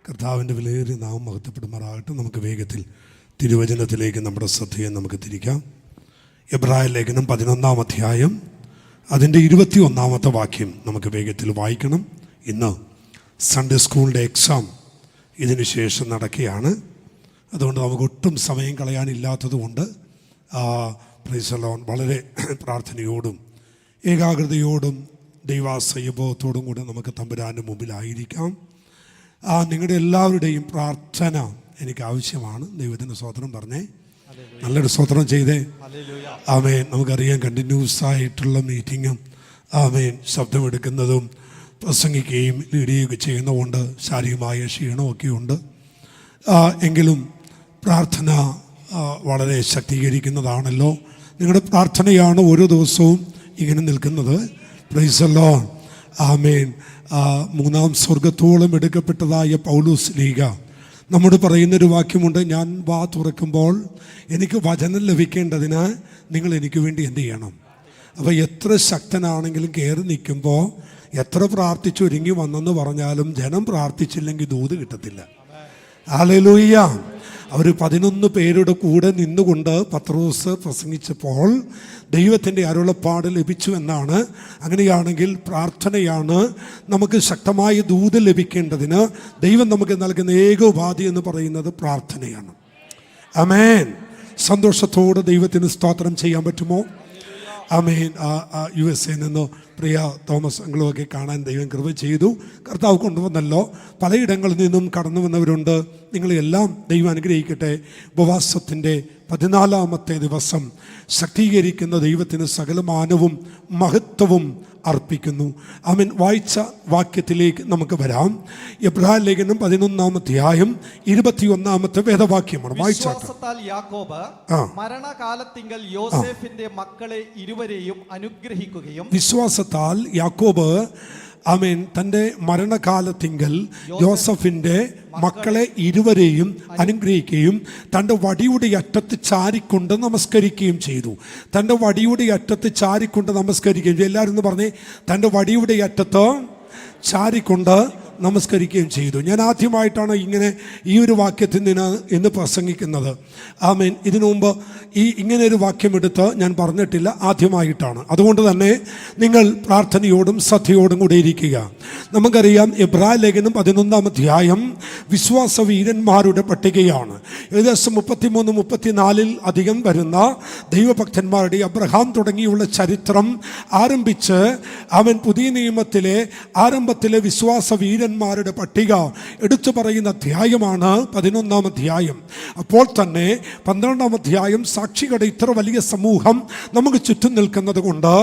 കർത്താവിൻ്റെ വിലയേറിയ നാമം മഹത്വപ്പെടുമാറാകട്ടെ. നമുക്ക് വേഗത്തിൽ തിരുവചനത്തിലേക്ക് നമ്മുടെ ശ്രദ്ധയെ നമുക്ക് തിരിക്കാം. എബ്രായ ലേഖനം 11-ാം അധ്യായം അതിൻ്റെ 21-ാമത്തെ വാക്യം നമുക്ക് വേഗത്തിൽ വായിക്കണം. ഇന്ന് സൺഡേ സ്കൂളിൻ്റെ എക്സാം ഇതിന് ശേഷം നടക്കുകയാണ്. അതുകൊണ്ട് നമുക്ക് ഒട്ടും സമയം കളയാനില്ലാത്തതുകൊണ്ട് പ്രൈസ് ദി ലോർഡ് വളരെ പ്രാർത്ഥനയോടും ഏകാഗ്രതയോടും ദൈവാസയബോധത്തോടും കൂടെ നമുക്ക് തമ്പുരാൻ്റെ മുമ്പിലായിരിക്കാം. നിങ്ങളുടെ എല്ലാവരുടെയും പ്രാർത്ഥന എനിക്ക് ആവശ്യമാണ്. ദൈവത്തിൻ്റെ സ്തോത്രം പറഞ്ഞേ, നല്ലൊരു സ്തോത്രം ചെയ്തേ. ആമേൻ. നമുക്കറിയാം, കണ്ടിന്യൂസ് ആയിട്ടുള്ള മീറ്റിങ്ങും ആമേൻ ശബ്ദമെടുക്കുന്നതും പ്രസംഗിക്കുകയും ലീഡിയൊക്കെ ചെയ്യുന്നതുകൊണ്ട് ശാരീരികമായ ക്ഷീണമൊക്കെ ഉണ്ട്. എങ്കിലും പ്രാർത്ഥന വളരെ ശക്തീകരിക്കുന്നതാണല്ലോ. നിങ്ങളുടെ പ്രാർത്ഥനയാണ് ഓരോ ദിവസവും ഇങ്ങനെ നിൽക്കുന്നത്. Praise the lord. ആമേൻ. മൂന്നാം സ്വർഗത്തോളം എടുക്കപ്പെട്ടതായ പൗലോസ് ലീഗ നമ്മോട് പറയുന്നൊരു വാക്യമുണ്ട്, ഞാൻ വാ തുറക്കുമ്പോൾ എനിക്ക് വചനം ലഭിക്കേണ്ടതിന് നിങ്ങൾ എനിക്ക് വേണ്ടി എന്ത് ചെയ്യണം. അപ്പോൾ എത്ര ശക്തനാണെങ്കിലും കയറി നിൽക്കുമ്പോൾ എത്ര പ്രാർത്ഥിച്ചൊരുങ്ങി വന്നെന്ന് പറഞ്ഞാലും ജനം പ്രാർത്ഥിച്ചില്ലെങ്കിൽ ദൂത് കിട്ടത്തില്ല. ഹല്ലേലൂയ. അവർ 11 പേരുടെ കൂടെ നിന്നുകൊണ്ട് പത്രോസ് പ്രസംഗിച്ചപ്പോൾ ദൈവത്തിൻ്റെ അരുളപ്പാട് ലഭിച്ചു എന്നാണ്. അങ്ങനെയാണെങ്കിൽ പ്രാർത്ഥനയാണ് നമുക്ക് ശക്തമായ ദൂത് ലഭിക്കേണ്ടതിന് ദൈവം നമുക്ക് നൽകുന്ന ഏക ഉപാധി എന്ന് പറയുന്നത് പ്രാർത്ഥനയാണ്. ആമേൻ. സന്തോഷത്തോടെ ദൈവത്തിന് സ്തോത്രം ചെയ്യാൻ പറ്റുമോ? ആമേൻ. USA നിന്ന് പ്രിയ തോമസ് അങ്കിളുമൊക്കെ കാണാൻ ദൈവം കൃപ ചെയ്തു. കർത്താവ് കൊണ്ടുവന്നല്ലോ. പലയിടങ്ങളിൽ നിന്നും കടന്നു വന്നവരുണ്ട്. നിങ്ങളെല്ലാം ദൈവം അനുഗ്രഹിക്കട്ടെ. ഉപവാസത്തിൻ്റെ 14-ാമത്തെ ദിവസം ശക്തീകരിക്കുന്ന ദൈവത്തിന് സകലമാനവും മഹത്വവും അർപ്പിക്കുന്നു. ആമേൻ. വായിച്ച വാക്യത്തിലേക്ക് നമുക്ക് വരാം. എബ്രായ ലേഖനം 11-ാം അധ്യായം 21-ാമത്തെ വേദവാക്യമാണ്. വിശ്വാസത്താൽ യാക്കോബ് മരണകാലത്തിങ്കൽ യോസേഫിന്റെ മക്കളെ ഇരുവരെയും അനുഗ്രഹിക്കുകയും വിശ്വാസത്താൽ യാക്കോബ് ആമേൻ തൻ്റെ മരണകാലത്തിങ്കൽ യോസഫിൻ്റെ മക്കളെ ഇരുവരെയും അനുഗ്രഹിക്കുകയും തൻ്റെ വടിയുടെ അറ്റത്ത് ചാരിക്കൊണ്ട് നമസ്കരിക്കുകയും ചെയ്തു. തൻ്റെ വടിയുടെ അറ്റത്ത് ചാരിക്കൊണ്ട് നമസ്കരിക്കുകയും ചെയ്തു. എല്ലാവരും എന്ന് പറഞ്ഞേ, തൻ്റെ വടിയുടെ അറ്റത്ത് ചാരിക്കൊണ്ട് നമസ്കരിക്കുകയും ചെയ്തു. ഞാൻ ആദ്യമായിട്ടാണ് ഇങ്ങനെ ഈ ഒരു വാക്യത്തിൽ നിന്ന് ഇന്ന് പ്രസംഗിക്കുന്നത്. ആമേൻ. ഇതിനു മുമ്പ് ഇങ്ങനെ ഒരു വാക്യമെടുത്ത് ഞാൻ പറഞ്ഞിട്ടില്ല, ആദ്യമായിട്ടാണ്. അതുകൊണ്ട് തന്നെ നിങ്ങൾ പ്രാർത്ഥനയോടും ശ്രദ്ധയോടും കൂടെ ഇരിക്കുക. നമുക്കറിയാം, എബ്രായ ലേഖനം 11-ാം അധ്യായം വിശ്വാസ വീരന്മാരുടെ പട്ടികയാണ്. ഏകദേശം 33-34 അധികം വരുന്ന ദൈവഭക്തന്മാരുടെ അബ്രഹാം തുടങ്ങിയുള്ള ചരിത്രം ആരംഭിച്ച് അവൻ പുതിയ നിയമത്തിലെ ആരംഭത്തിലെ വിശ്വാസ വീരന്മാരുടെ പട്ടിക എടുത്തു പറയുന്ന അധ്യായമാണ് 11-ാം അധ്യായം. അപ്പോൾ തന്നെ 12-ാം അധ്യായം സാക്ഷികളുടെ ഇത്ര വലിയ സമൂഹം നമുക്ക് ചുറ്റും നിൽക്കുന്നത് കൊണ്ട്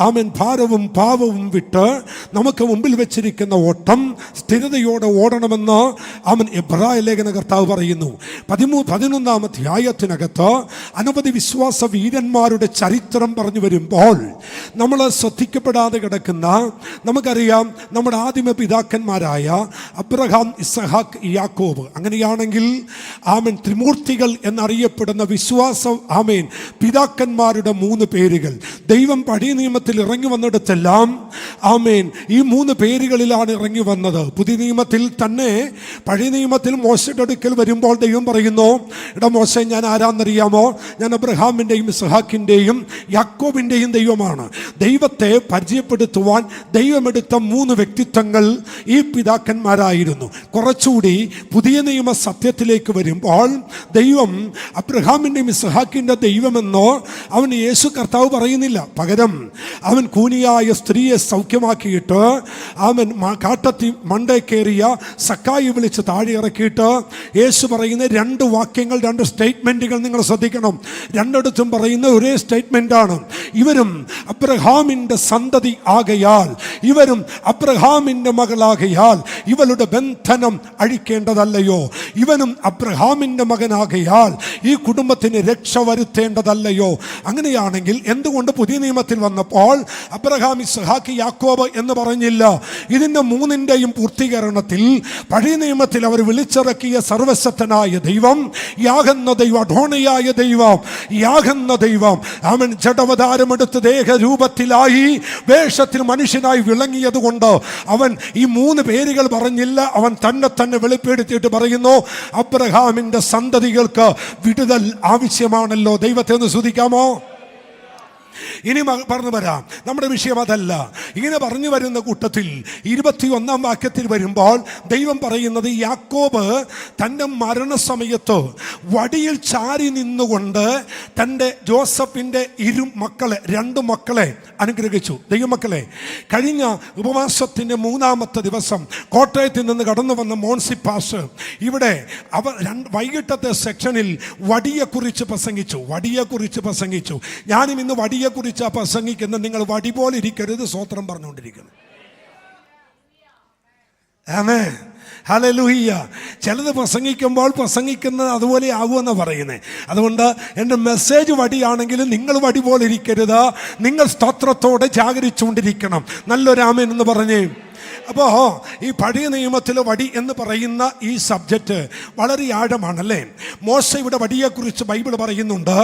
ആമേൻ ഭാരവും പാവവും വിട്ട് നമുക്ക് മുമ്പിൽ വെച്ചിരിക്കുന്ന ഓട്ടം സ്ഥിരതയോടെ ഓടണമെന്ന് ആമേൻ എബ്രായ ലേഖന കർത്താവ് പറയുന്നു. 11-ാം അധ്യായത്തിനകത്ത് അനവധി വിശ്വാസ വീരന്മാരുടെ ചരിത്രം പറഞ്ഞു വരുമ്പോൾ നമ്മൾ ശ്രദ്ധിക്കപ്പെടാതെ കിടക്കുന്ന, നമുക്കറിയാം, നമ്മുടെ ആദിമ പിതാക്കന്മാരായ അബ്രഹാം, ഇസഹാക്ക്, യാക്കോബ്. അങ്ങനെയാണെങ്കിൽ ആമേൻ ത്രിമൂർത്തികൾ എന്നറിയപ്പെടുന്ന വിശ്വാസ ആമേൻ പിതാക്കന്മാരുടെ 3 പേരുകൾ ദൈവം പഴയ നിയമത്തിൽ ഇറങ്ങി വന്നിടത്തെല്ലാം ആമേൻ ഈ 3 പേരുകളിലാണ് ഇറങ്ങി വന്നത്. പുതിയ നിയമത്തിൽ തന്നെ പഴയ നിയമത്തിൽ മോശയുടെ അടുക്കൽ വരുമ്പോൾ ദൈവം പറയുന്നു, എടാ മോശെ, ഞാൻ ആരാന്നറിയാമോ? ഞാൻ അബ്രഹാമിൻ്റെയും ഇസഹാക്കിൻ്റെയും യാക്കോബിൻ്റെയും ദൈവമാണ്. ദൈവത്തെ പരിചയപ്പെടുത്തുവാൻ ദൈവമെടുത്ത 3 വ്യക്തിത്വങ്ങൾ ഈ പിതാക്കന്മാരായിരുന്നു. കുറച്ചുകൂടി പുതിയ നിയമ സത്യത്തിലേക്ക് വരുമ്പോൾ ദൈവം അബ്രഹാമിൻ്റെയും ഇസ്ഹാക്കിൻ്റെ ദൈവമെന്നോ അവൻ യേശു കർത്താവ് പറയുന്നില്ല. പകരം അവൻ കൂനിയായ സ്ത്രീയെ സൗഖ്യമാക്കിയിട്ട് അവൻ കാട്ടത്തി മണ്ടേ കയറിയ സക്കായി വിളിച്ച് താഴെ ഇറക്കിയിട്ട് യേശു പറയുന്ന 2 വാക്യങ്ങൾ, 2 സ്റ്റേറ്റ്മെൻറ്റുകൾ നിങ്ങൾ ശ്രദ്ധിക്കണം. രണ്ടിടത്തും പറയുന്ന ഒരേ സ്റ്റേറ്റ്മെൻറ്റാണ്. ഇവരും അബ്രഹാമിൻ്റെ സന്തതി ആകയാൽ, ഇവരും അബ്രഹാമിൻ്റെ മകളാകയാൽ ഇവളുടെ ബന്ധനം അഴിക്കേണ്ടതല്ലയോ? ഇവനും അബ്രഹാമിൻ്റെ മകനാകയാൽ ഈ കുടുംബത്തിന് രക്ഷ വരുത്തേണ്ടതല്ലയോ? അങ്ങനെയാണെങ്കിൽ എന്തുകൊണ്ട് പുതിയ നിയമത്തിൽ വന്നപ്പോൾ അബ്രഹാം, ഇസ്ഹാക്ക്, യാക്കോബ് എന്ന് പറഞ്ഞില്ല? ഇതിൻ്റെ 3ൻ്റെയും പൂർത്തീകരണത്തിൽ പഴയ നിയമത്തിൽ അവർ വിളിച്ചിറക്കിയ സർവശക്തനായ ദൈവം, യാകുന്ന ദൈവം, അഡോണിയായ ദൈവം, യാകുന്ന ദൈവം അവൻ ജഡവതാരമെടുത്ത് ദേഹരൂപത്തിലായി വേഷത്തിൽ മനുഷ്യനായി വിളങ്ങിയത് കൊണ്ട് അവൻ ഈ 3 പേരുകൾ പറഞ്ഞില്ല. അവൻ തന്നെ വെളിപ്പെടുത്തിയിട്ട് പറയുന്നു, അബ്രഹാമിന്റെ സന്തതികൾക്ക് വിടുതൽ ആവശ്യമാണല്ലോ. ദൈവത്തെ ഒന്ന് സ്തുതിക്കാമോ? ഇനി പറഞ്ഞു വരാം, നമ്മുടെ വിഷയം അതല്ല. ഇങ്ങനെ പറഞ്ഞു വരുന്ന കൂട്ടത്തിൽ 21 വാക്യത്തിൽ വരുമ്പോൾ ദൈവം പറയുന്നത്, യാക്കോബ് തൻ്റെ മരണസമയത്ത് വടിയിൽ ചാരി നിന്നുകൊണ്ട് തൻ്റെ ജോസഫിൻ്റെ രണ്ട് മക്കളെ അനുഗ്രഹിച്ചു. ദൈവമക്കളെ, കഴിഞ്ഞ ഉപവാസത്തിൻ്റെ 3-ാമത്തെ ദിവസം കോട്ടയത്തിൽ നിന്ന് കടന്നു വന്ന മോൻസി പാസ് ഇവിടെ വൈകിട്ടത്തെ സെക്ഷനിൽ വടിയെക്കുറിച്ച് പ്രസംഗിച്ചു. ഞാനും ഇന്ന് വടിയെക്കുറിച്ച് പ്രസംഗിക്കുന്ന, നിങ്ങൾ വടി പോലെ ഇരിക്കരുത്, സ്വോത്രം പറഞ്ഞുകൊണ്ടിരിക്കുന്നു. ആമേൻ, ഹല്ലേലൂയ. ചിലത് പ്രസംഗിക്കുന്നത് അതുപോലെ ആകുമെന്ന് പറയുന്നത്. അതുകൊണ്ട് എൻ്റെ മെസ്സേജ് വടിയാണെങ്കിലും നിങ്ങൾ വടി പോലെ ഇരിക്കരുത്. നിങ്ങൾ സ്തോത്രത്തോടെ ജാഗരിച്ചുകൊണ്ടിരിക്കണം. നല്ലൊരു ആമേൻ എന്ന് പറഞ്ഞേ. അപ്പോൾ ഈ പഴയ നിയമത്തിലെ വടി എന്ന് പറയുന്ന ഈ സബ്ജക്റ്റ് വളരെ ആഴമാണല്ലേ. മോശ ഇവിടെ വടിയെക്കുറിച്ച് ബൈബിൾ പറയുന്നുണ്ട്.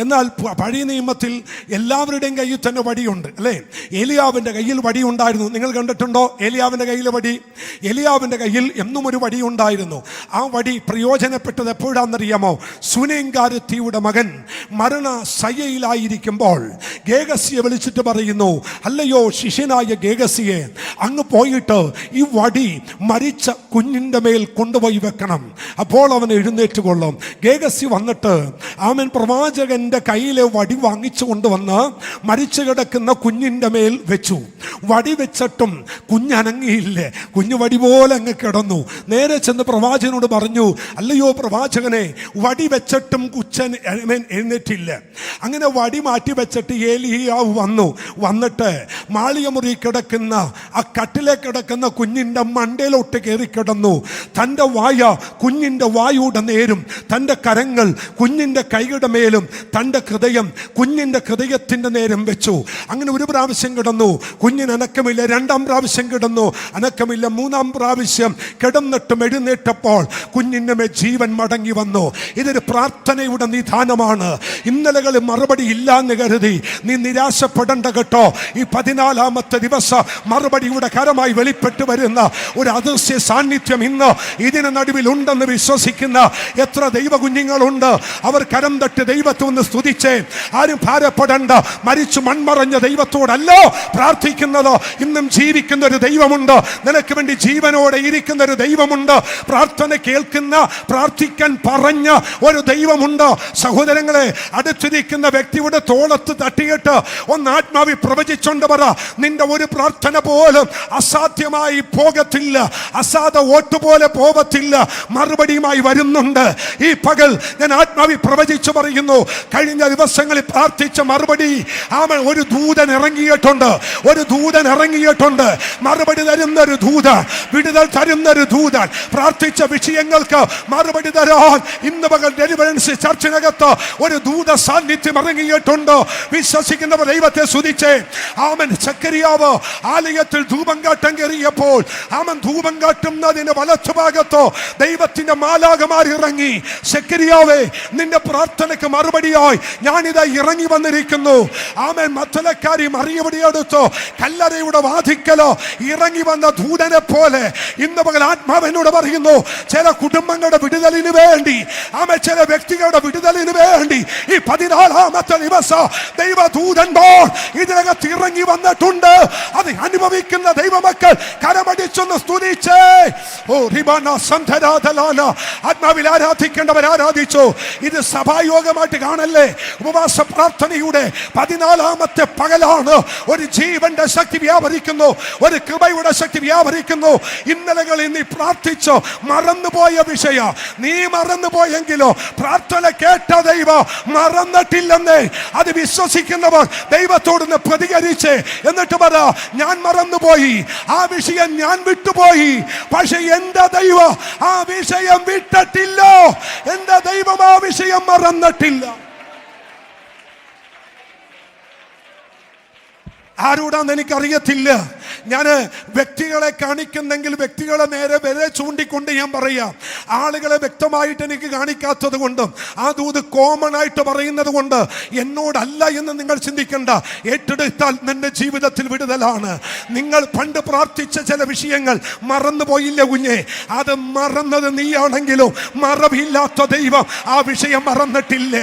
എന്നാൽ പഴയ നിയമത്തിൽ എല്ലാവരുടെയും കയ്യിൽ തന്നെ വടിയുണ്ട് അല്ലേ. ഏലിയാവിൻ്റെ കയ്യിൽ വടി ഉണ്ടായിരുന്നു. നിങ്ങൾ കണ്ടിട്ടുണ്ടോ ഏലിയാവിൻ്റെ കയ്യിലെ വടി? ഏലിയാവിൻ്റെ കയ്യിൽ എന്നും ഒരു വടി ഉണ്ടായിരുന്നു. ആ വടി പ്രയോജനപ്പെട്ടത് എപ്പോഴാണെന്നറിയാമോ? സുനേങ്കാരത്തിയുടെ മകൻ മരണശയ്യയിലായിരിക്കുമ്പോൾ ഗേഹസിയെ വിളിച്ചിട്ട് പറയുന്നു, അല്ലയോ ശിഷ്യനായ ഗേഹസിയെ, അങ്ങ് പോയിട്ട് ഈ വടി മരിച്ച കുഞ്ഞിൻ്റെ മേൽ കൊണ്ടുപോയി വെക്കണം, അപ്പോൾ അവൻ എഴുന്നേറ്റ് കൊള്ളും. ഗേഹസി വന്നിട്ട് ആമൻ പ്രവാചകന്റെ കയ്യിലെ വടി വാങ്ങിച്ചു കൊണ്ടുവന്ന് മരിച്ചു കിടക്കുന്ന കുഞ്ഞിൻ്റെ മേൽ വെച്ചു. വടി വെച്ചിട്ടും കുഞ്ഞനങ്ങിയില്ലേ. കുഞ്ഞു വടി പോലെ അങ്ങ് കിടന്നു. നേരെ ചെന്ന് പ്രവാചകനോട് പറഞ്ഞു, അല്ലയോ പ്രവാചകനെ, വടി വെച്ചിട്ടും കുച്ചൻ എഴുന്നേറ്റില്ല. അങ്ങനെ വടി മാറ്റി വെച്ചിട്ട് ഏലിയാവ് വന്നിട്ട് മാളികമുറി കിടക്കുന്ന ആ കട്ടിലെ കിടക്കുന്ന കുഞ്ഞിൻ്റെ മണ്ടയിലോട്ട് കയറി കിടന്നു. തൻ്റെ വായ കുഞ്ഞിൻ്റെ വായുടെ നേരും, തൻ്റെ കരങ്ങൾ കുഞ്ഞിൻ്റെ കൈയുടെ മേലും, തൻ്റെ ഹൃദയം കുഞ്ഞിൻ്റെ ഹൃദയത്തിൻ്റെ നേരം വെച്ചു. അങ്ങനെ ഒരു പ്രാവശ്യം കിടന്നു, കുഞ്ഞിന് അനക്കമില്ല. 2-ാം പ്രാവശ്യം കിടന്നു, അനക്കമില്ല. 3-ാം പ്രാവശ്യം കിടന്നിട്ടും എഴുന്നേറ്റപ്പോൾ കുഞ്ഞിൻ്റെ മേൽ ജീവൻ മടങ്ങി വന്നു. ഇതൊരു പ്രാർത്ഥനയുടെ നിധാനമാണ്. ഇന്നലകളിൽ മറുപടി ഇല്ലാന്ന് കരുതി നീ നിരാശപ്പെടേണ്ട കേട്ടോ. ഈ 14-ാമത്തെ ദിവസം മറുപടിയുടെ കരമായി വെളിപ്പെട്ടു വരുന്ന ഒരു അദൃശ്യ സാന്നിധ്യം ഇന്ന് ഇതിന് നടുവിൽ ഉണ്ടെന്ന് വിശ്വസിക്കുന്ന എത്ര ദൈവ കുഞ്ഞുങ്ങളുണ്ട്. അവർ കരം തട്ടി ദൈവത്തെ ഒന്ന് സ്തുതിച്ചേ. ആരും ഭാരപ്പെടണ്ട. മരിച്ചു മൺമറഞ്ഞ ദൈവത്തോടല്ലോ പ്രാർത്ഥിക്കുന്നത്. ഇന്നും ജീവിക്കുന്ന ഒരു ദൈവമുണ്ട്. നിനക്ക് വേണ്ടി ജീവനോടെ ഇരിക്കുന്ന ഒരു ദൈവമുണ്ട്. പ്രാർത്ഥന കേൾക്കുന്ന, പ്രാർത്ഥിക്കാൻ പറഞ്ഞ ഒരു ദൈവമുണ്ട്. സഹോദരങ്ങളെ, അടുത്തിരിക്കുന്ന വ്യക്തിയുടെ തോളത്ത് തട്ടിയിട്ട് ഒന്ന് ആത്മാവി പ്രവചിച്ചോണ്ട് പറ, നിന്റെ ഒരു പ്രാർത്ഥന പോലും അസാധ്യമായി പോകത്തില്ല, അസാധ ഓട്ടുപോലെ പോകത്തില്ല, മറുപടിയുമായി വരുന്നുണ്ട്. ഈ പകൽ ഞാൻ ആത്മാവി പ്രവചിച്ചു പറയുന്നു, കഴിഞ്ഞ ദിവസങ്ങളിൽ പ്രാർത്ഥിച്ച മറുപടി ഒരു ദൂതൻ ഇറങ്ങിയിട്ടുണ്ട്. മറുപടി തരുന്നൊരു ദൂതൻ, വിടുതൽ തരുന്നൊരു ദൂതൻ, പ്രാർത്ഥിച്ച വിഷയങ്ങൾക്ക് മറുപടി തരാൻ ഇന്ന് പകൽ ഡെലിവറൻസ് ചർച്ചിനകത്ത് ഒരു ദൂത സാന്നിധ്യം ഇറങ്ങിയിട്ടുണ്ട്. വിശ്വസിക്കുന്നവർ ദൈവത്തെ സ്തുതിച്ചേ. ആമൻ. സക്കറിയാവ് ആലയത്തിൽ ധൂപം കാട്ടം കയറിയപ്പോൾ അവൻ ധൂപം കാട്ടുന്നതിന് വലത്തുഭാഗത്തോ ദൈവത്തിന്റെ മാലാഖമാർ ഇറങ്ങി, സക്കറിയാവേ, നിന്റെ പ്രാർത്ഥനയ്ക്ക് മറുപടിയായി ഞാനിതാ ഇറങ്ങി വന്നിരിക്കുന്നു. ആമൻ. മത്തലക്കാരി മറിയവിടെ അടുത്തോ കല്ലറയുടെ വാതിക്കലോ ഇറങ്ങി വന്ന ദൂതനെ പോലെ ഇന്ന് പകൽ ആത്മാവിനോട് പറയുന്നു, ചില കുടുംബങ്ങളുടെ വിടുതലിന് വേണ്ടി, ആമൻ, ചില വ്യക്തികളുടെ വിടുതലിന് വേണ്ടി ഈ 14-ാമത്തെ ദിവസം ദൈവദൂതന്മാർ ഇതിനകത്ത് ഇറങ്ങി വന്നിട്ടുണ്ട്. അത് അനുഭവിക്കുന്ന ദൈവമക്കൾ കരമടിച്ചൊന്ന് സ്തുതിച്ചേ. ഓ റിബാന സന്ധരാധലാന. ആത്മാവിൽ ആരാധിക്കേണ്ടവർ ആരാധിച്ചു. ഇത് സഭായോഗമായിട്ട് കാണല്ലേ. ഉപവാസ പ്രാർത്ഥനയുടെ 14-ാമത്തെ പകലാണ്. ഒരു ജീവന്റെ ശക്തി വ്യാപരിക്കുന്നു, ഒരു കൃപയുടെ ശക്തി വ്യാപരിക്കുന്നു. ഇന്നലകളിൽ നീ പ്രാർത്ഥിച്ചോ മറന്നുപോയ വിഷയ നീ മറന്നുപോയെങ്കിലോ പ്രാർത്ഥന കേട്ട ദൈവം മറന്നിട്ടില്ലെന്നേ. അത് വിശ്വസിക്കുന്നവർ ദൈവത്തോടൊന്ന് പ്രതികരിച്ച് എന്നിട്ട് പറ, ഞാൻ മറന്നുപോയി, ആ വിഷയം ഞാൻ വിട്ടുപോയി, പക്ഷെ എന്റെ ദൈവം ആ വിഷയം വിട്ടിട്ടില്ല. എന്റെ ദൈവം ആ വിഷയം മറന്നിട്ടില്ല. ആരോടാന്ന് എനിക്കറിയത്തില്ല. ഞാൻ വ്യക്തികളെ കാണിക്കുന്നെങ്കിൽ വ്യക്തികളെ നേരെ വരെ ചൂണ്ടിക്കൊണ്ട് ഞാൻ പറയാം. ആളുകളെ വ്യക്തമായിട്ട് എനിക്ക് കാണിക്കാത്തത് കൊണ്ടും ആ ദൂത് കോമൺ ആയിട്ട് പറയുന്നത് കൊണ്ട് എന്നോടല്ല എന്ന് നിങ്ങൾ ചിന്തിക്കണ്ട. ഏറ്റെടുത്താൽ നിന്റെ ജീവിതത്തിൽ വിടുതലാണ്. നിങ്ങൾ പണ്ട് പ്രാർത്ഥിച്ച ചില വിഷയങ്ങൾ മറന്നുപോയില്ല കുഞ്ഞെ. അത് മറന്നത് നീയാണെങ്കിലും മറവില്ലാത്ത ദൈവം ആ വിഷയം മറന്നിട്ടില്ല.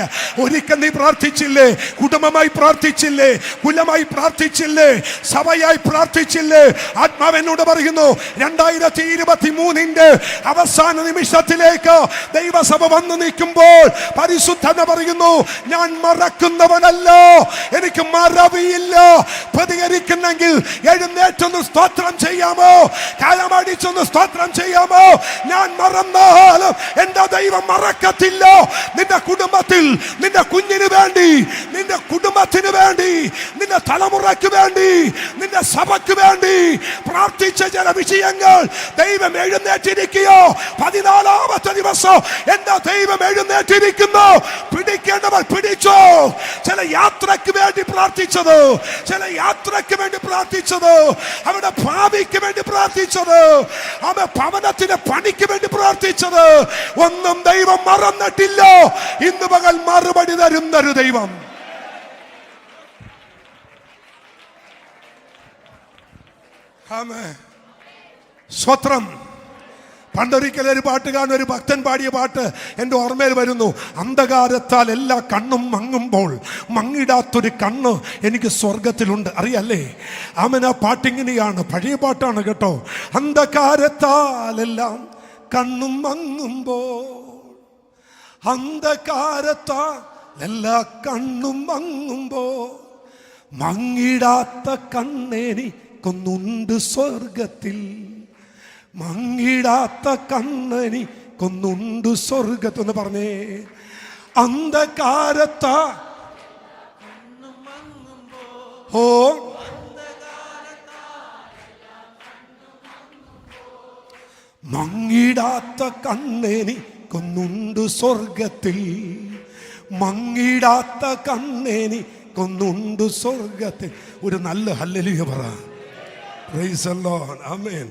ഒരിക്കൽ നീ പ്രാർത്ഥിച്ചില്ലേ, കുടുംബമായി പ്രാർത്ഥിച്ചില്ലേ, കുലമായി പ്രാർത്ഥിച്ചില്ലേ, സഭയായി പ്രാർത്ഥിച്ചില്ലേ? ആത്മാവെന്നോട് പറയുന്നു 2023 അവസാന നിമിഷത്തിലേക്ക് ദൈവസഭ വന്നു നിൽക്കുമ്പോൾ പരിശുദ്ധന പറയുന്നു, ഞാൻ മറക്കുന്നവനല്ല, എനിക്ക് മറവിയില്ല. പ്രതികരിക്കുന്നെങ്കിൽ എഴുന്നേറ്റൊന്ന് സ്തോത്രം ചെയ്യാമോ? കാലമടിച്ചൊന്ന് സ്തോത്രം ചെയ്യാമോ? ഞാൻ മറന്നാലും എന്റെ ദൈവം മറക്കത്തില്ല. നിന്റെ കുടുംബത്തിൽ, നിന്റെ കുഞ്ഞിന് വേണ്ടി, നിന്റെ കുടുംബത്തിന് വേണ്ടി, നിന്റെ തലമുറയ്ക്ക് വേണ്ടി, നിന്റെ സഭയ്ക്ക് വേണ്ടി പ്രാർത്ഥിച്ച ചില വിഷയങ്ങൾ ദൈവം എഴുന്നേറ്റിരിക്കുകയോ. 14ാമത്തെ ദിവസം എന്റെ ദൈവം എഴുന്നേറ്റിരിക്കുന്നു. പിടിക്കേണ്ടവർ പിടിച്ചോ. ചില യാത്രയ്ക്ക് വേണ്ടി പ്രാർത്ഥിച്ചത്, ചില യാത്രയ്ക്ക് വേണ്ടി പ്രാർത്ഥിച്ചത്, അവരുടെ ഭാവിക്ക് വേണ്ടി പ്രാർത്ഥിച്ചത്, അവരുടെ ഭവനത്തിന്റെ പണിക്ക് വേണ്ടി പ്രാർത്ഥിച്ചത് ഒന്നും ദൈവം മറന്നിട്ടില്ല. ഇന്ന് പകൽ മറുപടി തരുന്നൊരു ദൈവം. സ്വത്രം. പണ്ടൊരിക്കൽ ഒരു പാട്ടുകാരൻ, ഒരു ഭക്തൻ പാടിയ പാട്ട് എൻ്റെ ഓർമ്മയിൽ വരുന്നു. അന്ധകാരത്താൽ എല്ലാ കണ്ണും മങ്ങുമ്പോൾ മങ്ങിടാത്തൊരു കണ്ണ് എനിക്ക് സ്വർഗത്തിലുണ്ട്. അറിയല്ലേ? അവൻ ആ പാട്ടിങ്ങനെയാണ്, പഴയ പാട്ടാണ് കേട്ടോ. അന്ധകാരത്താലെല്ലാം കണ്ണും മങ്ങുമ്പോൾ, അന്ധകാരത്താൽ എല്ലാ കണ്ണും മങ്ങുമ്പോൾ മങ്ങിടാത്ത കണ്ണെനിക്കൊന്നുണ്ട് സ്വർഗത്തിൽ, മങ്ങിടാത്ത കണ്ണെനിക്കൊന്നുണ്ട് സ്വർഗത്തിൽ. എന്ന് പറഞ്ഞേ. അന്ധകാരത്താ ഓ മങ്ങിടാത്ത കണ്ണെനിക്കൊന്നുണ്ട് സ്വർഗത്തിൽ, മങ്ങിടാത്ത കണ്ണെനിക്കൊന്നുണ്ട് സ്വർഗത്തിൽ. ഒരു നല്ല ഹല്ലേലൂയ പറ. Praise the lord. Amen,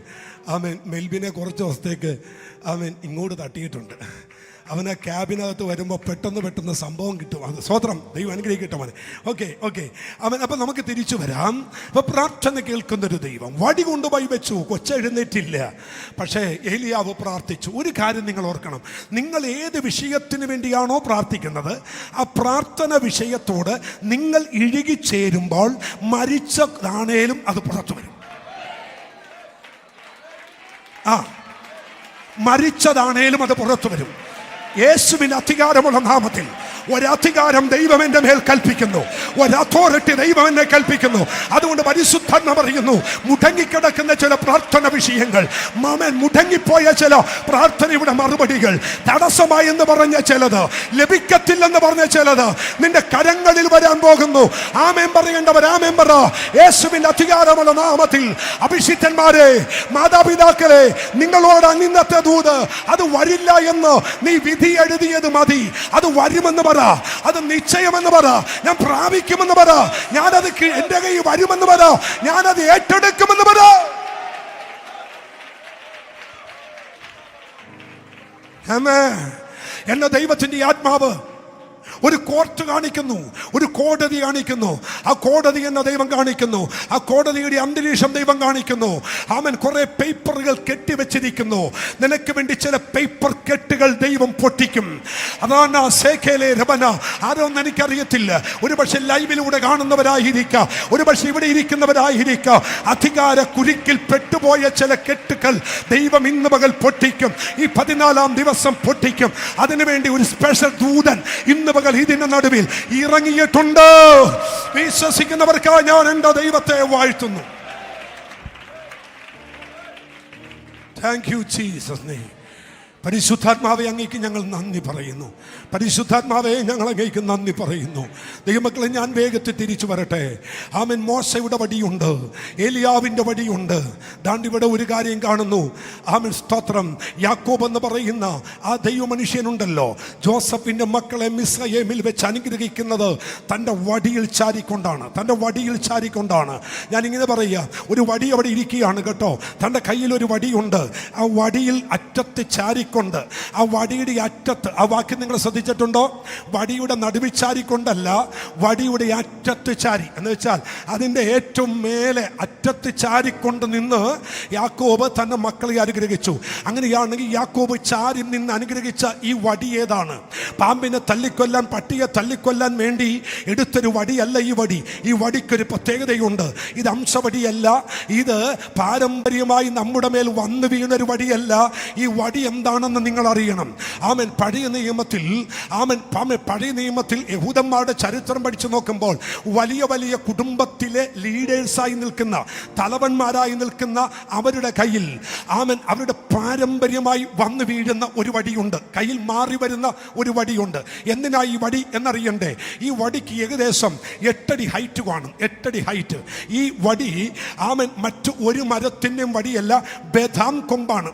amen. മെൽബിനെ കുറച്ച് ദിവസത്തേക്ക് അവൻ ഇങ്ങോട്ട് തട്ടിയിട്ടുണ്ട്. അവന് ക്യാബിനകത്ത് വരുമ്പോൾ പെട്ടെന്ന് സംഭവം കിട്ടും. അത് സ്വത്രം. ദൈവം അനുഗ്രഹിക്കട്ടെ മോനെ. ഓക്കെ അവൻ. അപ്പം നമുക്ക് തിരിച്ചു വരാം. അപ്പം പ്രാർത്ഥന കേൾക്കുന്നൊരു ദൈവം. വടി കൊണ്ടുപോയി വെച്ചു, കൊച്ചെഴുന്നേറ്റില്ല. പക്ഷേ ഏലിയാവ് പ്രാർത്ഥിച്ചു. ഒരു കാര്യം നിങ്ങൾ ഓർക്കണം, നിങ്ങൾ ഏത് വിഷയത്തിന് വേണ്ടിയാണോ പ്രാർത്ഥിക്കുന്നത് ആ പ്രാർത്ഥന വിഷയത്തോട് നിങ്ങൾ ഇഴുകിച്ചേരുമ്പോൾ മരിച്ചതാണേലും അത് പുറത്തു വരും. മരിച്ചതാണേലും അത് പുറത്തു വരും. യേശുവിന് അധികാരമുള്ള നാമത്തിൽ ഒരധികാരം ദൈവം എൻ്റെ മേൽ കൽപ്പിക്കുന്നു, ഒരഥോറിറ്റി ദൈവം എന്നെ കൽപ്പിക്കുന്നു. അതുകൊണ്ട് പരിശുദ്ധാത്മ പറയുന്നു, മുടങ്ങിക്കിടക്കുന്ന ചില പ്രാർത്ഥന വിഷയങ്ങൾ, മുടങ്ങിപ്പോയ ചില പ്രാർത്ഥനയുടെ മറുപടികൾ, തടസ്സമായി എന്ന് പറഞ്ഞ ചിലത്, ലഭിക്കത്തില്ലെന്ന് പറഞ്ഞ ചിലത് നിന്റെ കരങ്ങളിൽ വരാൻ പോകുന്നു. ആമേൻ പറയേണ്ടവർ ആമേൻ പറ. യേശുവിന്റെ അധികാരമുള്ള നാമത്തിൽ അഭിഷിക്തന്മാരെ, മാതാപിതാക്കളെ, നിങ്ങളോട് ഇന്നത്തെ ദൂത്, അത് വരില്ല എന്ന് നീ വിധി എഴുതിയത് മതി. അത് വരുമെന്ന് പറ, അത് നിശ്ചയമെന്ന് പറ, ഞാൻ പ്രാപിക്കുമെന്ന് പറ, ഞാനത് എന്റെ കയ്യിൽ വരുമെന്ന് പറ, ഞാനത് ഏറ്റെടുക്കുമെന്ന് പറ. എന്ന ദൈവത്തിന്റെ ആത്മാവ് ഒരു കോർട്ട് കാണിക്കുന്നു, ഒരു കോടതി കാണിക്കുന്നു. ആ കോടതി എന്ന ദൈവം കാണിക്കുന്നു. ആ കോടതിയുടെ അന്തരീക്ഷം ദൈവം കാണിക്കുന്നു. അവൻ കുറെ പേപ്പറുകൾ കെട്ടിവെച്ചിരിക്കുന്നു. നിനക്ക് വേണ്ടി ചില പേപ്പർ കെട്ടുകൾ ദൈവം പൊട്ടിക്കും. അതാണ് ആരോന്ന് എനിക്കറിയത്തില്ല. ഒരു പക്ഷെ ലൈവിലൂടെ കാണുന്നവരായിരിക്കാം, ഒരു പക്ഷെ ഇവിടെ ഇരിക്കുന്നവരായിരിക്കാം. അധികാര കുരുക്കിൽ പെട്ടുപോയ ചില കെട്ടുകൾ ദൈവം ഇന്ന് പകൽ പൊട്ടിക്കും. ഈ 14ാം ദിവസം പൊട്ടിക്കും. അതിനുവേണ്ടി ഒരു സ്പെഷ്യൽ ദൂതൻ ഇന്ന് പകൽ ഇതിന്റെ നടുവിൽ ഇറങ്ങിയിട്ടുണ്ട്. വിശ്വസിക്കുന്നവർക്കായി ഞാൻ എൻ്റെ ദൈവത്തെ വാഴ്ത്തുന്നു. Thank you Jesus name. പരിശുദ്ധാത്മാവെ, അങ്ങേക്ക് ഞങ്ങൾ നന്ദി പറയുന്നു. പരിശുദ്ധാത്മാവെ, ഞങ്ങൾ അങ്ങേക്ക് നന്ദി പറയുന്നു. ദൈവമക്കളെ, ഞാൻ വേഗത്തിൽ തിരിച്ചു വരട്ടെ. ആമേൻ. മോശയുടെ വടിയുണ്ട്, ഏലിയാവിൻ്റെ വടിയുണ്ട്. ദാണ്ടിവിടെ ഒരു കാര്യം കാണുന്നു. ആമേൻ, സ്തോത്രം. യാക്കോബ് എന്ന് പറയുന്ന ആ ദൈവ മനുഷ്യനുണ്ടല്ലോ, ജോസഫിൻ്റെ മക്കളെ മിസ്രയേമിൽ വെച്ച് അനുഗ്രഹിക്കുന്നത് തൻ്റെ വടിയിൽ ചാരിക്കൊണ്ടാണ്. തൻ്റെ വടിയിൽ ചാരിക്കൊണ്ടാണ്. ഞാനിങ്ങനെ പറയുക, ഒരു വടി അവിടെ ഇരിക്കുകയാണ് കേട്ടോ. തൻ്റെ കയ്യിൽ ഒരു വടിയുണ്ട്. ആ വടിയിൽ അറ്റത്ത് ചാരിക്കൊണ്ട്, ആ വടിയുടെ അറ്റത്ത്, ആ വാക്യം നിങ്ങൾ ശ്രദ്ധിച്ചിട്ടുണ്ടോ? വടിയുടെ നടുവിൽ ചാരിക്കൊണ്ടല്ല, വടിയുടെ അറ്റത്ത് ചാരി എന്ന് വെച്ചാൽ അതിൻ്റെ ഏറ്റവും മേലെ അറ്റത്ത് ചാരിക്കൊണ്ട് നിന്ന് യാക്കോബ് തൻ്റെ മക്കളെ അനുഗ്രഹിച്ചു. അങ്ങനെയാണെങ്കിൽ യാക്കോബ് ചാരി നിന്ന് അനുഗ്രഹിച്ച ഈ വടി ഏതാണ്? പാമ്പിനെ തല്ലിക്കൊല്ലാൻ, പട്ടിയെ തല്ലിക്കൊല്ലാൻ വേണ്ടി എടുത്തൊരു വടിയല്ല ഈ വടി. ഈ വടിക്കൊരു പ്രത്യേകതയുണ്ട്. ഇത് അംശവടിയല്ല, ഇത് പാരമ്പര്യമായി നമ്മുടെ മേൽ വന്നു വീണൊരു വടിയല്ല. ഈ വടി എന്താണെന്ന് നിങ്ങൾ അറിയണം. ആമേൻ. പഴയ നിയമത്തിൽ പഴയ നിയമത്തിൽ യഹൂദന്മാരുടെ ചരിത്രം പഠിച്ചു നോക്കുമ്പോൾ വലിയ വലിയ കുടുംബത്തിലെ ലീഡേഴ്സായി നിൽക്കുന്ന, തലവന്മാരായി നിൽക്കുന്ന അവരുടെ കയ്യിൽ അവരുടെ പാരമ്പര്യമായി വന്നു വീഴുന്ന ഒരു വടിയുണ്ട്. കയ്യിൽ മാറി വരുന്ന ഒരു വടിയുണ്ട്. എന്തിനാ ഈ വടി എന്നറിയണ്ടേ? ഈ വടിക്ക് ഏകദേശം 8 അടി ഹൈറ്റ് കാണും. 8 അടി ഹൈറ്റ്. ഈ വടി മറ്റു ഒരു മരത്തിൻ്റെയും വടിയല്ല, ബദാം കൊമ്പാണ്.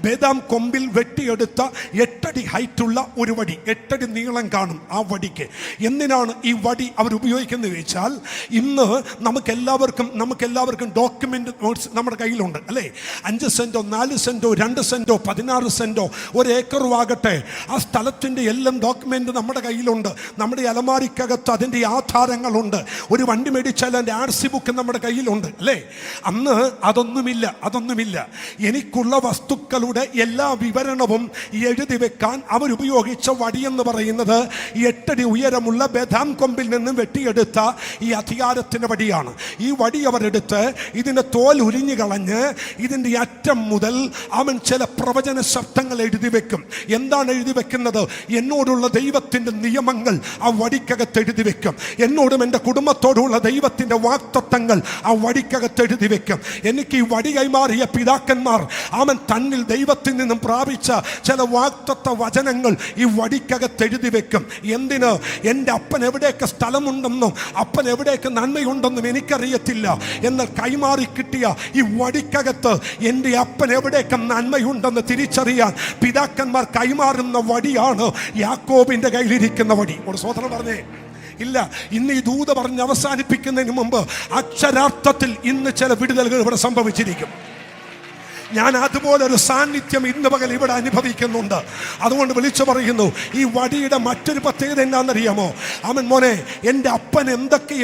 ബദാം കൊമ്പിൽ വെട്ടിയെടുത്ത 8 അടി ഹൈറ്റുള്ള ഒരു വടി. 8 അടി നീളം കാണും ആ വടിക്ക്. എന്തിനാണ് ഈ വടി അവർ ഉപയോഗിക്കുന്നത് ചോദിച്ചാൽ, ഇന്ന് നമുക്കെല്ലാവർക്കും ഡോക്യുമെന്റ് നോട്ട്സ് നമ്മുടെ കയ്യിലുണ്ട് അല്ലേ? 5 സെന്റോ 4 സെന്റോ 2 സെന്റോ 16 സെന്റോ 1 ഏക്കറോ ആകട്ടെ, ആ സ്ഥലത്തിൻ്റെ എല്ലാം ഡോക്യുമെന്റ് നമ്മുടെ കയ്യിലുണ്ട്. നമ്മുടെ അലമാരിക്കകത്ത് അതിൻ്റെ ആധാരങ്ങളുണ്ട്. ഒരു വണ്ടി മേടിച്ചാൽ അതിൻ്റെ RC ബുക്ക് നമ്മുടെ കയ്യിലുണ്ട് അല്ലേ? അന്ന് അതൊന്നുമില്ല. എനിക്കുള്ള വസ്തുക്കളുടെ എല്ലാ വിവരണവും എഴുതി വെക്കാൻ അവരുപയോഗിച്ച വടിയെന്ന് പറയുന്നത് 8 അടി ഉയരമുള്ള ബദാം കൊമ്പിൽ നിന്നും വെട്ടിയെടുത്ത ഈ അധികാരത്തിൻ്റെ വടിയാണ്. ഈ വടി അവരെടുത്ത് ഇതിൻ്റെ തോൽ ഉരിഞ്ഞു കളഞ്ഞ് ഇതിൻ്റെ അറ്റം മുതൽ ചില പ്രവചന ശബ്ദങ്ങൾ എഴുതി വെക്കും. എന്താണ് എഴുതി വെക്കുന്നത്? എന്നോടുള്ള ദൈവത്തിൻ്റെ നിയമങ്ങൾ ആ വടിക്കകത്ത് എഴുതി വെക്കും. എന്നോടും എൻ്റെ കുടുംബത്തോടുള്ള ദൈവത്തിൻ്റെ വാഗ്ദത്തങ്ങൾ ആ വടിക്കകത്ത് എഴുതി വെക്കും. എനിക്ക് ഈ വടി കൈമാറിയ പിതാക്കന്മാർ തന്നിൽ ദൈവത്തിൽ നിന്നും പ്രാപിച്ച ചില വാഗ്ദത്ത വചനങ്ങൾ ഈ വടിക്കകത്ത് എഴുതി വെക്കും. എന്തിന്? എൻ്റെ അപ്പൻ എവിടെയൊക്കെ സ്ഥലമുണ്ടെന്നും അപ്പൻ എവിടെയൊക്കെ നന്മയുണ്ടെന്നും എനിക്കറിയത്തില്ല. എന്നാൽ കൈമാറി കിട്ടിയ ഈ വടിക്കകത്ത് എൻ്റെ അപ്പൻ എവിടെയൊക്കെ നന്മയുണ്ടെന്ന് തിരിച്ചറിയാൻ പിതാക്കന്മാർ കൈമാറുന്ന വടിയാണ് യാക്കോബിൻ്റെ കയ്യിലിരിക്കുന്ന വടി. ഒരു സ്വതന്ത്രം പറഞ്ഞേ ഇല്ല. ഇന്ന് ഈ ദൂത പറഞ്ഞ് അവസാനിപ്പിക്കുന്നതിന് മുമ്പ് അക്ഷരാർത്ഥത്തിൽ ഇന്ന് ചില വിടുതലുകൾ ഇവിടെ സംഭവിച്ചിരിക്കും. ഞാൻ അതുപോലൊരു സാന്നിധ്യം ഇന്ന് പകൽ ഇവിടെ അനുഭവിക്കുന്നുണ്ട്. അതുകൊണ്ട് വിളിച്ചു പറയുന്നു, ഈ വടിയുടെ മറ്റൊരു പ്രത്യേകത എന്താണെന്നറിയാമോ? മോനെ, എൻ്റെ അപ്പൻ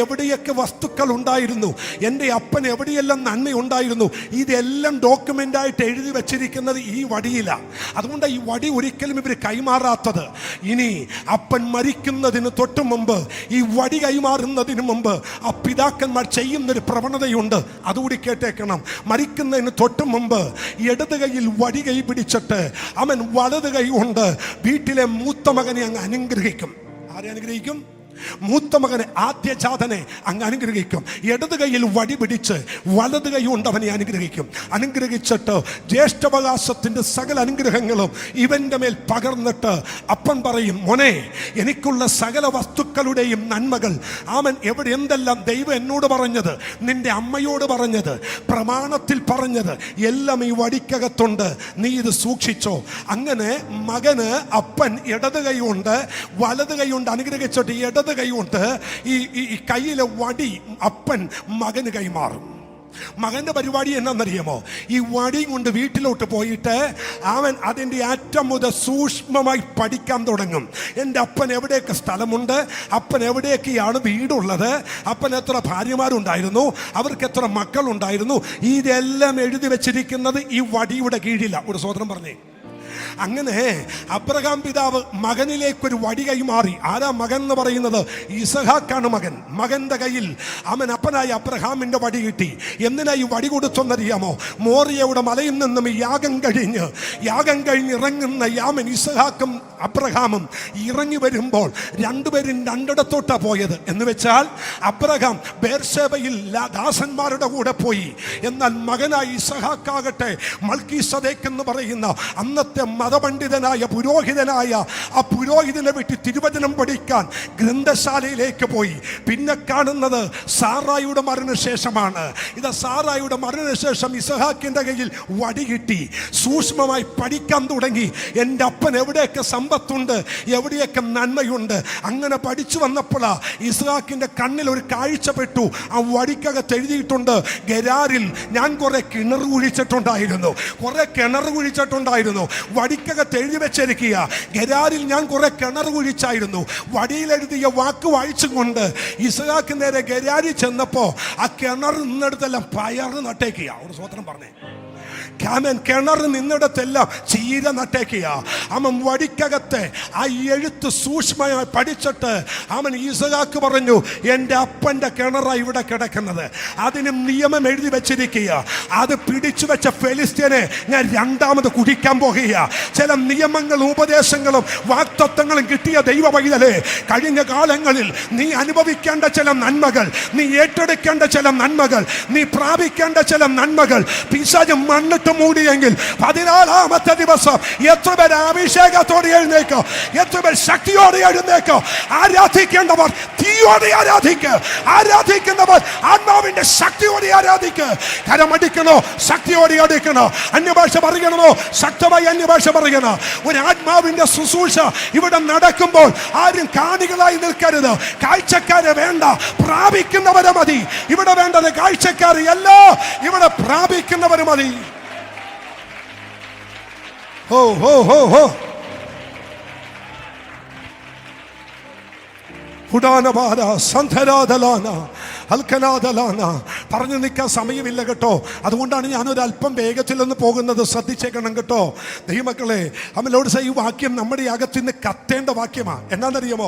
എവിടെയൊക്കെ വസ്തുക്കൾ ഉണ്ടായിരുന്നു, എൻ്റെ അപ്പൻ എവിടെയെല്ലാം നന്മയുണ്ടായിരുന്നു, ഇതെല്ലാം ഡോക്യുമെൻ്റായിട്ട് എഴുതി വച്ചിരിക്കുന്നത് ഈ വടിയിലാണ്. അതുകൊണ്ട് ഈ വടി ഒരിക്കലും ഇവർ കൈമാറാത്തത്. ഇനി അപ്പൻ മരിക്കുന്നതിന് തൊട്ട് മുമ്പ്, ഈ വടി കൈമാറുന്നതിന് മുമ്പ് ആ പിതാക്കന്മാർ ചെയ്യുന്നൊരു പ്രവണതയുണ്ട്. അതുകൂടി കേട്ടേക്കണം. മരിക്കുന്നതിന് തൊട്ട് മുമ്പ് ഇടത് കൈയിൽ വടി കൈ പിടിച്ചിട്ട് വലത് കൈ കൊണ്ട് വീട്ടിലെ മൂത്ത മകനെ അങ്ങ് അനുഗ്രഹിക്കും. ആരെ അനുഗ്രഹിക്കും? മൂത്ത മകനെ, ആദ്യജാതനെ അങ്ങ് അനുഗ്രഹിക്കും. ഇടത് കൈയിൽ വടി പിടിച്ച് വലത് കൈ കൊണ്ട് അവനെ അനുഗ്രഹിച്ചിട്ട് ജ്യേഷ്ഠാവകാശത്തിന്റെ സകല അനുഗ്രഹങ്ങളും ഇവന്റെ മേൽ പകർന്നിട്ട് അപ്പൻ പറയും, മോനെ, എനിക്കുള്ള സകല വസ്തുക്കളുടെയും നന്മകൾ എന്തെല്ലാം ദൈവം എന്നോട് പറഞ്ഞത്, നിന്റെ അമ്മയോട് പറഞ്ഞത്, പ്രമാണത്തിൽ പറഞ്ഞത് എല്ലാം ഈ വടിക്കകത്തുണ്ട്, നീ ഇത് സൂക്ഷിച്ചോ. അങ്ങനെ മകന് അപ്പൻ ഇടത് കൈ കൊണ്ട് വലത് കൈ കൊണ്ട് അനുഗ്രഹിച്ചിട്ട് ഇടത് കൈ കൊണ്ട് ഈ കയ്യിലെ വടി അപ്പൻ മകന് കൈമാറും. മകന്റെ പരിപാടി എന്നാന്നറിയാമോ? ഈ വടി കൊണ്ട് വീട്ടിലോട്ട് പോയിട്ട് അവൻ അതിൻ്റെ അറ്റം മുതൽ സൂക്ഷ്മമായി പഠിക്കാൻ തുടങ്ങും. എൻ്റെ അപ്പൻ എവിടെയൊക്കെ സ്ഥലമുണ്ട്, അപ്പൻ എവിടെയൊക്കെയാണ് വീടുള്ളത്, അപ്പൻ എത്ര ഭാര്യമാരുണ്ടായിരുന്നു, അവർക്ക് എത്ര മക്കളുണ്ടായിരുന്നു, ഇതെല്ലാം എഴുതി വെച്ചിരിക്കുന്നത് ഈ വടിയുടെ കീഴിലാണ്. ഒരു സ്വതന്ത്രം പറഞ്ഞേ. അങ്ങനെ അബ്രഹാം പിതാവ് മകനിലേക്കൊരു വടി കൈമാറി. ആരാ മകൻ എന്ന് പറയുന്നത്? ഇസഹാക്കാണ് മകൻ. മകന്റെ കയ്യിൽ അപ്പനായ അബ്രഹാമിന്റെ വടി കിട്ടി. എന്തിനാ ഈ വടി കൊടുത്തെന്നറിയാമോ? മോറിയയുടെ മലയിൽ നിന്നും യാഗം കഴിഞ്ഞ് ഇറങ്ങുന്ന ഇസഹാക്കും അബ്രഹാമും ഇറങ്ങി വരുമ്പോൾ രണ്ടുപേരും രണ്ടിടത്തോട്ടാ പോയത്. എന്ന് വെച്ചാൽ അബ്രഹാം ബേർശേബയിൽ ദാസന്മാരുടെ കൂടെ പോയി. എന്നാൽ മകനായി ഇസഹാക്കാകട്ടെ മൽക്കീസദേക്ക് എന്ന് പറയുന്ന അന്നത്തെ മതപണ്ഡിതനായ പുരോഹിതനായ ആ പുരോഹിതനെ വിട്ട് തിരുവചനം പഠിക്കാൻ ഗ്രന്ഥശാലയിലേക്ക് പോയി. പിന്നെ കാണുന്നത് സാറായുടെ മരണശേഷമാണ്. ഇത് സാറായുടെ മരണശേഷം ഇസഹാക്കിന്റെ കയ്യിൽ വടി കിട്ടി. സൂക്ഷ്മമായി പഠിക്കാൻ തുടങ്ങി. എൻ്റെ അപ്പൻ എവിടെയൊക്കെ സമ്പത്തുണ്ട്, എവിടെയൊക്കെ നന്മയുണ്ട്. അങ്ങനെ പഠിച്ചു വന്നപ്പോഴാ ഇസ്ഹാക്കിന്റെ കണ്ണിൽ ഒരു കാഴ്ച പെട്ടു. ആ വടിക്കകത്ത് എഴുതിയിട്ടുണ്ട്, ഗരാരിൽ ഞാൻ കുറെ കിണർ കുഴിച്ചിട്ടുണ്ടായിരുന്നു, കുറെ കിണർ കുഴിച്ചിട്ടുണ്ടായിരുന്നു. വടിക്കകത്ത് എഴുതി വെച്ചിരിക്കുക, ഗരാരിൽ ഞാൻ കുറെ കിണർ കുഴിച്ചായിരുന്നു. വടിയിൽ എഴുതിയ വാക്ക് വായിച്ചും കൊണ്ട് ഇസ്ഹാക്ക് നേരെ ഗരാരി ചെന്നപ്പോ ആ കിണർ നിന്നിടത്തെല്ലാം പയർ നട്ടേക്കുക. ഒരു സ്വത്രം പറഞ്ഞേ, കിണർ നിന്നിടത്തെല്ലാം ചീര നട്ടേക്കുക. അവൻ വടിക്കകത്തെ ആ എഴുത്ത് സൂക്ഷ്മമായി പഠിച്ചിട്ട് അവൻ ഇസഹാക്ക് പറഞ്ഞു, എൻ്റെ അപ്പൻ്റെ കിണറാ ഇവിടെ കിടക്കുന്നത്, അതിന് നിയമം എഴുതി വെച്ചിരിക്കുക. അത് പിടിച്ചു വെച്ച ഫെലിസ്ത്യനെ ഞാൻ രണ്ടാമത് കുടിക്കാൻ പോകുക. ചില നിയമങ്ങളും ഉപദേശങ്ങളും വാക്തത്വങ്ങളും കിട്ടിയ ദൈവ പൈതലേ, കഴിഞ്ഞ കാലങ്ങളിൽ നീ അനുഭവിക്കേണ്ട ചില നന്മകൾ, നീ ഏറ്റെടുക്കേണ്ട ചില നന്മകൾ, നീ പ്രാപിക്കേണ്ട ചില നന്മകൾ പിശാച് മണ്ണിട്ട് മൂടിയെങ്കിൽ 14-ാമത്തെ ദിവസം എത്ര പേർ അഭിഷേകത്തോടെ എഴുന്നേക്കോ, എത്ര പേർ ശക്തിയോടെ എഴുന്നേക്കോ. ആരാധിക്കേണ്ടവർ തീയോടെ ആരാധിക്കുന്നവർ ആത്മാവിന്റെ ശക്തിയോടെ ആരാധിക്ക്. കരമടിക്കണോ, ശക്തിയോടെ അടിക്കണോ, അന്യഭാഷ പറയണമോ, ശക്തമായി അന്യഭാഷ പറയണോ. ഒരു ആത്മാവിന്റെ ശുശ്രൂഷ ഇവിടെ നടക്കുമ്പോൾ ആരും കാണികളായി നിൽക്കരുത്. കാഴ്ചക്കാരെ വേണ്ട, പ്രാപിക്കുന്നവരെ മതി. ഇവിടെ വേണ്ടത് കാഴ്ചക്കാരെ അല്ല, ഇവിടെ പ്രാപിക്കുന്നവർ മതി. ഹോ ഹോ ഹോ ഹോ ഉടാനപാല സന്ധരാധലാന അൽക്കനാഥലാന പറഞ്ഞു നിൽക്കാൻ സമയമില്ല കേട്ടോ. അതുകൊണ്ടാണ് ഞാനൊരു അല്പം വേഗത്തിലൊന്ന് പോകുന്നത്. ശ്രദ്ധിച്ചേക്കണം കേട്ടോ ദൈവമക്കളെ. അവനോട് ഈ വാക്യം നമ്മുടെ അകത്തുനിന്ന് കത്തേണ്ട വാക്യമാണ്. എന്നാന്നറിയാമോ,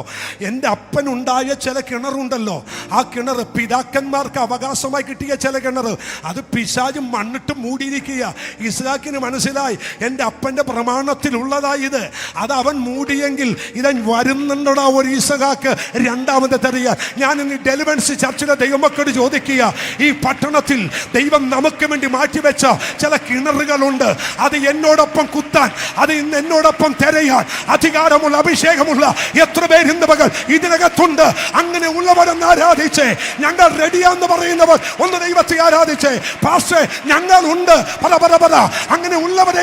എൻ്റെ അപ്പനുണ്ടായ ചില കിണറുണ്ടല്ലോ, ആ കിണർ പിതാക്കന്മാർക്ക് അവകാശമായി കിട്ടിയ ചില കിണർ, അത് പിശാചും മണ്ണിട്ട് മൂടിയിരിക്കുക. ഇസ്ഹാക്കിന് മനസ്സിലായി എൻ്റെ അപ്പൻ്റെ പ്രമാണത്തിലുള്ളതായത്, അത് അവൻ മൂടിയെങ്കിൽ ഇതൻ വരുന്നുണ്ടോ ഒരു ഇസ്ഹാക്ക് രണ്ടാമത് തരിക. ഞാൻ ഇന്ന് ഡെലിവൻസ് ചർച്ചിലെ ദൈവമക്കളോട് ചോദിക്കുക, ഈ പട്ടണത്തിൽ ദൈവം നമുക്ക് വേണ്ടി മാറ്റിവെച്ച ചില കിണറുകളുണ്ട്. അത് എന്നോടൊപ്പം കുത്താൻ, അത് ഇന്ന് എന്നോടൊപ്പം തിരയാൻ അധികാരമുള്ള അഭിഷേകമുള്ള എത്ര പേരിന്ന് പകൽ ഇതിനകത്തുണ്ട്. അങ്ങനെ ഉള്ളവരെന്ന് ആരാധിച്ചേ. ഞങ്ങൾ റെഡിയാന്ന് പറയുന്നവർ ഒന്ന് ദൈവത്തെ ആരാധിച്ചേ. പാസ്റ്റേ ഞങ്ങൾ ഉണ്ട്, പറ അങ്ങനെ ഉള്ളവരെ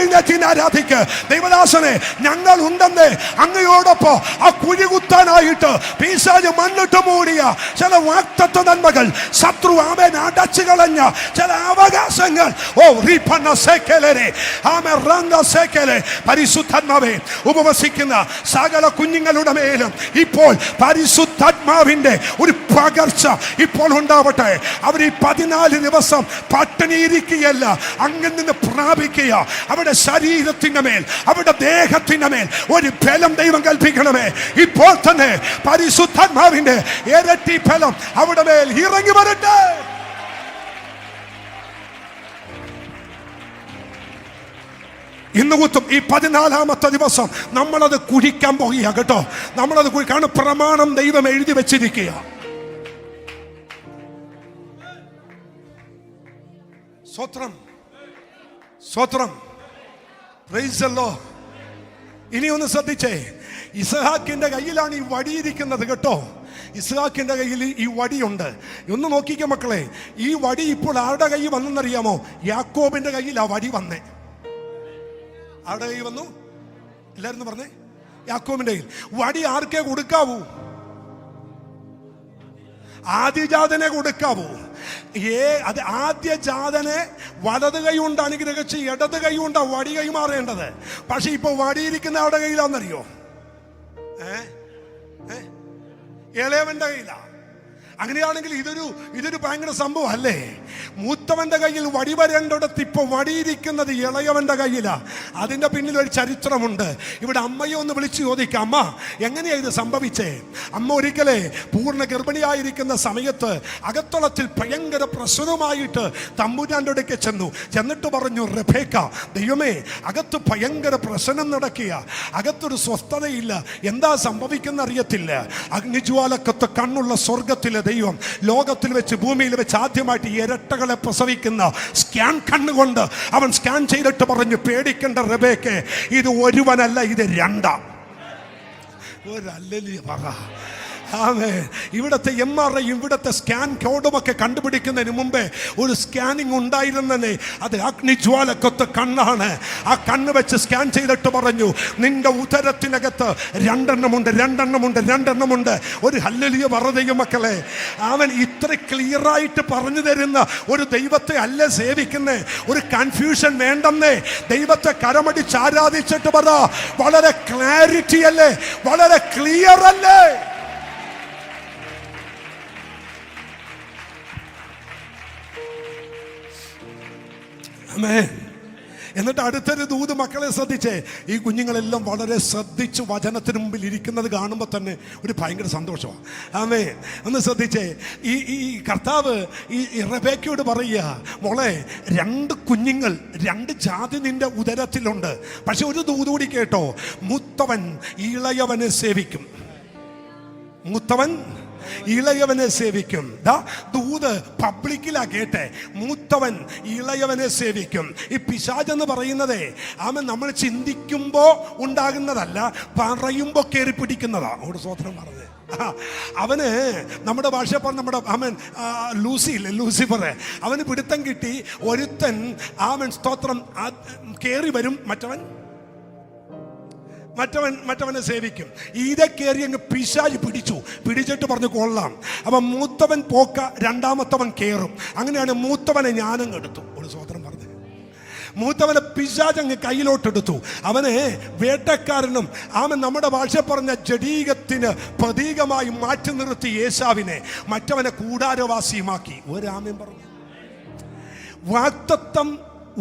ആരാധിക്ക്. ദൈവദാസനെ ഞങ്ങൾ ഉണ്ടെന്നേ, അങ്ങയോടൊപ്പം ആ കുഴി കുത്താനായിട്ട് പിശാച് മണ്ണിട്ട് മൂടിയ ചില വാക്തത്വ നന്മകൾ, ശത്രു ആമേൻ അടച്ചു കളഞ്ഞ ചില അവകാശങ്ങൾ, പരിശുദ്ധാത്മാവേ ഉപവസിക്കുന്ന സകല കുഞ്ഞുങ്ങളുടെ മേലും ഇപ്പോൾ പരിശുദ്ധാത്മാവിന്റെ ഒരു പകർച്ച ഇപ്പോൾ ഉണ്ടാവട്ടെ. അവർ ഈ 14 ദിവസം പട്ടിണിയിരിക്കുകയല്ല, അങ്ങിൽ നിന്ന് പ്രാപിക്കുക. അവരുടെ ശരീരത്തിന്റെ മേൽ, അവരുടെ ദേഹത്തിന്റെ മേൽ ഒരു ബലം ദൈവം കൽപ്പിക്കണമേ. ഇപ്പോൾ തന്നെ പരിശുദ്ധാത്മാവിന്റെ ഇരട്ടി ഫലം അവിടെ മേൽ ഇറങ്ങി വരട്ടെ. ഇന്ന് കുത്തും ഈ 14-ാമത്തെ ദിവസം നമ്മളത് കുഴിക്കാൻ പോകുക കേട്ടോ. നമ്മളത് കുഴിക്കാണ് പ്രമാണം ദൈവം എഴുതി വെച്ചിരിക്കുക. സ്തോത്രം സ്തോത്രം, പ്രൈസ് ദി ലോർഡ്. ഇനി ഒന്ന് ശ്രദ്ധിച്ചേ, ഇസ്ഹാക്കിന്റെ കയ്യിലാണ് ഈ വടിയിരിക്കുന്നത് കേട്ടോ. ഇസ്ഹാക്കിന്റെ കയ്യിൽ ഈ വടിയുണ്ട്. ഒന്ന് നോക്കിക്കേ മക്കളെ, ഈ വടി ഇപ്പോൾ ആരുടെ കയ്യിൽ വന്നെന്നറിയാമോ? യാക്കോബിന്റെ കയ്യിൽ ആ വടി വന്നേ. ആരുടെ കയ്യിൽ വന്നു? എല്ലാരും പറഞ്ഞേ, യാക്കോബിന്റെ കയ്യിൽ. വടി ആർക്കേ കൊടുക്കാവൂ? ആദ്യജാതനെ കൊടുക്കാവൂ. അത് ആദ്യജാതനെ വലത് കൈ കൊണ്ട് അനുഗ്രഹിച്ച് ഇടത് കൈ കൊണ്ടാ വടി കൈമാറേണ്ടത്. പക്ഷെ ഇപ്പൊ വടിയിരിക്കുന്ന ആരുടെ കയ്യിലാന്നറിയോ? ഇളയവന്റെ കയ്യിലാ. അങ്ങനെയാണെങ്കിൽ ഇതൊരു ഭയങ്കര സംഭവം അല്ലേ? മൂത്തവന്റെ കയ്യിൽ വടി വരേണ്ടിടത്ത് ഇപ്പൊ വടിയിരിക്കുന്നത് ഇളയവന്റെ കയ്യിലാ. അതിന്റെ പിന്നിൽ ഒരു ചരിത്രമുണ്ട്. ഇവിടെ അമ്മയെ ഒന്ന് വിളിച്ചു ചോദിക്കാം, അമ്മ എങ്ങനെയാ ഇത് സംഭവിച്ചേ? അമ്മ ഒരിക്കലേ പൂർണ്ണ ഗർഭിണിയായിരിക്കുന്ന സമയത്ത് അകത്തളത്തിൽ ഭയങ്കര പ്രശ്നമായിട്ട് തമ്പുരാന്റെ അടുക്കെ ചെന്നിട്ട് പറഞ്ഞു, റെബേക്ക, ദൈവമേ, അകത്ത് ഭയങ്കര പ്രശ്നം നടക്കുക, അകത്തൊരു സ്വസ്ഥതയില്ല, എന്താ സംഭവിക്കുന്ന അറിയത്തില്ല. അഗ്നിജ്വാലക്കത്ത് കണ്ണുള്ള സ്വർഗത്തിലെ ദൈവം ലോകത്തിൽ വെച്ച് ഭൂമിയിൽ വെച്ച് ആദ്യമായിട്ട് ഇരട്ടകളെ പ്രസവിക്കുന്ന സ്കാൻ കണ്ണുകൊണ്ട് അവൻ സ്കാൻ ചെയ്തിട്ട് പറഞ്ഞു, പേടിക്കേണ്ട റെബേക്കേ, ഇത് ഒരുവനല്ല, ഇത് രണ്ടാം. ഒരല്ലേ പറ. ഇവിടുത്തെ MRI ഇവിടുത്തെ സ്കാൻ കോഡുമൊക്കെ കണ്ടുപിടിക്കുന്നതിന് മുമ്പേ ഒരു സ്കാനിങ് ഉണ്ടായിരുന്നേ. അത് അഗ്നിജ്വാലക്കൊത്ത് കണ്ണാണ്. ആ കണ്ണ് വെച്ച് സ്കാൻ ചെയ്തിട്ട് പറഞ്ഞു, നിന്റെ ഉദരത്തിനകത്ത് രണ്ടെണ്ണമുണ്ട്. ഒരു ഹല്ലേലൂയ പറ മക്കളെ. അവൻ ഇത്ര ക്ലിയർ ആയിട്ട് പറഞ്ഞു തരുന്ന ഒരു ദൈവത്തെ അല്ല സേവിക്കുന്നേ. ഒരു കൺഫ്യൂഷൻ വേണ്ടെന്നേ. ദൈവത്തെ കരമടിച്ച് ആരാധിച്ചിട്ട് പറ, വളരെ ക്ലാരിറ്റി അല്ലേ, വളരെ ക്ലിയർ അല്ലേ? എന്നിട്ട് അടുത്തൊരു ദൂത് മക്കളെ ശ്രദ്ധിച്ചേ. ഈ കുഞ്ഞുങ്ങളെല്ലാം വളരെ ശ്രദ്ധിച്ച് വചനത്തിന് മുമ്പിൽ ഇരിക്കുന്നത് കാണുമ്പോൾ തന്നെ ഒരു ഭയങ്കര സന്തോഷമാണ്. ഒന്ന് ശ്രദ്ധിച്ചേ. ഈ കർത്താവ് ഈ റെബേക്കയോട് പറയുക, മോളെ, 2 കുഞ്ഞുങ്ങൾ 2 ജാതി നിന്റെ ഉദരത്തിലുണ്ട്. പക്ഷെ ഒരു ദൂത് കൂടി കേട്ടോ, മൂത്തവൻ ഇളയവനെ സേവിക്കും. മൂത്തവൻ ഇളയവനെ സേവിക്കും. ദൂത് പബ്ലിക്കിലാ കേട്ടെ, മൂത്തവൻ ഇളയവനെ സേവിക്കും. ഈ പിശാചെന്ന് പറയുന്നതേ അവൻ നമ്മൾ ചിന്തിക്കുമ്പോ ഉണ്ടാകുന്നതല്ല, പറയുമ്പോ കയറി പിടിക്കുന്നതാ. അവിടെ സ്വോത്രം പറഞ്ഞത് അവന് നമ്മുടെ ഭാഷ നമ്മുടെ ലൂസിഫർ അവന് പിടുത്തം കിട്ടി. ഒരുത്തൻ സ്തോത്രം കയറി വരും, മറ്റവനെ സേവിക്കും. ഇതെ കയറി അങ്ങ് പിശാച് പിടിച്ചിട്ട് പറഞ്ഞു കൊള്ളാം. അപ്പം മൂത്തവൻ പോക്ക, രണ്ടാമത്തവൻ കയറും. അങ്ങനെയാണ് മൂത്തവനെ ഞാനങ്ങ് എടുത്തു. ഒരു സ്വോത്രം പറഞ്ഞു. മൂത്തവനെ പിശാച് അങ്ങ് കയ്യിലോട്ടെടുത്തു. അവനെ വേട്ടക്കാരനും നമ്മുടെ ഭാഷ പറഞ്ഞ ജഡീകത്തിന് പ്രതീകമായി മാറ്റി നിർത്തി ഏശാവിനെ മറ്റവനെ കൂടാരവാസിയുമാക്കി. ഒരാമൻ പറഞ്ഞു. വാഗ്ദത്തം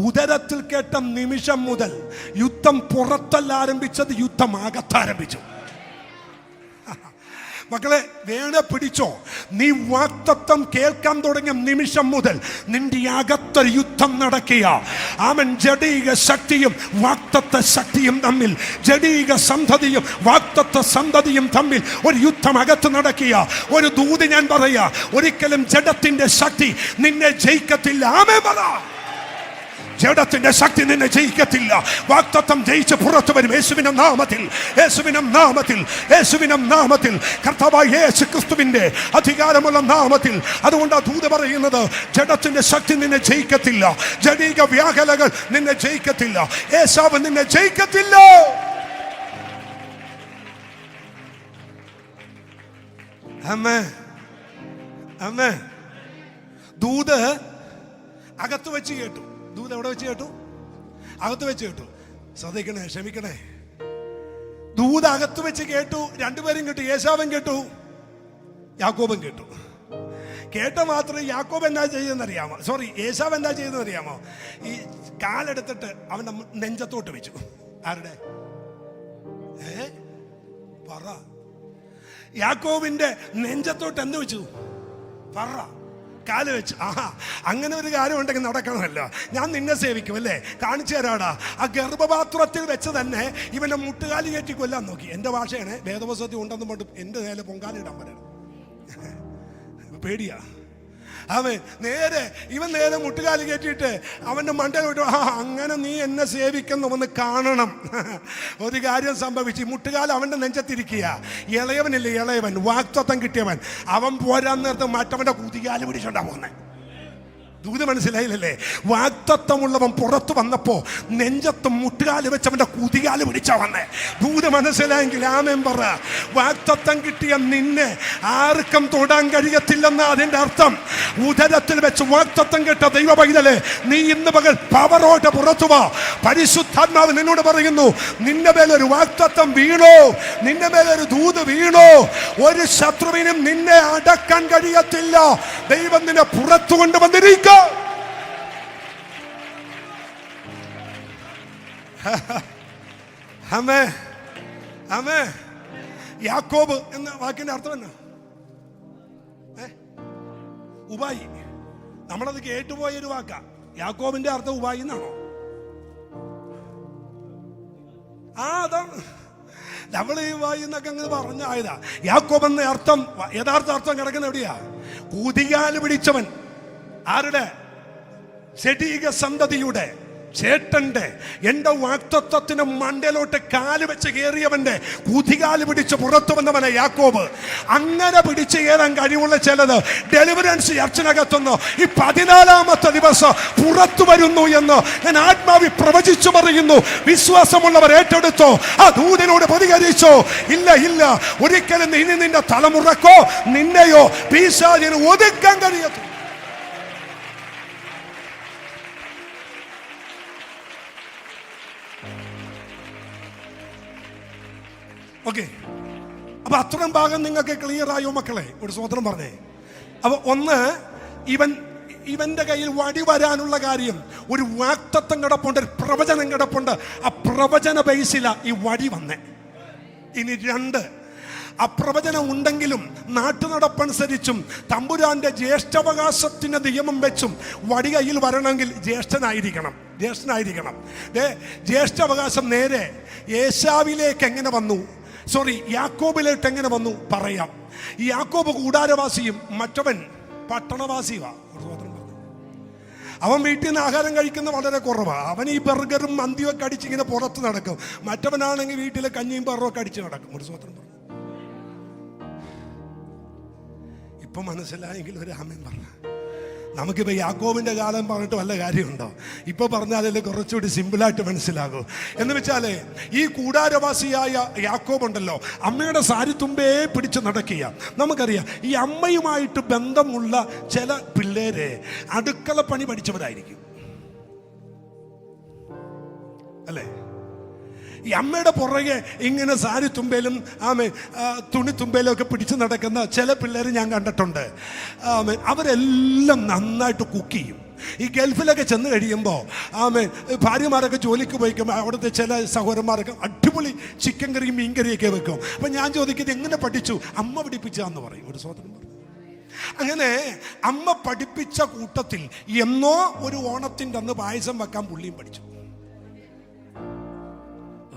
ഉദരത്തിൽ കേട്ട നിമിഷം മുതൽ യുദ്ധം പുറത്തല്ല ആരംഭിച്ചത്, യുദ്ധം അകത്താരംഭിച്ചു. മക്കളെ, വേണ പിടിച്ചോ. നീ വാഗ്ദത്തം കേൾക്കാൻ തുടങ്ങിയ നിമിഷം മുതൽ നിന്റെ അകത്തൊരു യുദ്ധം നടക്കുക. ജഡീക ശക്തിയും വാഗ്ദത്ത ശക്തിയും തമ്മിൽ, ജഡീക സന്തതിയും വാഗ്ദത്ത സന്തതിയും തമ്മിൽ ഒരു യുദ്ധം അകത്ത് നടക്കുക. ഒരു ദൂത് ഞാൻ പറയാ, ഒരിക്കലും ജഡത്തിന്റെ ശക്തി നിന്നെ ജയിക്കത്തില്ല. ആമേൻ പറ. ജഡത്തിന്റെ ശക്തി നിന്നെ ജയിക്കത്തില്ല. വാഗ്ദത്തം ജയിച്ച് പുറത്തു വരും യേശുവിന്റെ നാമത്തിൽ, കർത്താവായ യേശു ക്രിസ്തുവിന്റെ അധികാരമുള്ള നാമത്തിൽ. അതുകൊണ്ട് ദൂത് പറയുന്നത്, ജഡത്തിന്റെ ശക്തി നിന്നെ ജയിക്കത്തില്ല, ജഡീക വ്യാകുലകൾ നിന്നെ ജയിക്കത്തില്ല, ഏശാവ് നിന്നെ ജയിക്കത്തില്ല. ദൂത് അകത്ത് വെച്ച് കേട്ടു. ദൂത് എവിടെ വെച്ച് കേട്ടു? അകത്ത് വെച്ച് കേട്ടു. ശ്രദ്ധിക്കണേ, ക്ഷമിക്കണേ. ദൂത് അകത്ത് വെച്ച് കേട്ടു. 2 പേരും കേട്ടു. ഏശാവും കേട്ടു, യാക്കോബും കേട്ടു. കേട്ട മാത്രം യാക്കോബ് എന്താ ചെയ്തെന്നറിയാമോ? ഏശാവ് എന്താ ചെയ്തെന്നറിയാമോ? ഈ കാലെടുത്തിട്ട് അവന്റെ നെഞ്ചത്തോട്ട് വെച്ചു. ആരുടെ? പറ. യാക്കോബിന്റെ നെഞ്ചത്തോട്ട് എന്ത് വെച്ചു? പറ. കാല് വെച്ച്. അങ്ങനെ ഒരു കാര്യം ഉണ്ടെങ്കിൽ നടക്കണമല്ലോ. ഞാൻ നിന്നെ സേവിക്കും അല്ലേ? കാണിച്ചു തരാടാ. ആ ഗർഭപാത്രത്തിൽ വെച്ച് തന്നെ ഇവന്റെ മുട്ടുകാലി കയറ്റി കൊല്ലാൻ നോക്കി. എന്റെ ഭാഷയാണ്, വേദപുസ്തകത്തിൽ ഉണ്ടെന്ന് കൊണ്ട് എന്റെ നേരെ പൊങ്കാലിടാൻ പറയണം. പേടിയാ. ഇവൻ നേരെ മുട്ടുകാലി കയറ്റിയിട്ട് അവന്റെ മണ്ടയിൽ വിട്ടു. അങ്ങനെ നീ എന്നെ സേവിക്കുന്നവന്ന് കാണണം. ഒരു കാര്യം സംഭവിച്ചു. മുട്ടുകാലം അവന്റെ നെഞ്ചത്തിരിക്കുക. ഇളയവൻ വാഗ്ദത്തം കിട്ടിയവൻ, അവൻ പോരാൻ നേരത്തെ മറ്റവന്റെ കുതികാല് പിടിച്ചോണ്ടാ പോകുന്നേ. ദൂത് മനസ്സിലായില്ലല്ലേ? വാഗ്ദത്തമുള്ളവൻ പുറത്തു വന്നപ്പോ നെഞ്ചത്ത് മുട്ടുകാല് വെച്ചവന്റെ കുതികാല് പിടിച്ചാ വന്നേ. ദൂത് മനസ്സിലായെങ്കിൽ ആമേൻ പറ. വാഗ്ദത്തം കിട്ടിയ നിന്നെ ആർക്കും തൊടാൻ കഴിയത്തില്ലെന്ന അതിന്റെ അർത്ഥം. ഉദരത്തിൽ വെച്ച് വാഗ്ദത്തം കേട്ട ദൈവ പൈതലേ, നീ ഇന്ന് പകൽ പവറോട്ട് പുറത്തു വാ. പരിശുദ്ധാത്മാവ് നിന്നോട് പറയുന്നു, നിന്റെ മേലൊരു വാഗ്ദത്തം വീണോ, നിന്റെ മേലൊരു ദൂത് വീണോ, ഒരു ശത്രുവിനും നിന്നെ അടക്കാൻ കഴിയത്തില്ല. ദൈവം നിന്നെ പുറത്തു കൊണ്ടുവന്നിരിക്കും. ആമേ ആമേ. യാക്കോബ് എന്ന വാക്കിന്റെ അർത്ഥം എന്നാ? ഉപായി. നമ്മളത് കേട്ടുപോയൊരു വാക്കാ. യാക്കോബിന്റെ അർത്ഥം ഉപായി എന്നാണോ? അതാണ് നമ്മൾ ഈ ഉപായി എന്നൊക്കെ അങ്ങ് പറഞ്ഞായതാ. യാക്കോബ് എന്ന അർത്ഥം, യഥാർത്ഥ അർത്ഥം കിടക്കുന്ന എവിടെയാ? കുതികാല് പിടിച്ചവൻ. ആരുടെ? ശരീക സന്തതിയുടെ, ചേട്ടന്റെ, എന്റെ വാക്തത്വത്തിന് മണ്ടലോട്ട് കാല് വെച്ച് കയറിയവന്റെ കുതികാല് പിടിച്ച് പുറത്തു വന്നവനെ യാക്കോബ്. അങ്ങനെ പിടിച്ച് കയറാൻ കഴിവുള്ള ചിലത് ഡെലിവറൻസ് ചർച്ചിനകത്തുനിന്ന് ഈ 14ാമത്തെ ദിവസം പുറത്തു വരുന്നു എന്ന് ഞാൻ ആത്മാവി പ്രവചിച്ചു പറയുന്നു. വിശ്വാസമുള്ളവർ ഏറ്റെടുത്തോ, ആ ദൂതനോട് പ്രതികരിച്ചോ? ഇല്ല ഇല്ല, ഒരിക്കലും ഇനി നിന്റെ തലമുറക്കോ നിന്നെയോ പിശാചിന് ഒതുക്കാൻ കഴിയത്തു. ഓക്കെ, അപ്പൊ അത്രയും ഭാഗം നിങ്ങൾക്ക് ക്ലിയർ ആയോ മക്കളെ? ഒരു സ്വതന്ത്രം പറഞ്ഞേ. അപ്പൊ ഒന്ന്, ഇവന്റെ കയ്യിൽ വടി വരാനുള്ള കാര്യം ഒരു വാക്തത്വം കിടപ്പുണ്ട്, ഒരു പ്രവചനം കിടപ്പുണ്ട്. ആ പ്രവചന ബേസിലാ ഈ വടി വന്നേ. ഇനി രണ്ട്, ആ പ്രവചനം ഉണ്ടെങ്കിലും നാട്ടുനടപ്പനുസരിച്ചും തമ്പുരാന്റെ ജ്യേഷ്ഠാവകാശത്തിന്റെ നിയമം വെച്ചും വടി കയ്യിൽ വരണമെങ്കിൽ ജ്യേഷ്ഠനായിരിക്കണം. ജ്യേഷ്ഠാവകാശം നേരെ ഏശാവിലേക്ക് എങ്ങനെ വന്നു, യാക്കോബിലേക്ക് എങ്ങനെ വന്നു പറയാം. ഈ യാക്കോബ് കൂടാരവാസിയും മറ്റവൻ പട്ടണവാസിയുമാ. അവൻ വീട്ടിൽ നിന്ന് ആഹാരം കഴിക്കുന്ന വളരെ കുറവാണ്. അവൻ ഈ ബർഗറും മന്തിയും ഒക്കെ അടിച്ചിങ്ങനെ പുറത്ത് നടക്കും. മറ്റവനാണെങ്കിൽ വീട്ടിലെ കഞ്ഞിയും ബറും ഒക്കെ അടിച്ച് നടക്കും. ഒരു സ്വതന്ത്രം പറഞ്ഞു. ഇപ്പൊ മനസ്സിലായെങ്കിൽ ഒരു ആമേൻ പറഞ്ഞു. നമുക്കിപ്പോ യാക്കോബിന്റെ കാലം പറഞ്ഞിട്ട് വല്ല കാര്യമുണ്ടോ? ഇപ്പൊ പറഞ്ഞാലല്ലേ കുറച്ചുകൂടി സിമ്പിളായിട്ട് മനസ്സിലാകൂ. എന്ന് വെച്ചാല് ഈ കൂടാരവാസിയായ യാക്കോബ് ഉണ്ടല്ലോ, അമ്മയുടെ സാരിത്തുമ്പേ പിടിച്ച് നടക്കുക. നമുക്കറിയാം ഈ അമ്മയുമായിട്ട് ബന്ധമുള്ള ചില പിള്ളേര് അടുക്കള പണി പഠിച്ചവരായിരിക്കും, അല്ലേ? ഈ അമ്മയുടെ പുറകെ ഇങ്ങനെ സാരി തുമ്പയിലും തുണി തുമ്പയിലും ഒക്കെ പിടിച്ച് നടക്കുന്ന ചില പിള്ളേർ ഞാൻ കണ്ടിട്ടുണ്ട്. അവരെല്ലാം നന്നായിട്ട് കുക്ക് ചെയ്യും. ഈ ഗൾഫിലൊക്കെ ചെന്ന് കഴിയുമ്പോൾ ഭാര്യമാരൊക്കെ ജോലിക്ക് പോയിക്കുമ്പോൾ അവിടുത്തെ ചില സഹോദരന്മാരൊക്കെ അടിപൊളി ചിക്കൻ കറിയും മീൻ കറിയൊക്കെ വെക്കും. അപ്പം ഞാൻ ചോദിക്കുന്നത് എങ്ങനെ പഠിച്ചു? അമ്മ പഠിപ്പിച്ചാന്ന് പറയും ഒരു സഹോദരൻ പറഞ്ഞു. അങ്ങനെ അമ്മ പഠിപ്പിച്ച കൂട്ടത്തിൽ എന്നോ ഒരു ഓണത്തിൻ്റെ അന്ന് പായസം വെക്കാൻ പുള്ളിയും പഠിച്ചു.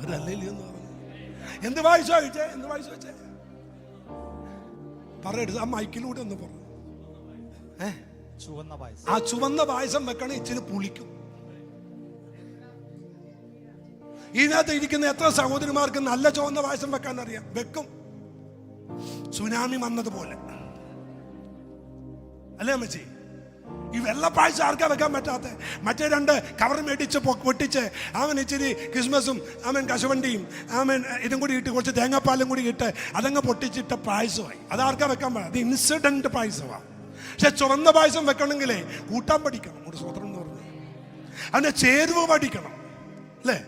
അവരല്ലേന്ന് പറഞ്ഞു. എന്ത് വായിച്ചോ ചോദിച്ചേ? എന്ത് വായിച്ചു വെച്ചേ പറയരുത്. ആ മൈക്കിലൂടെ ഒന്ന് പറഞ്ഞു. ആ ചുവന്ന പായസം വെക്കണേ ഇച്ചിരി പുളിക്കും. ഇതിനകത്ത് ഇരിക്കുന്ന എത്ര സഹോദരിമാർക്ക് നല്ല ചുവന്ന പായസം വെക്കാൻ അറിയാം? വെക്കും. സുനാമി വന്നതുപോലെ അല്ലേ അമ്മച്ചി? ഈ വെള്ളപ്പായസം ആർക്കാ വെക്കാൻ പറ്റാത്ത? മറ്റേ രണ്ട് കവർ മേടിച്ച് പൊട്ടിച്ച് ഇച്ചിരി ക്രിസ്മസും കശുവണ്ടിയും ഇതും കൂടി ഇട്ട് കുറച്ച് തേങ്ങാപ്പാലും കൂടി ഇട്ട് അതങ്ങ് പൊട്ടിച്ചിട്ട പായസമായി. അതാർക്കാ വെക്കാൻ പറ്റും? അത് ഇൻസിഡന്റ് പായസമാണ്. പക്ഷെ ചുവന്ന പായസം വെക്കണമെങ്കിലേ കൂട്ടാൻ പഠിക്കണം. ഒരു സ്വതന്ത്രം എന്ന് പറഞ്ഞു അതിന്റെ ചേരുവ പഠിക്കണം, അല്ലേ?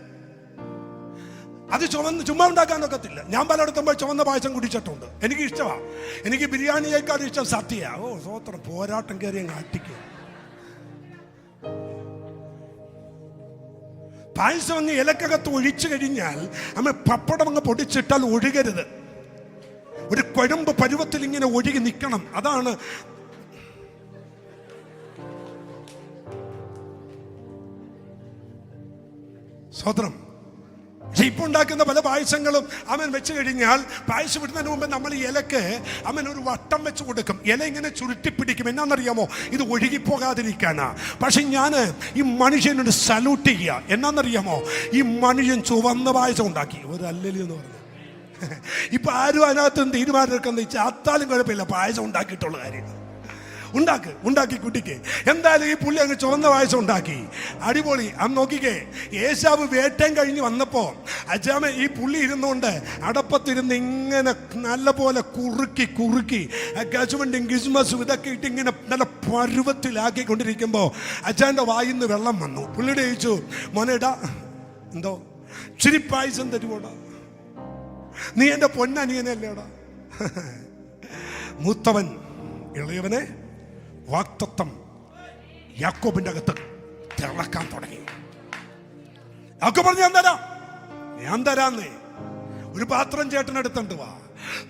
അത് ചുമ്മാ ഉണ്ടാക്കാനൊക്കത്തില്ല. ഞാൻ പലയിടത്തും പോയി ചുവന്ന പായസം കുടിച്ചിട്ടുണ്ട്. എനിക്ക് ഇഷ്ടമാണ്. എനിക്ക് ബിരിയാണിയേക്കാൾ ഇഷ്ടം സദ്യയാ. സ്വതന്ത്രം പോരാട്ടം കയറി അങ്ങ് അട്ടിക്കുക. പായസം അങ്ങ് ഇലക്കകത്ത് ഒഴിച്ചു കഴിഞ്ഞാൽ പപ്പടം അങ്ങ് പൊടിച്ചിട്ടാൽ ഒഴുകരുത്. ഒരു കൊഴമ്പ് പരുവത്തിൽ ഇങ്ങനെ ഒഴുകി നിൽക്കണം. അതാണ് സ്വതന്ത്രം. പക്ഷെ ഇപ്പൊ ഉണ്ടാക്കുന്ന പല പായസങ്ങളും വെച്ച് കഴിഞ്ഞാൽ പായസം ഇടുന്നതിന് മുമ്പ് നമ്മൾ ഈ ഇലക്ക് ഒരു വട്ടം വെച്ച് കൊടുക്കും. ഇല ഇങ്ങനെ ചുരുട്ടിപ്പിടിക്കും. എന്നാന്നറിയാമോ? ഇത് ഒഴുകിപ്പോകാതിരിക്കാനാ. പക്ഷെ ഞാൻ ഈ മനുഷ്യനോട് സല്യൂട്ട് ചെയ്യുക. എന്നാന്നറിയാമോ? ഈ മനുഷ്യൻ ചുവന്ന പായസം ഉണ്ടാക്കി. ഒരു അല്ലലി എന്ന് പറഞ്ഞു. ഇപ്പൊ ആരും അതിനകത്ത് തീരുമാനം എടുക്കുന്ന ചാത്താലും കുഴപ്പമില്ല, പായസം ഉണ്ടാക്കിയിട്ടുള്ള കാര്യം. ഉണ്ടാക്കി കുട്ടിക്ക്. എന്തായാലും ഈ പുള്ളി അങ്ങ് ചുവന്ന പായസം ഉണ്ടാക്കി. അടിപൊളി. അന്ന് നോക്കിക്കേ, ഏശാവ് വേട്ടം കഴിഞ്ഞ് വന്നപ്പോ അച്ഛാമ ഈ പുള്ളി ഇരുന്നുകൊണ്ട് അടപ്പത്തിരുന്ന് ഇങ്ങനെ നല്ലപോലെ കുറുക്കി കശുവണ്ടിയും കിസ്മസും ഇതൊക്കെ ഇട്ട് ഇങ്ങനെ നല്ല പരുവത്തിലാക്കിക്കൊണ്ടിരിക്കുമ്പോൾ അച്ഛൻ്റെ വായിന്ന് വെള്ളം വന്നു. പുള്ളിയുടെ ചോദിച്ചു, മോനേടാ എന്തോ ഇച്ചിരി പായസം തരുവോടാ, നീ എൻ്റെ പൊന്നനിയനല്ലേടാ. മൂത്തവൻ ഇളയവനെ വാക്തത്വം യാക്കോബിന്റെ അകത്ത് തിളക്കാൻ തുടങ്ങി. യാക്കോബ് പറഞ്ഞു, ഞാൻ തരാന്നേ. ഒരു പാത്രം ചേട്ടനെടുത്തോണ്ട് വാ.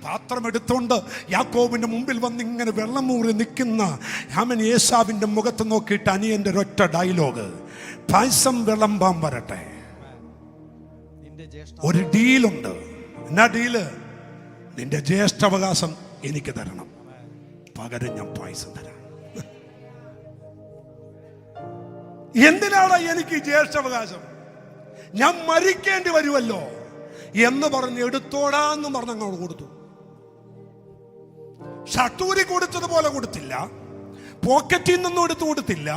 പാത്രം എടുത്തോണ്ട് യാക്കോബിന്റെ മുമ്പിൽ വന്ന് ഇങ്ങനെ വെള്ളം മൂറി നിൽക്കുന്ന ഏശാവിന്റെ മുഖത്ത് നോക്കിയിട്ട് അനിയന്റെ ഒരൊറ്റ ഡയലോഗ്, പായസം വിളമ്പാൻ വരട്ടെ. ഒരു ഡീലുണ്ട്. എന്നാ ഡീല്? നിന്റെ ജ്യേഷ്ഠാവകാശം എനിക്ക് തരണം, പകരം ഞാൻ പായസം തരാം. എന്തിനാണ് എനിക്ക് ജ്യേഷ്ഠാവകാശം? ഞാൻ മരിക്കേണ്ടി വരുമല്ലോ എന്ന് പറഞ്ഞ് എടുത്തോടാന്ന് പറഞ്ഞ് അങ്ങോട്ട് കൊടുത്തു. ഷട്ടൂരി കൊടുത്തതുപോലെ കൊടുത്തില്ല, പോക്കറ്റിൽ നിന്നും എടുത്തു കൊടുത്തില്ല.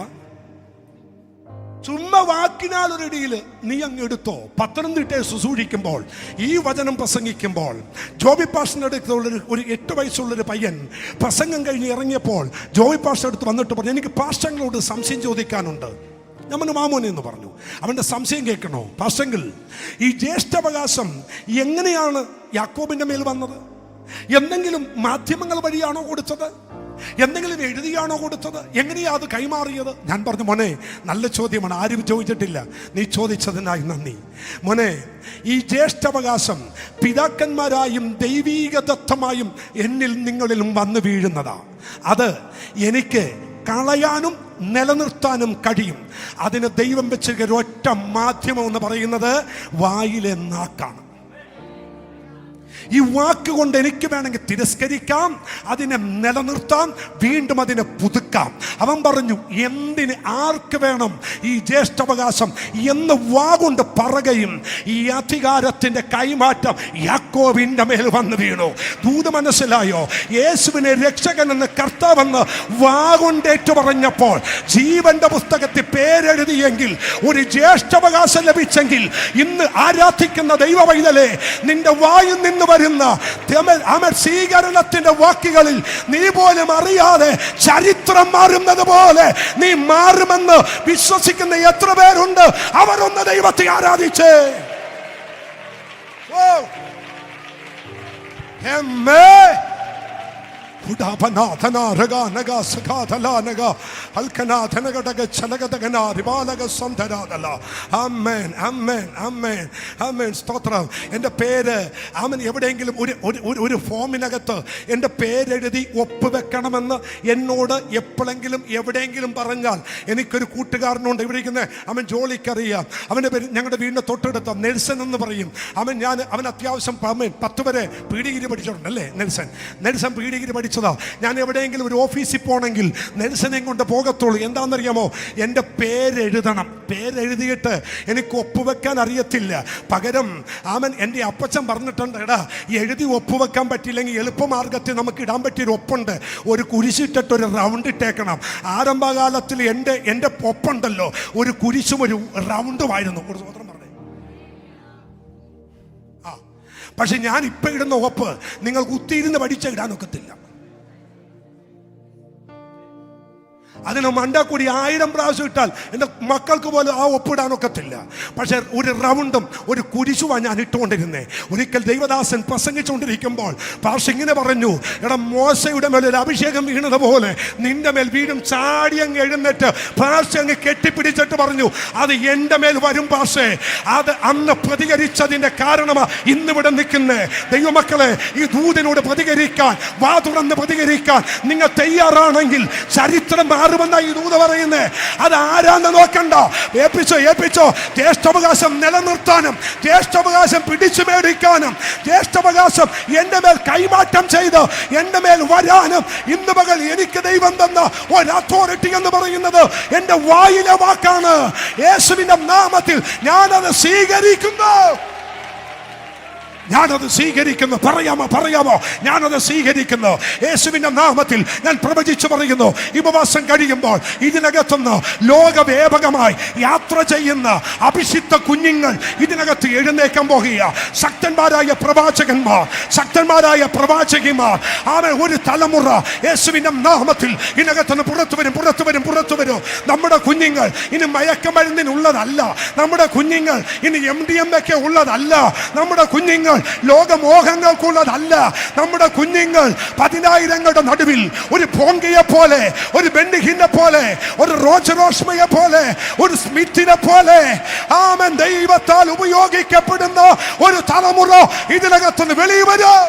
ചുമ്മാ വാക്കിനാൽ ഒരു ഡീല് നീ അങ്ങ് എടുത്തോ. പത്തനംതിട്ടയെ ശുശ്രൂഷിക്കുമ്പോൾ, ഈ വചനം പ്രസംഗിക്കുമ്പോൾ, ജോബി പാസ്റ്ററിന്റെ അടുത്തുള്ള ഒരു 8 വയസ്സുള്ളൊരു പയ്യൻ പ്രസംഗം കഴിഞ്ഞ് ഇറങ്ങിയപ്പോൾ ജോബി പാസ്റ്റർ അടുത്ത് വന്നിട്ട് പറഞ്ഞു, എനിക്ക് പാസ്റ്ററിനോട് സംശയം ചോദിക്കാനുണ്ട്. നമ്മൾ മാമോനെ എന്ന് പറഞ്ഞു. അവൻ്റെ സംശയം കേൾക്കണോ? പാസ്റ്റർ, ഈ ജ്യേഷ്ഠാവകാശം എങ്ങനെയാണ് യാക്കോബിന്റെ മേൽ വന്നത്? എന്തെങ്കിലും മാധ്യമങ്ങൾ വഴിയാണോ കൊടുത്തത്? എന്തെങ്കിലും എഴുതിയാണോ കൊടുത്തത്? എങ്ങനെയാ അത് കൈമാറിയത്? ഞാൻ പറഞ്ഞു, മോനെ നല്ല ചോദ്യമാണ്, ആരും ചോദിച്ചിട്ടില്ല, നീ ചോദിച്ചതിനായി നന്ദി. മോനെ, ഈ ജ്യേഷ്ഠാവകാശം പിതാക്കന്മാരായും ദൈവീകദത്തമായും എന്നിൽ നിങ്ങളിലും വന്നു വീഴുന്നതാ. അത് എനിക്ക് കളയാനും നിലനിർത്താനും കഴിയും. അതിന് ദൈവം വെച്ചിരിക്കുന്ന ഒറ്റ മാധ്യമം എന്ന് പറയുന്നത് വായിലെ നാക്കാണ്. ഈ വാക്ക് കൊണ്ട് എനിക്ക് വേണമെങ്കിൽ തിരസ്കരിക്കാം, അതിനെ നിലനിർത്താം, വീണ്ടും അതിനെ പുതുക്കാം. അവൻ പറഞ്ഞു, എന്തിന് ആർക്ക് വേണം ഈ ജ്യേഷ്ഠാവകാശം എന്ന് വാഗുകൊണ്ട് പറയുകയും ഈ അധികാരത്തിന്റെ കൈമാറ്റം യാക്കോബിന്റെ മേൽ വന്നു വീണു. ദൂത് മനസ്സിലായോ? യേശുവിനെ രക്ഷകനെന്ന് കർത്താവെന്ന് വാഗുകൊണ്ട് ഏറ്റുപറഞ്ഞപ്പോൾ ജീവന്റെ പുസ്തകത്തിൽ പേരെഴുതിയെങ്കിൽ, ഒരു ജ്യേഷ്ഠാവകാശം ലഭിച്ചെങ്കിൽ, ഇന്ന് ആരാധിക്കുന്ന ദൈവ പൈതലേ, നിന്റെ വായിൽ നിന്ന് വരുന്ന സ്വീകരണത്തിന്റെ വാക്കുകളിൽ നീ പോലും അറിയാതെ ചരിത്രം മാറുന്നത് പോലെ നീ മാറുമെന്ന് വിശ്വസിക്കുന്ന എത്ര പേരുണ്ട്? അവരൊന്ന് ദൈവത്തെ ആരാധിച്ചേ. എന്റെ പേര് എവിടെയെങ്കിലും ഒരു ഫോമിനകത്ത് എന്റെ പേരെഴുതി ഒപ്പുവെക്കണമെന്ന് എന്നോട് എപ്പോഴെങ്കിലും എവിടെയെങ്കിലും പറഞ്ഞാൽ, എനിക്കൊരു കൂട്ടുകാരനുണ്ട് ഇവിടെ ഇരിക്കുന്നത്, അവൻ ജോലിക്കറിയാം. അവന്റെ പേര് ഞങ്ങളുടെ വീടിന്റെ തൊട്ടടുത്ത നെൽസൺ എന്ന് പറയും. അവൻ അത്യാവശ്യം 10 വരെ പീഡിഗിരി പഠിച്ചിട്ടുണ്ട് അല്ലേ? നെൽസൺ പീഡിഗിരി പഠിച്ചതാ. ഞാൻ എവിടെയെങ്കിലും ഒരു ഓഫീസിൽ പോകണമെങ്കിൽ നെൽസനെ കൊണ്ട് പോകത്തുള്ളൂ. എന്താണെന്നറിയാമോ? എൻ്റെ പേരെഴുതണം. പേരെഴുതിയിട്ട് എനിക്ക് ഒപ്പുവെക്കാൻ അറിയത്തില്ല. പകരം എൻ്റെ അപ്പച്ചൻ പറഞ്ഞിട്ടുണ്ട്, എടാ എഴുതി ഒപ്പുവെക്കാൻ പറ്റില്ലെങ്കിൽ എളുപ്പമാർഗത്തിൽ നമുക്ക് ഇടാൻ പറ്റിയൊരു ഒപ്പുണ്ട്. ഒരു കുരിശിട്ടിട്ട് ഒരു റൗണ്ട് ഇട്ടേക്കണം. ആരംഭകാലത്തിൽ എൻ്റെ ഒപ്പുണ്ടല്ലോ, ഒരു കുരിശും ഒരു റൗണ്ടുമായിരുന്നു. ഒരു സ്വതന്ത്രം പറഞ്ഞു. പക്ഷെ ഞാൻ ഇപ്പം ഇടുന്ന ഒപ്പ് നിങ്ങൾക്ക് കുത്തിയിരുന്ന് പഠിച്ച ഇടാനൊക്കത്തില്ല. അതിന് മണ്ടക്കൂടി 1000 പ്രാവശ്യം ഇട്ടാൽ എൻ്റെ മക്കൾക്ക് പോലും ആ ഒപ്പിടാനൊക്കത്തില്ല. പക്ഷെ ഒരു റൗണ്ടും ഒരു കുരിശുവാണ് ഞാൻ ഇട്ടുകൊണ്ടിരുന്നേ. ഒരിക്കൽ ദൈവദാസൻ പ്രസംഗിച്ചുകൊണ്ടിരിക്കുമ്പോൾ പാർഷ ഇങ്ങനെ പറഞ്ഞു, എടാ മോശയുടെ മേൽ ഒരു അഭിഷേകം വീണതുപോലെ നിന്റെ മേൽ വീണ്ടും ചാടിയങ്ങ് എഴുന്നേറ്റ് പാർഷ അങ്ങ് കെട്ടിപ്പിടിച്ചിട്ട് പറഞ്ഞു, അത് എൻ്റെ മേൽ വരും പാർഷേ. അത് അന്ന് പ്രതികരിച്ചതിൻ്റെ കാരണമാണ് ഇന്നിവിടെ നിൽക്കുന്നേ. ദൈവമക്കളെ, ഈ ദൂതനോട് പ്രതികരിക്കാൻ, വാ തുറന്ന് പ്രതികരിക്കാൻ നിങ്ങൾ തയ്യാറാണെങ്കിൽ ചരിത്രം മാറുമെന്ന ഈ ദൂത പറയുന്നേ. അത് ആരാന്ന് നോക്കണ്ട, ഏൽപ്പിച്ചോ. ജ്യേഷ്ഠാവകാശം നിലനിർത്താനും ജ്യേഷ്ഠാവകാശം പിടിച്ചു മേടിക്കാനും ജ്യേഷ്ഠാവകാശം എൻ്റെ മേൽ കൈമാറ്റം ചെയ്ത് എൻ്റെ മേൽ വരാനും ഇന്ന് പകൽ എനിക്ക് ദൈവം തന്ന ഒരു അതോറിറ്റി എന്ന് പറയുന്നത് എൻ്റെ വായിലെ വാക്കാണ്. യേശുവിന്റെ നാമത്തിൽ ഞാനത് സ്വീകരിക്കുന്നു. ഞാനത് സ്വീകരിക്കുന്നു. പറയാമോ? ഞാനത് സ്വീകരിക്കുന്നു. യേശുവിന്റെ നാമത്തിൽ ഞാൻ പ്രവചിച്ചു പറയുന്നു, ഈ ഉപവാസം കഴിയുമ്പോൾ ഇതിനകത്തുനിന്ന് ലോകവ്യാപകമായി യാത്ര ചെയ്യുന്ന അഭിഷിക്ത കുഞ്ഞുങ്ങൾ ഇതിനകത്ത് എഴുന്നേക്കാൻ പോകുക. ശക്തന്മാരായ പ്രവാചകന്മാർ, ശക്തന്മാരായ പ്രവാചകിമാർ, ഒരു തലമുറ യേശുവിന്റെ നാമത്തിൽ ഇതിനകത്തുനിന്ന് പുറത്തു വരും. നമ്മുടെ കുഞ്ഞുങ്ങൾ ഇനി മയക്കമരുന്നിനുള്ളതല്ല. നമ്മുടെ കുഞ്ഞുങ്ങൾ ഇനി MDMA ഉള്ളതല്ല. നമ്മുടെ കുഞ്ഞുങ്ങൾ ലോകമോഹങ്ങൾക്കുള്ളതല്ല. നമ്മുടെ കുഞ്ഞുങ്ങൾ 10,000ങ്ങളുടെ നടുവിൽ ഒരു പോങ്കയെ പോലെ, ഒരു ബെന്നിഹിനെ പോലെ, ഒരു റോജറോഷ്മയെ പോലെ, ഒരു സ്മിത്തിനെ പോലെ ആമേൻ ദൈവത്താൽ ഉപയോഗിക്കപ്പെടുന്ന ഒരു തലമുറ ഇതിനകത്തുനിന്ന് വെളിയിൽ വരും.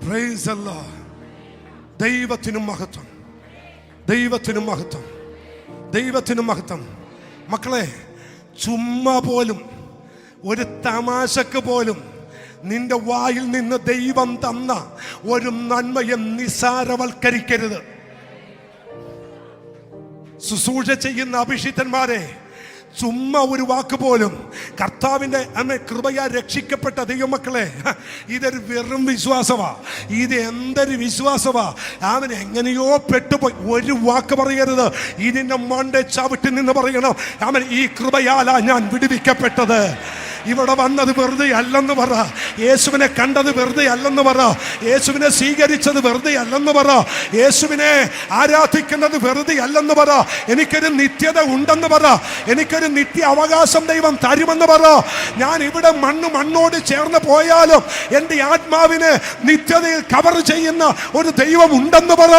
Praise the Lord. ദൈവത്തിനും മഹത്വം, ദൈവത്തിനും മഹത്വം, ദൈവത്തിനും മഹത്വം. മക്കളെ, ചുമ്മാ പോലും ഒരു തമാശക്ക് പോലും നിന്റെ വായിൽ നിന്ന് ദൈവം തന്ന ഒരു നന്മയെ നിസാരവൽക്കരിക്കരുത്. ശുശ്രൂഷ ചെയ്യുന്ന അഭിഷിക്തന്മാരെ, ചുമ്മാ ഒരു വാക്ക് പോലും കർത്താവിൻ്റെ കൃപയാ രക്ഷിക്കപ്പെട്ട ദൈവമക്കളെ, ഇതൊരു വെറും വിശ്വാസമാ. ഇത് എന്തൊരു വിശ്വാസമാ. അവൻ എങ്ങനെയോ പെട്ടുപോയി. ഒരു വാക്ക് പറയരുത്. ഇതിൻ്റെ മണ്ടേ ചവിട്ടി നിന്ന് പറയണം, അവൻ ഈ കൃപയാലാ ഞാൻ വിടുവിക്കപ്പെട്ടത്. ഇവിടെ വന്നത് വെറുതെ അല്ലെന്ന് പറ. യേശുവിനെ കണ്ടത് വെറുതെ അല്ലെന്ന് പറ. യേശുവിനെ സ്വീകരിച്ചത് വെറുതെ അല്ലെന്ന് പറ. യേശുവിനെ ആരാധിക്കുന്നത് വെറുതെ അല്ലെന്ന് പറ. എനിക്കൊരു നിത്യത ഉണ്ടെന്ന് പറ. എനിക്കൊരു നിത്യ അവകാശം ദൈവം തരുമെന്ന് പറ. ഞാൻ ഇവിടെ മണ്ണോട് ചേർന്ന് പോയാലും എൻ്റെ ആത്മാവിനെ നിത്യതയിൽ കവർ ചെയ്യുന്ന ഒരു ദൈവം ഉണ്ടെന്ന് പറ.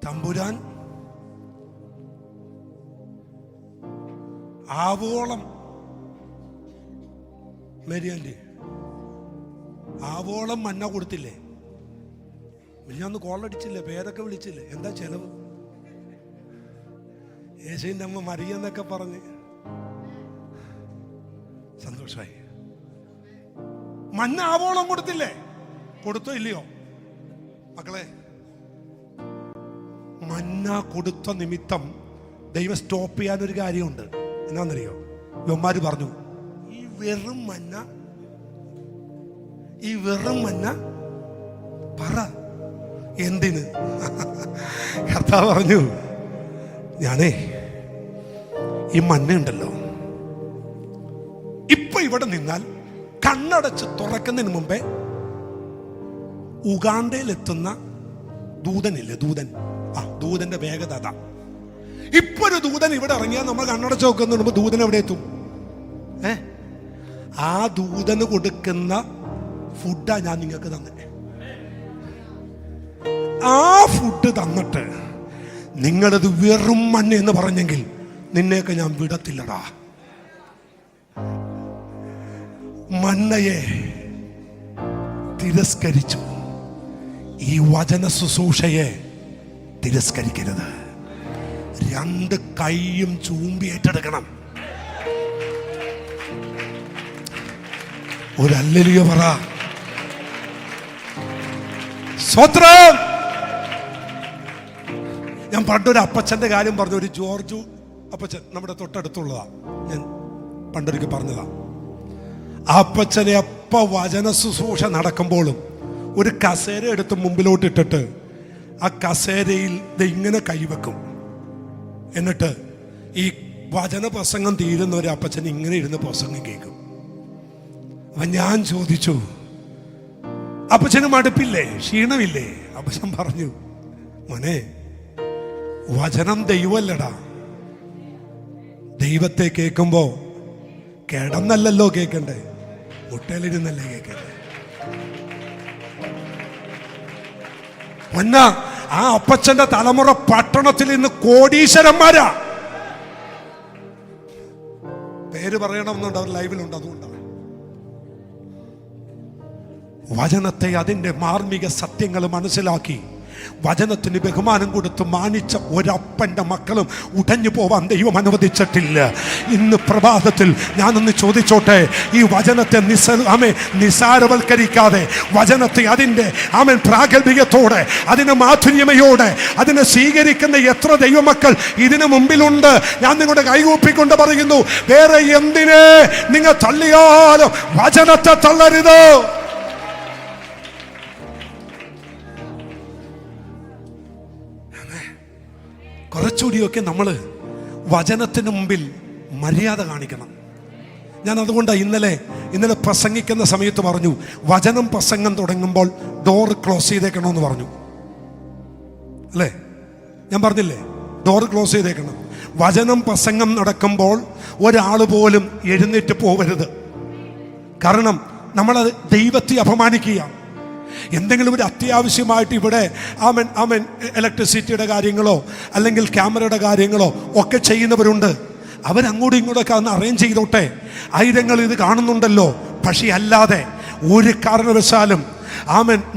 തമ്പുരാൻ ആവോളം മേരിയാൻ്റെ ആവോളം മന്ന കൊടുത്തില്ലേ? ഞാൻ കോളടിച്ചില്ലേ? പേരൊക്കെ വിളിച്ചില്ലേ? എന്താ ചെലവ്? യേശുവിൻ്റെ അമ്മ മറിയെന്നൊക്കെ പറഞ്ഞ് സന്തോഷമായി. മന്ന ആവോളം കൊടുത്തില്ലേ? കൊടുത്തോ ഇല്ലയോ മക്കളെ? മന്ന കൊടുത്ത നിമിത്തം ദൈവം സ്റ്റോപ്പ് ചെയ്യാനൊരു കാര്യമുണ്ട്. എന്നാന്നറിയോ? യോമാര് പറഞ്ഞു, ഈ വെറും മന്ന പറ എന്തിന്? കർത്താവ് പറഞ്ഞു, ഞാനേ ഈ മന്ന ഉണ്ടല്ലോ, ഇപ്പൊ ഇവിടെ നിന്നാൽ കണ്ണടച്ച് തുറക്കുന്നതിന് മുമ്പേ ഉഗാണ്ടയിലെത്തുന്ന ദൂതനില്ലേ, ദൂതന്റെ വേഗത അതാ. ഇപ്പൊ ഒരു ദൂതൻ ഇവിടെ ഇറങ്ങിയാൽ നമ്മൾ കണ്ണടച്ച് നോക്കുന്നതിന് ദൂതൻ എവിടെ എത്തും? ആ ദൂതന് കൊടുക്കുന്ന ഫുഡാ ഞാൻ നിങ്ങൾക്ക് തന്നെ. ആ ഫുഡ് തന്നിട്ട് നിങ്ങളത് വെറും മണ്ണ് എന്ന് പറഞ്ഞെങ്കിൽ നിന്നെയൊക്കെ ഞാൻ വിടത്തില്ലടാ. മന്നയെ തിരസ്കരിച്ചു. ഈ വചന ശുശ്രൂഷയെ തിരസ്കരിക്കരുത്. രണ്ട് കൈയും ചൂമ്പി ഏറ്റെടുക്കണം. ഒരു ഹല്ലേലൂയ പറ. സ്തോത്രം. ഞാൻ പണ്ടൊരു അപ്പച്ചന്റെ കാര്യം പറഞ്ഞു. ഒരു ജോർജു അപ്പച്ചൻ നമ്മുടെ തൊട്ടടുത്തുള്ളതാ. ഞാൻ പണ്ടൊരിക്കൽ പറഞ്ഞതാ. ആ അപ്പച്ചനെ അപ്പ വചന ശുശ്രൂഷ നടക്കുമ്പോഴും ഒരു കസേര എടുത്ത് മുമ്പിലോട്ട് ഇട്ടിട്ട് ആ കസേരയിൽ ഇങ്ങനെ കൈവെക്കും. എന്നിട്ട് ഈ വചന പ്രസംഗം തീരുന്ന ഒരു അപ്പച്ചൻ ഇങ്ങനെ ഇരുന്ന് പ്രസംഗം കേൾക്കും. അപ്പൊ ഞാൻ ചോദിച്ചു, അപ്പച്ചന് മടുപ്പില്ലേ, ക്ഷീണമില്ലേ? അപ്പച്ചൻ പറഞ്ഞു, മോനെ, വചനം ദൈവമല്ലടാ. ദൈവത്തെ കേൾക്കുമ്പോ കിടന്നല്ലോ കേൾക്കണ്ടേ, മുട്ടയിലിരുന്നല്ലേ കേൾക്കണ്ടേ. പൊന്ന, ആ അപ്പച്ചന്റെ തലമുറ പട്ടണത്തിൽ ഇന്ന് കോടീശ്വരന്മാരാ. പേര് പറയണമെന്നുണ്ട്, അവർ ലൈവിലുണ്ട്. അതുകൊണ്ടാണ് വചനത്തെ അതിൻ്റെ മാർമിക സത്യങ്ങൾ മനസ്സിലാക്കി വചനത്തിന് ബഹുമാനം കൊടുത്ത് മാനിച്ച ഒരപ്പൻ്റെ മക്കളും ഉടഞ്ഞു പോവാൻ ദൈവം അനുവദിച്ചിട്ടില്ല. ഇന്ന് പ്രഭാതത്തിൽ ഞാനൊന്ന് ചോദിച്ചോട്ടെ, ഈ വചനത്തെ നിസാരവൽക്കരിക്കാതെ വചനത്തെ അതിൻ്റെ പ്രാഗൽഭ്യത്തോടെ, അതിന് മാധുര്യമയോടെ അതിനെ സ്വീകരിക്കുന്ന എത്ര ദൈവമക്കൾ ഇതിനു മുമ്പിലുണ്ട്. ഞാൻ നിങ്ങളുടെ കൈകൂപ്പിക്കൊണ്ട് പറയുന്നു, വേറെ എന്തിനെ നിങ്ങൾ തള്ളിയാലും വചനത്തെ തള്ളരുത്. കുറച്ചുകൂടിയൊക്കെ നമ്മൾ വചനത്തിന് മുമ്പിൽ മര്യാദ കാണിക്കണം. ഞാൻ അതുകൊണ്ടാണ് ഇന്നലെ പ്രസംഗിക്കുന്ന സമയത്ത് പറഞ്ഞു, വചനം പ്രസംഗം തുടങ്ങുമ്പോൾ ഡോർ ക്ലോസ് ചെയ്തേക്കണമെന്ന് പറഞ്ഞു അല്ലേ? ഞാൻ പറഞ്ഞില്ലേ, ഡോർ ക്ലോസ് ചെയ്തേക്കണം. വചനം പ്രസംഗം നടക്കുമ്പോൾ ഒരാൾ പോലും എഴുന്നേറ്റ് പോകരുത്. കാരണം നമ്മളത് ദൈവത്തെ അപമാനിക്കുകയാണ്. എന്തെങ്കിലും ഒരു അത്യാവശ്യമായിട്ട് ഇവിടെ ഇലക്ട്രിസിറ്റിയുടെ കാര്യങ്ങളോ അല്ലെങ്കിൽ ക്യാമറയുടെ കാര്യങ്ങളോ ഒക്കെ ചെയ്യുന്നവരുണ്ട്. അവരങ്ങോട്ടും ഇങ്ങോട്ടൊക്കെ അന്ന് അറേഞ്ച് ചെയ്തോട്ടെ. ആയിരങ്ങൾ ഇത് കാണുന്നുണ്ടല്ലോ. പക്ഷേ അല്ലാതെ ഒരു കാരണവശാലും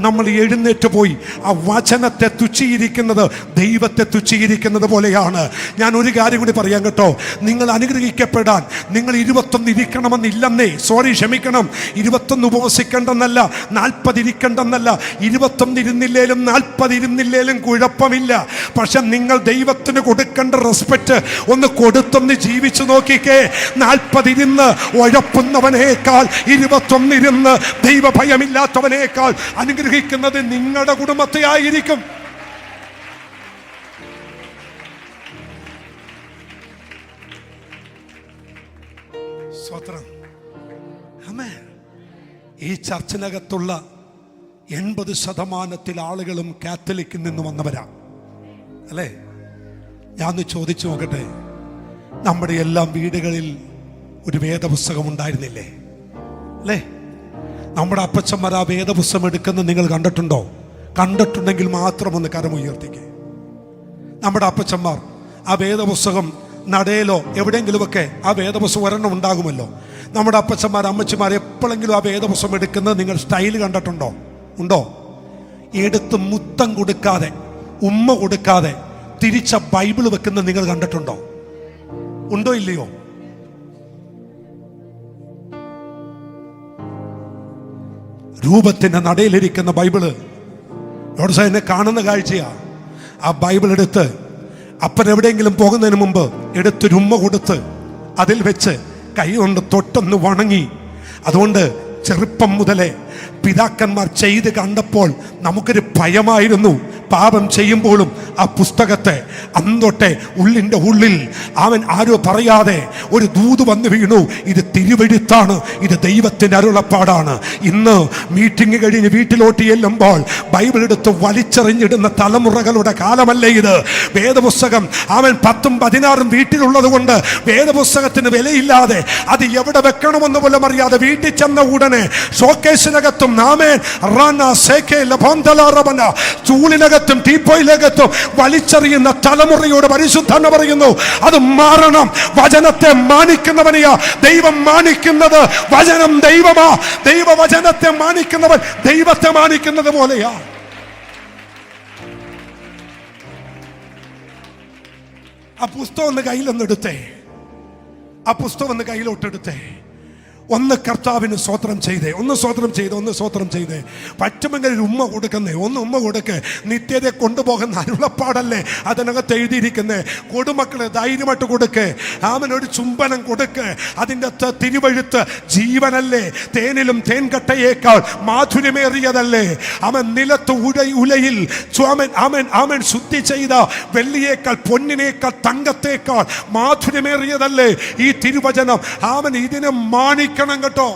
നമ്മൾ എഴുന്നേറ്റ് പോയി ആ വചനത്തെ തുച്ഛീകരിക്കുന്നത് ദൈവത്തെ തുച്ഛീകരിക്കുന്നത് പോലെയാണ്. ഞാൻ ഒരു കാര്യം കൂടി പറയാം കേട്ടോ. നിങ്ങൾ അനുഗ്രഹിക്കപ്പെടാൻ നിങ്ങൾ 21 ഇരിക്കണമെന്നില്ലെന്നേ. ക്ഷമിക്കണം, 21 ഉപവസിക്കേണ്ടെന്നല്ല, 40 ഇരിക്കേണ്ടെന്നല്ല. 21 ഇരുന്നില്ലേലും 40 ഇരുന്നില്ലേലും കുഴപ്പമില്ല. പക്ഷെ നിങ്ങൾ ദൈവത്തിന് കൊടുക്കേണ്ട റെസ്പെക്റ്റ് ഒന്ന് കൊടുത്തൊന്ന് ജീവിച്ചു നോക്കിക്കേ. 40 ഇരുന്ന് ഉഴപ്പുന്നവനേക്കാൾ 21 ഇരുന്ന് ദൈവഭയമില്ലാത്തവനേക്കാൾ അനുഗ്രഹിക്കുന്നത് നിങ്ങളുടെ കുടുംബത്തെ ആയിരിക്കും. സ്വത്രം. ഈ ചർച്ചിനകത്തുള്ള 80% ആളുകളും കാത്തലിക്കിൽ നിന്ന് വന്നവരാ അല്ലേ? ഞാൻ ചോദിച്ചു നോക്കട്ടെ, നമ്മുടെ എല്ലാം വീടുകളിൽ ഒരു വേദപുസ്തകം ഉണ്ടായിരുന്നില്ലേ അല്ലേ? നമ്മുടെ അപ്പച്ചന്മാർ ആ വേദപുസ്തകം എടുക്കുന്നത് നിങ്ങൾ കണ്ടിട്ടുണ്ടോ? കണ്ടിട്ടുണ്ടെങ്കിൽ മാത്രം ഒന്ന് കരമുയർത്തിക്കേ. നമ്മുടെ അപ്പച്ചന്മാർ ആ വേദപുസ്തകം നടയിലോ എവിടെയെങ്കിലുമൊക്കെ ആ വേദപുസ്തകം ഒരെണ്ണം ഉണ്ടാകുമല്ലോ. നമ്മുടെ അപ്പച്ചന്മാർ അമ്മച്ചിമാർ എപ്പോഴെങ്കിലും ആ വേദപുസ്തകം എടുക്കുന്നത് നിങ്ങൾ സ്റ്റൈൽ കണ്ടിട്ടുണ്ടോ? ഉണ്ടോ? എടുത്ത് മുത്തം കൊടുക്കാതെ ഉമ്മ കൊടുക്കാതെ തിരിച്ച ബൈബിൾ വെക്കുന്നത് നിങ്ങൾ കണ്ടിട്ടുണ്ടോ? ഉണ്ടോ ഇല്ലയോ? രൂപത്തിന്റെ നടയിലിരിക്കുന്ന ബൈബിള് എന്നെ കാണുന്ന കാഴ്ചയാ. ആ ബൈബിൾ എടുത്ത് അപ്പൻ എവിടെയെങ്കിലും പോകുന്നതിന് മുമ്പ് എടുത്തൊരു ഉമ്മ കൊടുത്ത് അതിൽ വെച്ച് കൈ കൊണ്ട് തൊട്ടൊന്ന് വണങ്ങി. അതുകൊണ്ട് ചെറുപ്പം മുതലേ പിതാക്കന്മാർ ചെയ്ത് കണ്ടപ്പോൾ നമുക്കൊരു ഭയമായിരുന്നു. പാപം ചെയ്യുമ്പോഴും ആ പുസ്തകത്തെ അന്നൊട്ടെ ഉള്ളിൻ്റെ ഉള്ളിൽ ആരോ പറയാതെ ഒരു ദൂത് വന്നു വീണു, ഇത് തിരുവെഴുത്താണ്, ഇത് ദൈവത്തിൻ്റെ അരുളപ്പാടാണ്. ഇന്ന് മീറ്റിംഗ് കഴിഞ്ഞ് വീട്ടിലോട്ട് ചെല്ലുമ്പോൾ ബൈബിൾ എടുത്ത് വലിച്ചെറിഞ്ഞിടുന്ന തലമുറകളുടെ കാലമല്ലേ ഇത്? വേദപുസ്തകം 10ഉം 16ഉം വീട്ടിലുള്ളത് കൊണ്ട് വേദപുസ്തകത്തിന് വിലയില്ലാതെ അത് എവിടെ വെക്കണമെന്ന് പോലും അറിയാതെ വീട്ടിൽ ചെന്ന ഉടനെ ഷോക്കേസിനകത്തും ചൂളിനകത്തും ടീപ്പോയിലകത്തും വലിച്ചെറിയുന്ന തലമുറയോട് പരിശുദ്ധന പറയുന്നു, അത് മാറണം. വചനത്തെ മാനിക്കുന്നവനെയാ ദൈവം മാനിക്കുന്നത്. വചനം ദൈവമാ. ദൈവവചനത്തെ മാനിക്കുന്നവൻ ദൈവത്തെ മാനിക്കുന്നത് പോലെയാ. ആ പുസ്തകം ഒന്ന് കയ്യിലൊന്നെടുത്തേ. ആ പുസ്തകം ഒന്ന് കയ്യിലോട്ടെടുത്തേ. ഒന്ന് കർത്താവിന് സ്വോത്രം ചെയ്തേ. ഒന്ന് സ്വോത്രം ചെയ്തേ. പറ്റുമെങ്കിൽ ഒരു ഉമ്മ കൊടുക്കുന്നേ. ഒന്ന് ഉമ്മ കൊടുക്ക്. നിത്യതയെ കൊണ്ടുപോകുന്ന അരുളപ്പാടല്ലേ അതിനകത്ത് എഴുതിയിരിക്കുന്നേ. കൊടുമക്കളെ ധൈര്യമായിട്ട് കൊടുക്ക്. ഒരു ചുംബനം കൊടുക്ക്. അതിൻ്റെ തിരുവഴുത്ത് ജീവനല്ലേ? തേനിലും തേൻകട്ടയേക്കാൾ മാധുര്യമേറിയതല്ലേ? നിലത്ത് ഉലയിൽ ശുദ്ധി ചെയ്ത വെള്ളിയേക്കാൾ പൊന്നിനേക്കാൾ തങ്കത്തേക്കാൾ മാധുര്യമേറിയതല്ലേ ഈ തിരുവചനം? ഇതിനെ മാനിക്കണം കേട്ടോ.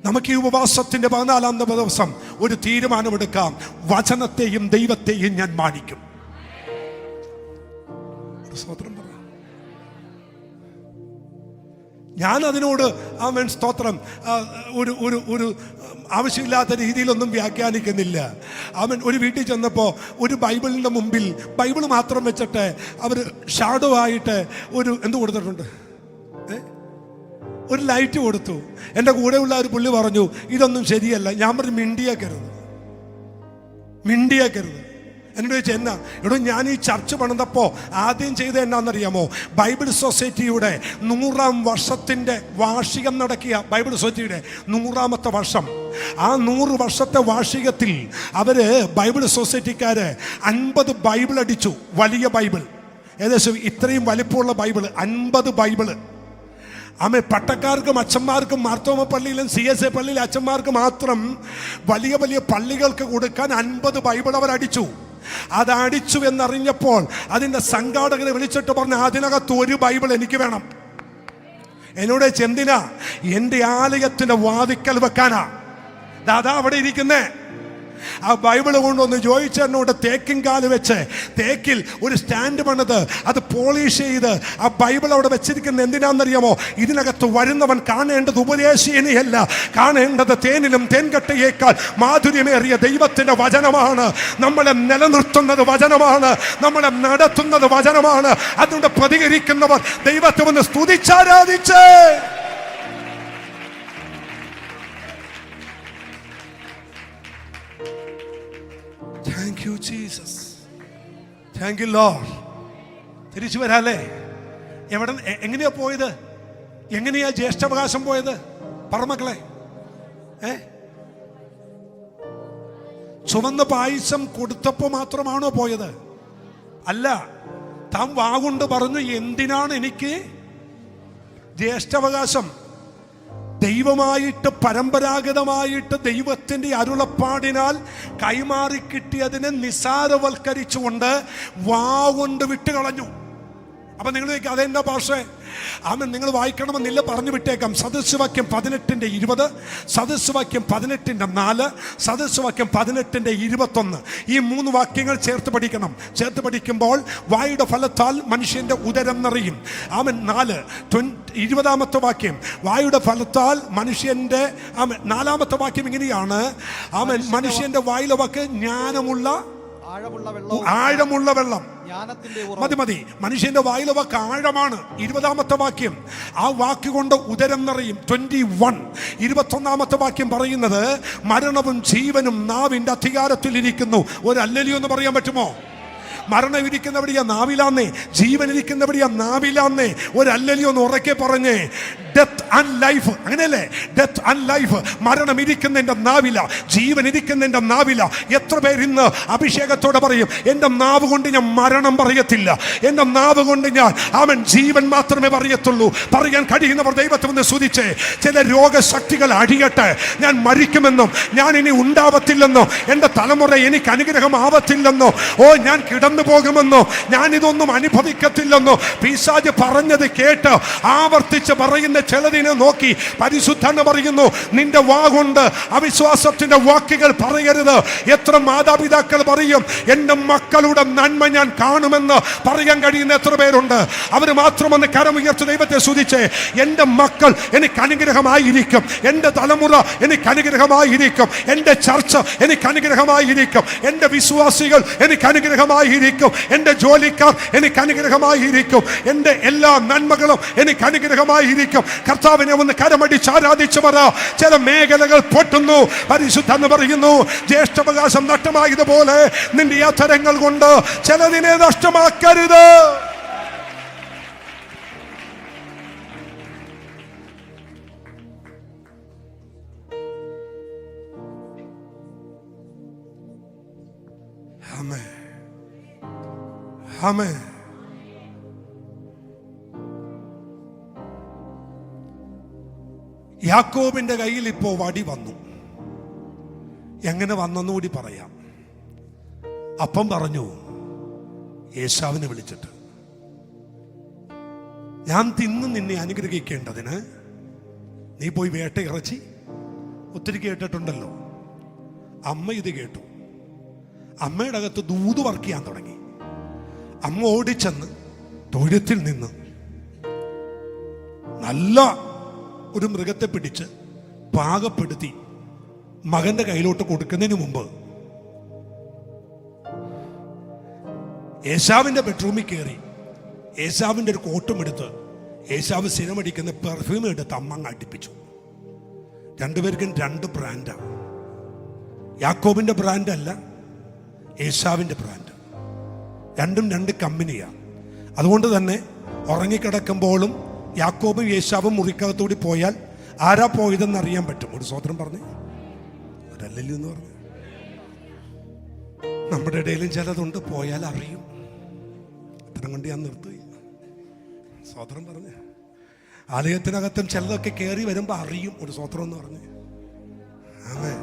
നമുക്ക് ഈ ഉപവാസത്തിന്റെ 14ാം ദിവസം ഒരു തീരുമാനമെടുക്കാം. വചനത്തെയും ദൈവത്തെയും ഞാൻ മാനിക്കും. ഞാൻ അതിനോട് സ്തോത്രം ഒരു ആവശ്യമില്ലാത്ത രീതിയിലൊന്നും വ്യാഖ്യാനിക്കുന്നില്ല. ഒരു വീട്ടിൽ ചെന്നപ്പോൾ ഒരു ബൈബിളിൻ്റെ മുമ്പിൽ ബൈബിൾ മാത്രം വെച്ചിട്ട് അവർ ഷാഡോ ആയിട്ട് എന്ത് കൊടുത്തിട്ടുണ്ട്? ഒരു ലൈറ്റ് കൊടുത്തു. എൻ്റെ കൂടെയുള്ള ഒരു പുള്ളി പറഞ്ഞു ഇതൊന്നും ശരിയല്ല. ഞാൻ പറഞ്ഞു മിണ്ടിയേക്കരുത്. എന്നോട് ചോദിച്ചാൽ എന്നാ? എടോ, ഞാൻ ഈ ചർച്ച് പണിതപ്പോൾ ആദ്യം ചെയ്ത എന്നാന്നറിയാമോ? ബൈബിൾ സൊസൈറ്റിയുടെ 100-ാം വർഷത്തിൻ്റെ വാർഷികം നടക്കിയ ബൈബിൾ സൊസൈറ്റിയുടെ 100-ാമത്തെ വർഷം. ആ 100 വർഷത്തെ വാർഷികത്തിൽ അവര് ബൈബിൾ സൊസൈറ്റിക്കാര് 50 ബൈബിൾ അടിച്ചു. വലിയ ബൈബിൾ, ഏകദേശം ഇത്രയും വലിപ്പമുള്ള ബൈബിള്, 50 ബൈബിള്. പട്ടക്കാർക്കും അച്ഛന്മാർക്കും മാർത്തോമ പള്ളിയിലും CSA പള്ളിയിലെ അച്ഛന്മാർക്ക് മാത്രം വലിയ വലിയ പള്ളികൾക്ക് കൊടുക്കാൻ 50 ബൈബിൾ അവർ അടിച്ചു. അതടിച്ചു എന്നറിഞ്ഞപ്പോൾ അതിൻ്റെ സംഘാടകരെ വിളിച്ചിട്ട് പറഞ്ഞു, അതിനകത്ത് ഒരു ബൈബിൾ എനിക്ക് വേണം. എന്നോട് ചെന്തിനാ? എൻ്റെ ആലയത്തിൻ്റെ വാതിക്കൽ വെക്കാനാ. ദാദാ അവിടെ ഇരിക്കുന്നേ. ആ ബൈബിള് കൊണ്ടൊന്ന് ജോയിച്ചെന്നോട് തേക്കിൻകാല് വെച്ച് തേക്കിൽ ഒരു സ്റ്റാൻഡ് പണിത് അത് പോളിഷ് ചെയ്ത് ആ ബൈബിൾ അവിടെ വെച്ചിരിക്കുന്ന എന്തിനാണെന്നറിയാമോ? ഇതിനകത്ത് വരുന്നവൻ കാണേണ്ടത് ഉപദേശീയനെയല്ല, കാണേണ്ടത് തേനിലും തേൻകട്ടയേക്കാൾ മാധുര്യമേറിയ ദൈവത്തിന്റെ വചനമാണ്. നമ്മളെ നിലനിർത്തുന്നത് വചനമാണ്, നമ്മളെ നടത്തുന്നത് വചനമാണ്. അതുകൊണ്ട് പ്രതികരിക്കുന്നവർ ദൈവത്തെ ഒന്ന് സ്തുതിച്ചാരാധിച്ച്. Thank you Jesus. Thank you Lord. തിരിച്ചു വരാല്ലേ? എങ്ങനെയാ പോയത്? എങ്ങനെയാ ജ്യേഷ്ഠാവകാശം പോയത്? പറമക്കളെ, ചുവന്ന പായസം കൊടുത്തപ്പോ മാത്രമാണോ പോയത്? അല്ല. താൻ വാഗുണ്ട് പറഞ്ഞു, എന്തിനാണ് എനിക്ക് ജ്യേഷ്ഠാവകാശം? ദൈവമായിട്ട് പരമ്പരാഗതമായിട്ട് ദൈവത്തിൻ്റെ അരുളപ്പാടിനാൽ കൈമാറി കിട്ടിയതിനെ നിസാരവൽക്കരിച്ചുകൊണ്ട് വാഗുണ്ട് വിട്ടുകളഞ്ഞു. അപ്പൊ നിങ്ങൾ അതെന്താ ഭാഷ? നിങ്ങൾ വായിക്കണമെന്നില്ല, പറഞ്ഞു വിട്ടേക്കാം. സദൃശവാക്യം 18:20, സദൃശവാക്യം 18:4, സദൃശവാക്യം 18:21. ഈ 3 വാക്യങ്ങൾ ചേർത്ത് പഠിക്കണം. ചേർത്ത് പഠിക്കുമ്പോൾ വായുടെ ഫലത്താൽ മനുഷ്യന്റെ ഉദരം നിറയും. 4 20-ാമത്തെ വാക്യം വായുടെ ഫലത്താൽ മനുഷ്യന്റെ 4-ാമത്തെ വാക്യം ഇങ്ങനെയാണ്. മനുഷ്യന്റെ വായിലെ വാക്ക് ജ്ഞാനമുള്ള ആഴമുള്ള വെള്ളം. മതി. മനുഷ്യന്റെ വായിലെ വാക്ക് ആഴമാണ്. 20-ാമത്തെ വാക്യം ആ വാക്ക് കൊണ്ട് ഉദരം നിറയും. 21. 21-ാമത്തെ വാക്യം പറയുന്നത് മരണവും ജീവനും നാവിന്റെ അധികാരത്തിൽ ഇരിക്കുന്നു. ഒരു അല്ലലിയോ എന്ന് പറയാൻ പറ്റുമോ? മരണം ഇരിക്കുന്നവിടെയാ നാവിലാന്നേ, ജീവൻ ഇരിക്കുന്നവിടെയാ നാവിലാന്നേ. ഒരു അല്ലലിയോ എന്ന് ഉറക്കെ പറഞ്ഞേ. ഡെത്ത് ആൻഡ് ലൈഫ്, അങ്ങനെയല്ലേ? Death and life. മരണം ഇരിക്കുന്നതിന്റെ നാവില, ജീവൻ ഇരിക്കുന്നതിന്റെ നാവില. എത്ര പേരിന്ന് അഭിഷേകത്തോടെ പറയും, എൻ്റെ നാവ് കൊണ്ട് ഞാൻ മരണം പറയത്തില്ല, എൻ്റെ നാവ് കൊണ്ട് ഞാൻ ജീവൻ മാത്രമേ പറയത്തുള്ളൂ. പറയാൻ കഴിയുന്നവർ ദൈവത്തെ ഒന്ന് സ്തുതിച്ചേ. ചില രോഗശക്തികൾ അഴിയട്ടെ. ഞാൻ മരിക്കുമെന്നും ഞാൻ ഇനി ഉണ്ടാവത്തില്ലെന്നോ, എൻ്റെ തലമുറ എനിക്ക് അനുഗ്രഹമാവത്തില്ലെന്നോ, ഞാൻ കിടന്നു പോകുമെന്നോ, ഞാൻ ഇതൊന്നും അനുഭവിക്കത്തില്ലെന്നോ പിശാച് പറഞ്ഞത് കേട്ട് ആവർത്തിച്ച് പറയുന്ന ചിലതിനെ നോക്കി പരിശുദ്ധൻ പറയുന്നു, നിന്റെ വാഗുണ്ട് അവിശ്വാസത്തിന്റെ വാക്കുകൾ പറയരുത്. എത്ര മാതാപിതാക്കൾ പറയും, എൻ്റെ മക്കളുടെ നന്മ ഞാൻ കാണുമെന്ന് പറയാൻ കഴിയുന്ന എത്ര പേരുണ്ട്? അവര് മാത്രമൊന്ന് കരമുയർത്തി ദൈവത്തെ സ്തുതിച്ചേ. എൻ്റെ മക്കൾ എനിക്ക് അനുഗ്രഹമായിരിക്കും, എൻ്റെ തലമുറ എനിക്ക് അനുഗ്രഹമായിരിക്കും, എൻ്റെ ചർച്ച എനിക്ക് അനുഗ്രഹമായിരിക്കും, എൻ്റെ വിശ്വാസികൾ എനിക്ക് അനുഗ്രഹമായിരിക്കും, എൻ്റെ ജോലിക്കാർ എനിക്ക് അനുഗ്രഹമായിരിക്കും, എൻ്റെ എല്ലാ നന്മകളും എനിക്ക് അനുഗ്രഹമായിരിക്കും. കർത്താവിനെ ഒന്ന് കരമടിച്ച് ആരാധിച്ചു പറ. ചില മേഖലകൾ പൊട്ടുന്നു. പരിശുദ്ധൻ പറയുന്നു, ജ്യേഷ്ഠാവകാശം നഷ്ടമായതുപോലെ നിന്റെ അധരങ്ങൾ കൊണ്ട് ചിലതിനെ നഷ്ടമാക്കരുത്. ആമേൻ, ആമേൻ. യാക്കോബിന്റെ കയ്യിൽ ഇപ്പോ വടി വന്നു. എങ്ങനെ വന്നെന്നുകൂടി പറയാം. അപ്പം പറഞ്ഞു ഏശാവിനെ വിളിച്ചിട്ട്, ഞാൻ തിന്ന് നിന്നെ അനുഗ്രഹിക്കേണ്ടതിന് നീ പോയി വേട്ട ഇറച്ചി. ഒത്തിരി കേട്ടിട്ടുണ്ടല്ലോ. അമ്മ ഇത് കേട്ടു. അമ്മയുടെ അകത്ത് ദൂത് വർക്ക് ചെയ്യാൻ തുടങ്ങി. അമ്മ ഓടിച്ചെന്ന് തൊഴുത്തിൽ നിന്ന് നല്ല ഒരു മൃഗത്തെ പിടിച്ച് പാകപ്പെടുത്തി മകന്റെ കയ്യിലോട്ട് കൊടുക്കുന്നതിന് മുമ്പ് ഏശാവിന്റെ ബെഡ്റൂമിൽ കയറി ഏശാവിന്റെ ഒരു കോട്ടും എടുത്ത് ഏശാവ് സിനിമടിക്കുന്ന പെർഫ്യൂം എടുത്ത് അമ്മ അടുപ്പിച്ചു. രണ്ടുപേർക്കും 2 ബ്രാൻഡാണ്. യാക്കോബിന്റെ ബ്രാൻഡ് അല്ല, ഏശാവിന്റെ ബ്രാൻഡ്. രണ്ടും 2 കമ്പനിയാണ്. അതുകൊണ്ട് തന്നെ ഉറങ്ങിക്കിടക്കുമ്പോഴും യാക്കോബും ഏശാവും മുറിക്കകത്തൂടി പോയാൽ ആരാ പോയതെന്ന് അറിയാൻ പറ്റും. ഒരു സ്വതന്ത്രം പറഞ്ഞു ഒരല്ലല്ലോ എന്ന് പറഞ്ഞു. നമ്മുടെ ഇടയിലും ചിലതുണ്ട്, പോയാൽ അറിയും. അത്തരം കൊണ്ട് ഞാൻ നിർത്തുക. സ്വതന്ത്രം പറഞ്ഞ് ആലയത്തിനകത്തും ചിലതൊക്കെ കയറി വരുമ്പോൾ അറിയും. ഒരു സ്വതന്ത്രം എന്ന് പറഞ്ഞ് ആമേൻ.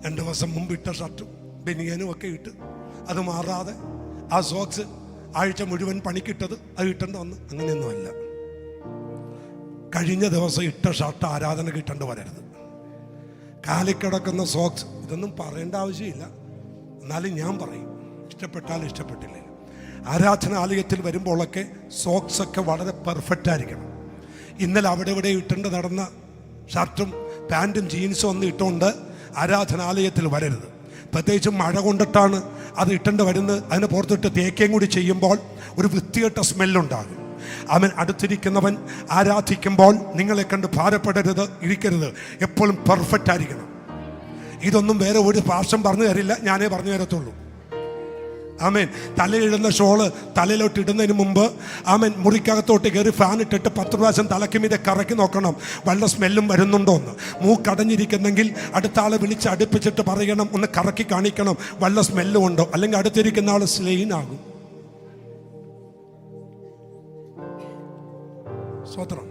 2 ദിവസം മുമ്പ് ഇട്ട ഷർട്ടും ബനിയനും ഒക്കെ ഇട്ട് അത് മാറാതെ ആ സോക്സ് ആഴ്ച മുഴുവൻ പണിക്കിട്ടത് അത് ഇട്ടേണ്ട വന്ന് അങ്ങനെയൊന്നുമല്ല. കഴിഞ്ഞ ദിവസം ഇട്ട ഷർട്ട് ആരാധന കിട്ടേണ്ട വരരുത്. കാലിക്കിടക്കുന്ന സോക്സ്, ഇതൊന്നും പറയേണ്ട ആവശ്യമില്ല, എന്നാലും ഞാൻ പറയും. ഇഷ്ടപ്പെട്ടാലും ഇഷ്ടപ്പെട്ടില്ലേ, ആരാധനാലയത്തിൽ വരുമ്പോഴൊക്കെ സോക്സൊക്കെ വളരെ പെർഫെക്റ്റ് ആയിരിക്കണം. ഇന്നലെ അവിടെ ഇവിടെ ഇട്ടേണ്ട നടന്ന ഷർട്ടും പാൻറ്റും ജീൻസും ഒന്നും ഇട്ടുകൊണ്ട് ആരാധനാലയത്തിൽ വരരുത്. പ്രത്യേകിച്ചും മഴ കൊണ്ടിട്ടാണ് അത് ഇട്ടേണ്ട വരുന്നത്. അതിന് പുറത്തിട്ട് തേക്കുകയും കൂടി ചെയ്യുമ്പോൾ ഒരു വൃത്തികെട്ട സ്മെല്ലുണ്ടാകും. അവൻ അടുത്തിരിക്കുന്നവൻ ആരാധിക്കുമ്പോൾ നിങ്ങളെ കണ്ട് ഭാരപ്പെടരുത്, ഇരിക്കരുത്. എപ്പോഴും പെർഫെക്റ്റ് ആയിരിക്കണം. ഇതൊന്നും വേറെ ഒരു ഭാഷം പറഞ്ഞു തരില്ല, ഞാനേ പറഞ്ഞു തരത്തുള്ളൂ. ആമേൻ. തലയിടുന്ന ഷോള് തലയിലോട്ട് ഇടുന്നതിന് മുമ്പ് ആമേൻ മുറിക്കകത്തോട്ട് കയറി ഫാൻ ഇട്ടിട്ട് 10 പ്രാവശ്യം തലയ്ക്ക് മീതെ കറക്കി നോക്കണം, വല്ല സ്മെല്ലും വരുന്നുണ്ടോ എന്ന്. മൂക്കടഞ്ഞിരിക്കുന്നെങ്കിൽ അടുത്ത ആളെ വിളിച്ച് അടുപ്പിച്ചിട്ട് പറയണം, ഒന്ന് കറക്കി കാണിക്കണം വല്ല സ്മെല്ലും ഉണ്ടോ, അല്ലെങ്കിൽ അടുത്തിരിക്കുന്ന ആൾ സ്ലെയിൻ ആകും. സ്വതന്ത്രം.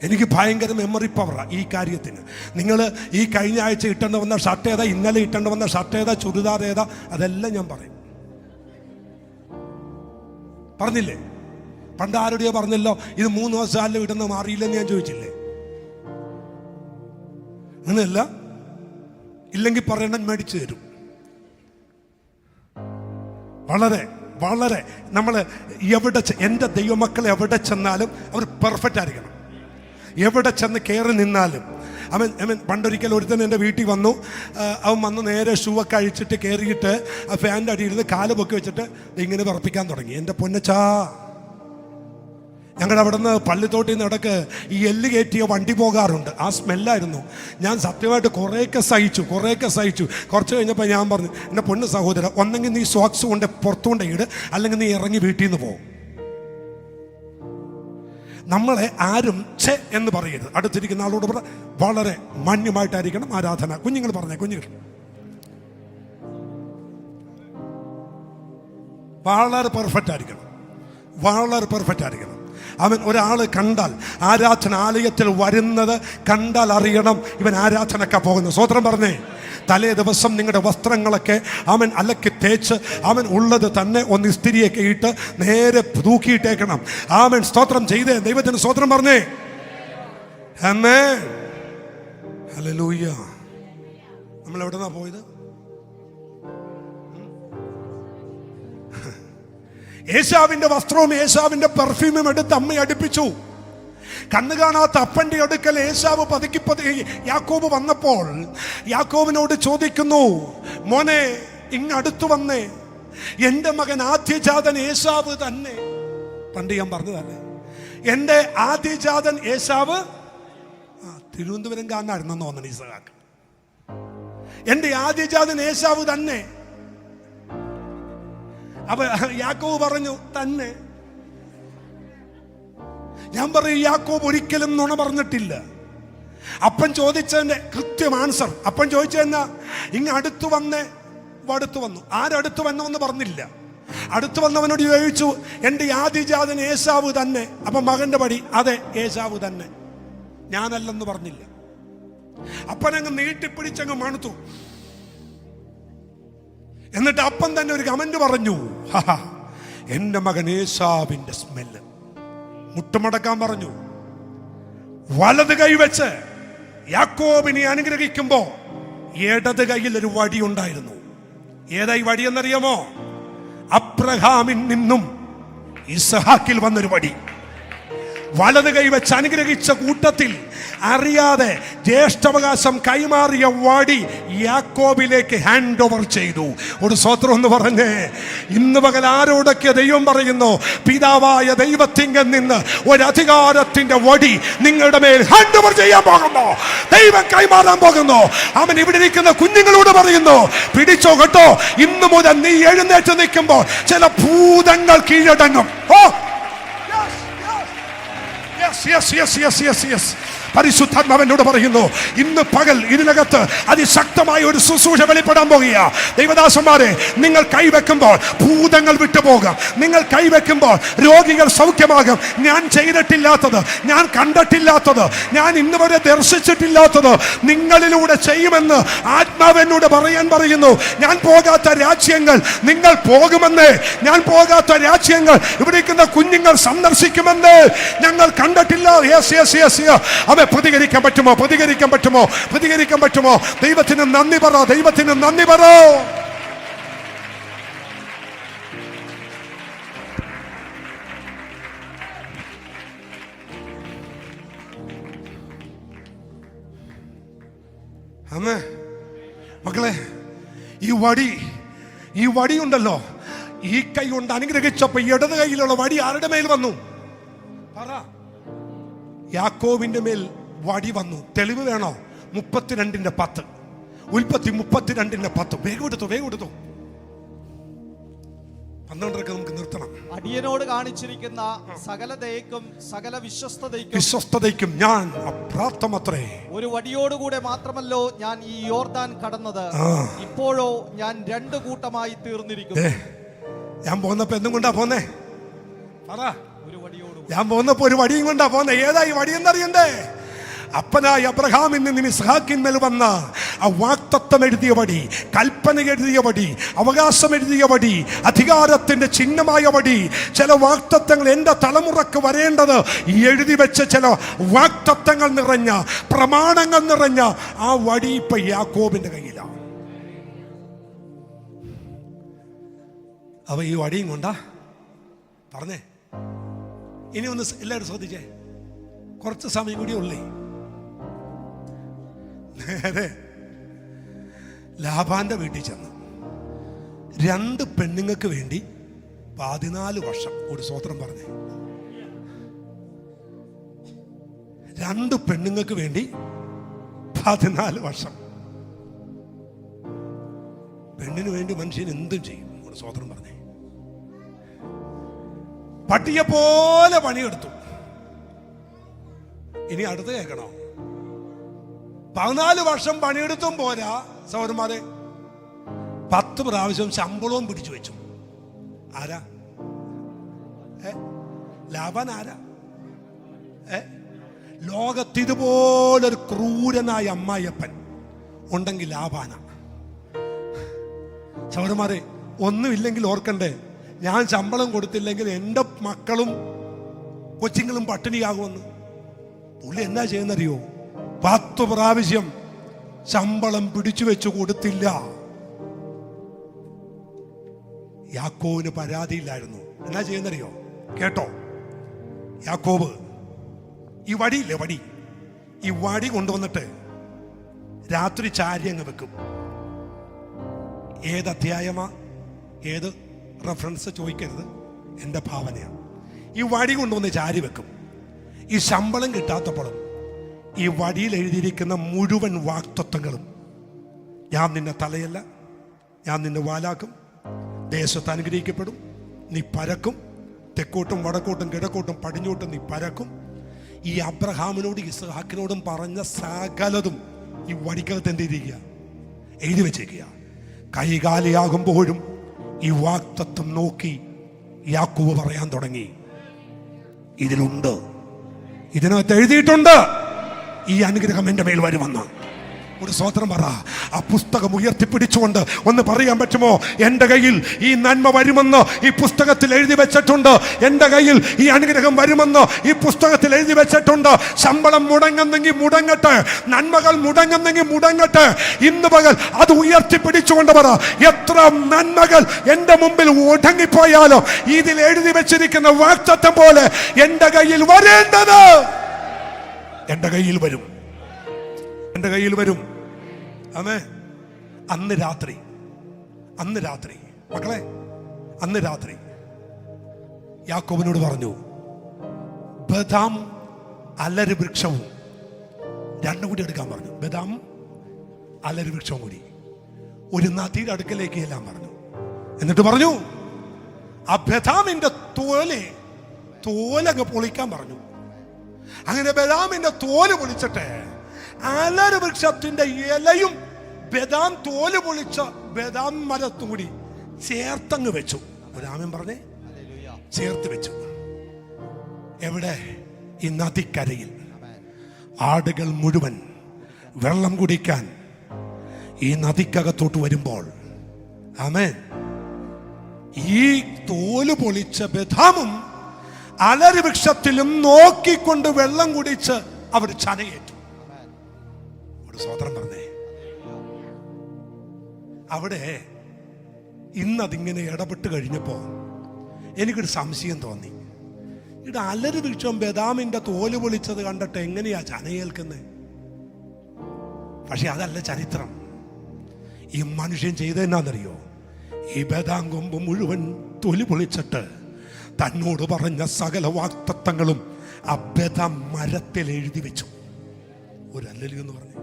എനിക്ക് ഭയങ്കര മെമ്മറി പവറാണ് ഈ കാര്യത്തിന്. നിങ്ങൾ ഈ കഴിഞ്ഞ ആഴ്ച ഇട്ടേണ്ട വന്ന ഷർട്ട് ഏതാ, ഇന്നലെ ഇട്ടേണ്ട വന്ന ഷർട്ട് ഏതാ, ചുരിദാർ ഏതാ, അതെല്ലാം ഞാൻ പറയും. പറഞ്ഞില്ലേ? പണ്ട് ആരുടെയോ പറഞ്ഞല്ലോ, ഇത് 3 ദിവസം ഇടുന്ന മാറിയില്ലെന്ന് ഞാൻ ചോദിച്ചില്ലേ? അങ്ങനെയല്ല. ഇല്ലെങ്കിൽ പറയണം, മേടിച്ചു തരും. വളരെ വളരെ നമ്മൾ എവിടെ എൻ്റെ ദൈവമക്കൾ എവിടെ ചെന്നാലും അവർ പെർഫെക്റ്റ് ആയിരിക്കണം. എവിടെ ചെന്ന് കയറി നിന്നാലും അവൻ പണ്ടൊരിക്കൽ ഒരുത്തൻ എൻ്റെ വീട്ടിൽ വന്നു. അവൻ വന്ന് നേരെ ഷൂ ഒക്കെ അഴിച്ചിട്ട് കയറിയിട്ട് ആ ഫാൻ്റെ അടിയിരുന്ന് കാല് പൊക്കി വെച്ചിട്ട് ഇങ്ങനെ വിറപ്പിക്കാൻ തുടങ്ങി. എൻ്റെ പൊന്നച്ചാ, ഞങ്ങളുടെ അവിടെ നിന്ന് പള്ളിത്തോട്ടിൽ നിന്ന് ഇടയ്ക്ക് ഈ എല്ല് കയറ്റിയ വണ്ടി പോകാറുണ്ട്. ആ സ്മെല്ലായിരുന്നു. ഞാൻ സത്യമായിട്ട് കുറേയൊക്കെ സഹിച്ചു. കുറച്ച് കഴിഞ്ഞപ്പോൾ ഞാൻ പറഞ്ഞു, എൻ്റെ പൊന്ന് സഹോദര, ഒന്നെങ്കിൽ നീ സോക്സ് കൊണ്ട് പുറത്തുകൊണ്ട് ഇട്, അല്ലെങ്കിൽ നീ ഇറങ്ങി വീട്ടിൽ നിന്ന് പോകും. നമ്മളെ ആരും ഛെ എന്ന് പറയരുത്. അടുത്തിരിക്കുന്ന ആളോട് പറ, വളരെ മാന്യമായിട്ടായിരിക്കണം ആരാധന. കുഞ്ഞുങ്ങൾ പറഞ്ഞേ, കുഞ്ഞുങ്ങൾ വളരെ പെർഫെക്റ്റ് ആയിരിക്കണം. അവൻ ഒരാൾ കണ്ടാൽ, ആരാധനാലയത്തിൽ വരുന്നത് കണ്ടാൽ അറിയണം ഇവൻ ആരാധനക്കാ പോകുന്നത്. സ്വതന്ത്രം പറഞ്ഞേ. തലേ ദിവസം നിങ്ങളുടെ വസ്ത്രങ്ങളൊക്കെ അവൻ അലക്കി തേച്ച് അവൻ ഉള്ളത് തന്നെ ഒന്ന് ഇസ്തിരിയൊക്കെ ഇട്ട് നേരെ തൂക്കിയിട്ടേക്കണം. അവൻ സ്തോത്രം ചെയ്തേ. ദൈവത്തിന് സ്തോത്രം പറഞ്ഞേ. ആമേൻ. ഹല്ലേലൂയ. നമ്മൾ എവിടെന്നാ പോയത്? ഏശാവിന്റെ വസ്ത്രവും ഏശാവിന്റെ പെർഫ്യൂമും എടുത്ത് അമ്മയെ അടുപ്പിച്ചു. കണ്ണു കാണാത്ത അപ്പന്റെ അടുക്കൽ ഏശാവ് യാക്കോബ് വന്നപ്പോൾ യാക്കോബിനോട് ചോദിക്കുന്നു, മോനെ ഇങ്ങടുത്തു വന്നേ, എൻ്റെ മകൻ ആദ്യജാതൻ ഏശാവ് തന്നെ. പണ്ട് ഞാൻ പറഞ്ഞതല്ലേ, എൻ്റെ ആദ്യജാതൻ ഏശാവ്. തിരുവനന്തപുരം കാരനായിരുന്നെന്ന് തോന്നണം ഇസഹാക്ക്. എൻ്റെ ആദ്യജാതൻ ഏശാവ് തന്നെ. അപ്പൊ യാക്കോബ് പറഞ്ഞു തന്നെ. ഞാൻ പറയും, യാക്കോബ് ഒരിക്കലും നുണ പറഞ്ഞിട്ടില്ല. അപ്പൻ ചോദിച്ചതിന്റെ കൃത്യം ആൻസർ. അപ്പൻ ചോദിച്ചതെന്നാ, അടുത്തു വന്നു. ആരടുത്ത് വന്നോന്ന് പറഞ്ഞില്ല. അടുത്തു വന്നവനോട് ചോദിച്ചു, എൻ്റെ ആദിജാതൻ ഏശാവ് തന്നെ. അപ്പൊ മകന്റെ പടി, അതെ ഏശാവ് തന്നെ, ഞാനല്ലെന്ന് പറഞ്ഞില്ല. അപ്പനങ്ങ് നീട്ടിപ്പിടിച്ചങ്ങ് മണുത്തു. എന്നിട്ട് അപ്പൻ തന്നെ ഒരു കമന്റ് പറഞ്ഞു, എൻ്റെ മകൻ ഏശാവിന്റെ സ്മെല്ല്. മുട്ടുമടക്കാൻ പറഞ്ഞു. വലത് കൈ വെച്ച് യാക്കോബിനെ അനുഗ്രഹിക്കുമ്പോ ഇടത് കൈയിൽ ഒരു വടി ഉണ്ടായിരുന്നു. ഏതായി വടി എന്നറിയാമോ? അബ്രഹാമിൽ നിന്നും ഇസ്ഹാക്കിൽ വന്നൊരു വടി. വലത് കൈ വെച്ച് അനുഗ്രഹിച്ച കൂട്ടത്തിൽ അറിയാതെ ജ്യേഷ്ഠാവകാശം കൈമാറിയ വടി യാക്കോബിലേക്ക് ഹാൻഡ് ഓവർ ചെയ്തു. ഒരു സ്വത്രം എന്ന് പറഞ്ഞേ, ഇന്ന് പകൽ ആരോടൊക്കെ ദൈവം പറയുന്നു, പിതാവായ ദൈവത്തിങ്കൽ നിന്ന് ഒരു അധികാരത്തിന്റെ വടി നിങ്ങളുടെ മേൽ ഹാൻഡ് ഓവർ ചെയ്യാൻ പോകുന്നു, ദൈവം കൈമാറാൻ പോകുന്നു. അവൻ ഇവിടെ ഇരിക്കുന്ന കുഞ്ഞുങ്ങളോട് പറയുന്നു, പിടിച്ചോ കേട്ടോ, ഇന്നു മുതൽ നീ എഴുന്നേറ്റ് നിൽക്കുമ്പോൾ ചില ഭൂതങ്ങൾ കീഴടങ്ങും. ഓ പരിശുദ്ധാത്മാവനോട് പറയുന്നു, ഇന്ന് പകൽ ഇതിനകത്ത് അതിശക്തമായ ഒരു ശുശ്രൂഷ വെളിപ്പെടാൻ പോകുക. ദൈവദാസന്മാരെ, നിങ്ങൾ കൈവെക്കുമ്പോൾ ഭൂതങ്ങൾ വിട്ടുപോകാം. നിങ്ങൾ കൈവെക്കുമ്പോൾ രോഗികൾ സൗഖ്യമാകും. ഞാൻ ചെയ്തിട്ടില്ലാത്തത്, ഞാൻ കണ്ടിട്ടില്ലാത്തത്, ഞാൻ ഇന്ന് വരെ ദർശിച്ചിട്ടില്ലാത്തത് നിങ്ങളിലൂടെ ചെയ്യുമെന്ന് ആത്മാവെന്നോട് പറയാൻ പറയുന്നു. ഞാൻ പോകാത്ത രാജ്യങ്ങൾ നിങ്ങൾ പോകുമെന്ന്, ഞാൻ പോകാത്ത രാജ്യങ്ങൾ ഇവിടെ ഇരിക്കുന്ന കുഞ്ഞുങ്ങൾ സന്ദർശിക്കുമെന്ന് ഞങ്ങൾ കണ്ടിട്ടില്ല. അവ പ്രതികരിക്കാൻ പറ്റുമോ? പ്രതികരിക്കാൻ പറ്റുമോ? പ്രതികരിക്കാൻ പറ്റുമോ? ദൈവത്തിന് നന്ദി പറ, ദൈവത്തിന് നന്ദി പറ. അമ്മേ, മക്കളെ, ഈ വടി ഉണ്ടല്ലോ, ഈ കൈ കൊണ്ട് അനുഗ്രഹിച്ചപ്പോ ഇടത് കൈയിലുള്ള വടി ആരുടെ മേൽ വന്നു? പറ. യാക്കോബിന്റെ മേൽ വടി വന്നു. തെളിവ് വേണോ? 32:10. ഉൽപ്പത്തി 32:10. വേഗം എടുത്തു. 12 നമുക്ക് നിർത്തണം. അടിയനോട് കാണിച്ചിരിക്കുന്ന സകല ദയക്കും സകല വിശ്വസ്തതയ്ക്കും ഞാൻ അപ്രാപ്തമത്രേ. ഒരു വടിയോടുകൂടെ മാത്രമല്ലോ ഞാൻ ഈ യോർദാൻ കടന്നത്, ഇപ്പോഴോ ഞാൻ 2 കൂട്ടമായി തീർന്നിരിക്കുന്നു. ഞാൻ പോന്നപ്പോ എന്തും കൊണ്ടാ പോന്നേ? പറ. ഞാൻ പോന്നപ്പോ ഒരു വടിയും കൊണ്ടാ പോന്നെ. ഏതാ ഈ വടി എന്നറിയണ്ടേ? അപ്പനായ അബ്രഹാമിൽ നിന്ന് ഇസ്ഹാക്കിന്മേൽ വന്ന ആ വാക്തത്വം എഴുതിയ വടി, കൽപ്പന എഴുതിയ വടി, അവകാശം എഴുതിയ വടി, അധികാരത്തിന്റെ ചിഹ്നമായ വടി. ചില വാക്തത്വങ്ങൾ എൻ്റെ തലമുറക്ക് വരേണ്ടത് എഴുതി വെച്ച ചില വാക്തത്വങ്ങൾ നിറഞ്ഞ, പ്രമാണങ്ങൾ നിറഞ്ഞ ആ വടി ഇപ്പൊ യാക്കോബിന്റെ കയ്യിലാണ്. അവ ഈ വടിയും കൊണ്ടാ പറഞ്ഞേ. ഇനി ഒന്ന് എല്ലാവരും ശ്രദ്ധിച്ചേ, കുറച്ച് സമയം കൂടി ഉള്ളേ. നേരെ ലാബാന്റെ വീട്ടിൽ ചെന്ന് 2 പെണ്ണുങ്ങൾക്ക് വേണ്ടി 14 വർഷം, ഒരു സ്വത്രം പറഞ്ഞേ, 2 പെണ്ണുങ്ങൾക്ക് വേണ്ടി 14 വർഷം. പെണ്ണിന് വേണ്ടി മനുഷ്യൻ എന്തും ചെയ്യും, ഒരു സ്വത്രം പറഞ്ഞേ. പട്ടിയെ പോലെ പണിയെടുത്തു. ഇനി അടുത്ത് കേൾക്കണോ? 14 വർഷം പണിയെടുത്തും പോരാ സഹോദരന്മാരെ, 10 പ്രാവശ്യം ശമ്പളവും പിടിച്ചു വെച്ചു. ആരാ? ലാബാൻ ആരാ? ലോകത്ത് ഇതുപോലൊരു ക്രൂരനായ അമ്മായിയപ്പൻ ഉണ്ടെങ്കിൽ ലാബാന. സഹോദരന്മാരെ, ഒന്നുമില്ലെങ്കിൽ ഓർക്കണ്ടേ, ഞാൻ ശമ്പളം കൊടുത്തില്ലെങ്കിൽ എൻ്റെ മക്കളും കൊച്ചുങ്ങളും പട്ടിണിയാകുമെന്ന്. പുള്ളി എന്നാ ചെയ്യുന്നറിയോ? 10 പ്രാവശ്യം ശമ്പളം പിടിച്ചു വെച്ചു കൊടുത്തില്ല. യാക്കോബിന് പരാതിയില്ലായിരുന്നു. എന്നാ ചെയ്യുന്നറിയോ? കേട്ടോ, യാക്കോബ് ഈ വടിയില്ലേ, ഈ വടി കൊണ്ടുവന്നിട്ട് രാത്രി ചാരി അങ്ങ് വെക്കും. ഏത് അധ്യായമാ, ഏത് റെഫറൻസ് ചോദിക്കരുത്, എൻ്റെ ഭാവനയാണ്. ഈ വടി കൊണ്ടുവന്ന് ചാരി വെക്കും. ഈ ശമ്പളം കിട്ടാത്തപ്പോഴും ഈ വടിയിൽ എഴുതിയിരിക്കുന്ന മുഴുവൻ വാക്തത്വങ്ങളും, ഞാൻ നിന്നെ തലയല്ല, ഞാൻ നിന്നെ വാലാക്കും, ദേശത്ത് അനുഗ്രഹിക്കപ്പെടും, നീ പരക്കും, തെക്കോട്ടും വടക്കോട്ടും കിഴക്കോട്ടും പടിഞ്ഞോട്ടും നീ പരക്കും. ഈ അബ്രഹാമിനോടും ഇസ്ഹാക്കിനോടും പറഞ്ഞ സകലതും ഈ വടിക്കകത്ത് എന്തിരിക്കുക, എഴുതി വെച്ചേക്കുക. കൈകാലിയാകുമ്പോഴും ഈ വാക്തത്വം നോക്കി യാക്കോബ് പറയാൻ തുടങ്ങി, ഇതിലുണ്ട്, ഇതിനകത്ത് എഴുതിയിട്ടുണ്ട്, ഈ അനുഗ്രഹം എൻ്റെ മേൽ വരുമെന്ന്. ഒരു സ്വതന്ത്രം പറ. ആ പുസ്തകം ഉയർത്തിപ്പിടിച്ചുകൊണ്ട് ഒന്ന് പറയാൻ പറ്റുമോ? എൻ്റെ കയ്യിൽ ഈ നന്മ വരുമെന്ന് ഈ പുസ്തകത്തിൽ എഴുതി വെച്ചിട്ടുണ്ട്. എൻ്റെ കയ്യിൽ ഈ അനുഗ്രഹം വരുമെന്ന് ഈ പുസ്തകത്തിൽ എഴുതി വെച്ചിട്ടുണ്ട്. ശമ്പളം മുടങ്ങുന്നെങ്കിൽ മുടങ്ങട്ടെ, നന്മകൾ മുടങ്ങുന്നെങ്കിൽ മുടങ്ങട്ടെ. ഇന്ന് പകൽ അത് ഉയർത്തിപ്പിടിച്ചുകൊണ്ട് പറ, എത്ര നന്മകൾ എൻ്റെ മുമ്പിൽ ഒടുങ്ങിപ്പോയാലോ ഇതിൽ എഴുതി വെച്ചിരിക്കുന്ന വാഗ്ദത്തം പോലെ എൻ്റെ കയ്യിൽ വരേണ്ടത് എൻ്റെ കയ്യിൽ വരും, എൻ്റെ കയ്യിൽ വരും. ആമേൻ. അന്ന് രാത്രി മക്കളെ, അന്ന് രാത്രി യാക്കോബിനോട് പറഞ്ഞു, ബദാം അലരി വൃക്ഷവും രണ്ടും കൂടി എടുക്കാൻ പറഞ്ഞു. ബദാം അലരി വൃക്ഷവും കൂടി ഒരു നദിയുടെ അടുക്കലേക്ക് എല്ലാം പറഞ്ഞു. എന്നിട്ട് പറഞ്ഞു, ആ ബദാമിന്റെ തോലങ്ങ് പൊളിക്കാൻ പറഞ്ഞു. അങ്ങനെ ബദാമിന്റെ തോല് പൊളിച്ചിട്ട് അലരി വൃക്ഷത്തിന്റെ ഇലയും ബദാം തോല് പൊളിച്ച ബദാം മരത്തും കൂടി ചേർത്തങ്ങ് വെച്ചു. ഒരാമൻ പറഞ്ഞേ, ചേർത്ത് വെച്ചു. എവിടെ? ഈ നദിക്കരയിൽ. ആടുകൾ മുഴുവൻ വെള്ളം കുടിക്കാൻ ഈ നദിക്കകത്തോട്ട് വരുമ്പോൾ, ആമേൻ, ഈ തോല് പൊളിച്ച ബദാമും അലരി വൃക്ഷത്തിലും നോക്കിക്കൊണ്ട് വെള്ളം കുടിച്ച് അവർ ചനയേറ്റു. ഒരു സ്വതന്ത്രം പറഞ്ഞേ. അവിടെ ഇന്നതിങ്ങനെ ഇടപെട്ട് കഴിഞ്ഞപ്പോ എനിക്കൊരു സംശയം തോന്നി. ഇവിടെ അലരി വൃക്ഷം ബദാമിന്റെ തോല് പൊളിച്ചത് കണ്ടിട്ട് എങ്ങനെയാ ചനയേൽക്കുന്നത്? പക്ഷെ അതല്ല ചരിത്രം. ഈ മനുഷ്യൻ ചെയ്തെന്നാന്നറിയോ? ഈ ബദാം കൊമ്പ് മുഴുവൻ തൊലി പൊളിച്ചിട്ട് തന്നോട് പറഞ്ഞ സകല വാഗ്ദത്തങ്ങളും ആ ബദാം മരത്തിൽ എഴുതി വെച്ചു. ഒരു അല്ലലി എന്ന് പറഞ്ഞു.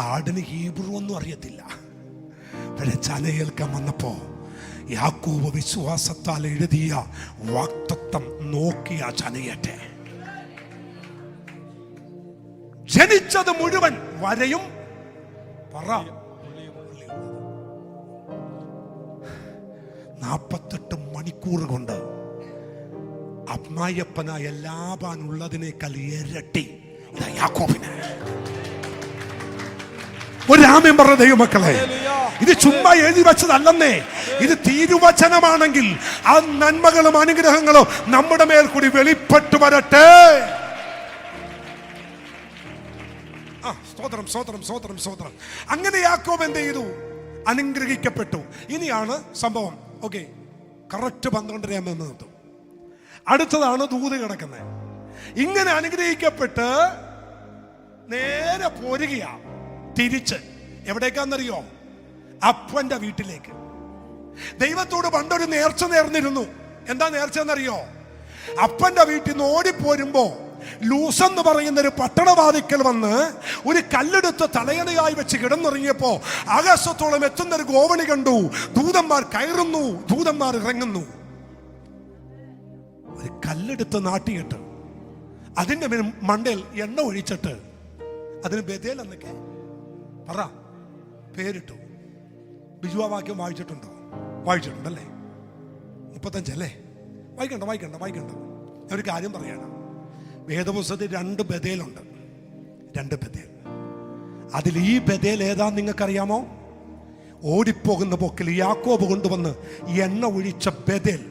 ആടിന് ഹീബ്രു ഒന്നും അറിയത്തില്ല. പക്ഷെ ചനയേൽക്കാൻ വന്നപ്പോ യാക്കോബ് വിശ്വാസത്താൽ എഴുതിയ വാഗ്ദത്തം നോക്കിയ ചനയേറ്റെ. ജനിച്ചത് മുഴുവൻ വരയും 48 മണിക്കൂർ കൊണ്ട് അമ്മായിയപ്പനായ ലാബാൻ ഉള്ളതിനേക്കാൾ ഇരട്ടി യാക്കോബിന്. ഒരു ആമേൻ പറഞ്ഞ ദൈവമക്കളെ, ഇത് ചുമ്മാ എഴുതി വെച്ചതല്ലെന്നേ. ഇത് തിരുവചനമാണെങ്കിൽ ആ നന്മകളും അനുഗ്രഹങ്ങളും നമ്മുടെ മേൽ കൂടി വെളിപ്പെട്ടു വരട്ടെ. സ്തോത്രം, സ്തോത്രം, സ്തോത്രം, സ്തോത്രം. അങ്ങനെ യാക്കോബ് എന്ത് ചെയ്തു? അനുഗ്രഹിക്കപ്പെട്ടു. ഇനിയാണ് സംഭവം. ഓക്കെ, കറക്റ്റ് 12 നിർത്തും. അടുത്തതാണ് ദൂത് കിടക്കുന്നത്. ഇങ്ങനെ അനുഗ്രഹിക്കപ്പെട്ട് നേരെ പോരുകയാ തിരിച്ച്. എവിടേക്കാന്നറിയോ? അപ്പന്റെ വീട്ടിലേക്ക്. ദൈവത്തോട് പണ്ടൊരു നേർച്ച നേർന്നിരുന്നു. എന്താ നേർച്ച എന്നറിയോ? അപ്പന്റെ വീട്ടിൽ നിന്ന് ഓടിപ്പോരുമ്പോ ലൂസ് എന്ന് പറയുന്ന ഒരു പട്ടണവാതിക്കൽ വന്ന് ഒരു കല്ലെടുത്ത് തലയണയായി വെച്ച് കിടന്നുറങ്ങിയപ്പോ ആകാശത്തോളം എത്തുന്ന ഒരു ഗോവണി കണ്ടു. ദൂതന്മാർ കയറുന്നു, ദൂതന്മാർ ഇറങ്ങുന്നു. ഒരു കല്ലെടുത്ത് നാട്ടിയിട്ട് അതിന്റെ മണ്ടയിൽ എണ്ണ ഒഴിച്ചിട്ട് അതിന് ബദേൽ എന്നൊക്കെ പറ പേരിട്ടു. ബിജുവാ വാക്യം വായിച്ചിട്ടുണ്ടോ? വായിച്ചിട്ടുണ്ടല്ലേ? 35 അല്ലേ? വായിക്കണ്ട. ഒരു കാര്യം പറയണം. വേദപുസ്തകത്തിൽ 2 ബദേലുണ്ട്. 2 ബദേൽ. അതിൽ ഈ ബദേൽ ഏതാ നിങ്ങൾക്കറിയാമോ? ഓടിപ്പോകുന്ന പൊക്കിൽ യാക്കോബ് കൊണ്ടുവന്ന് എണ്ണ ഒഴിച്ച ബദേൽ,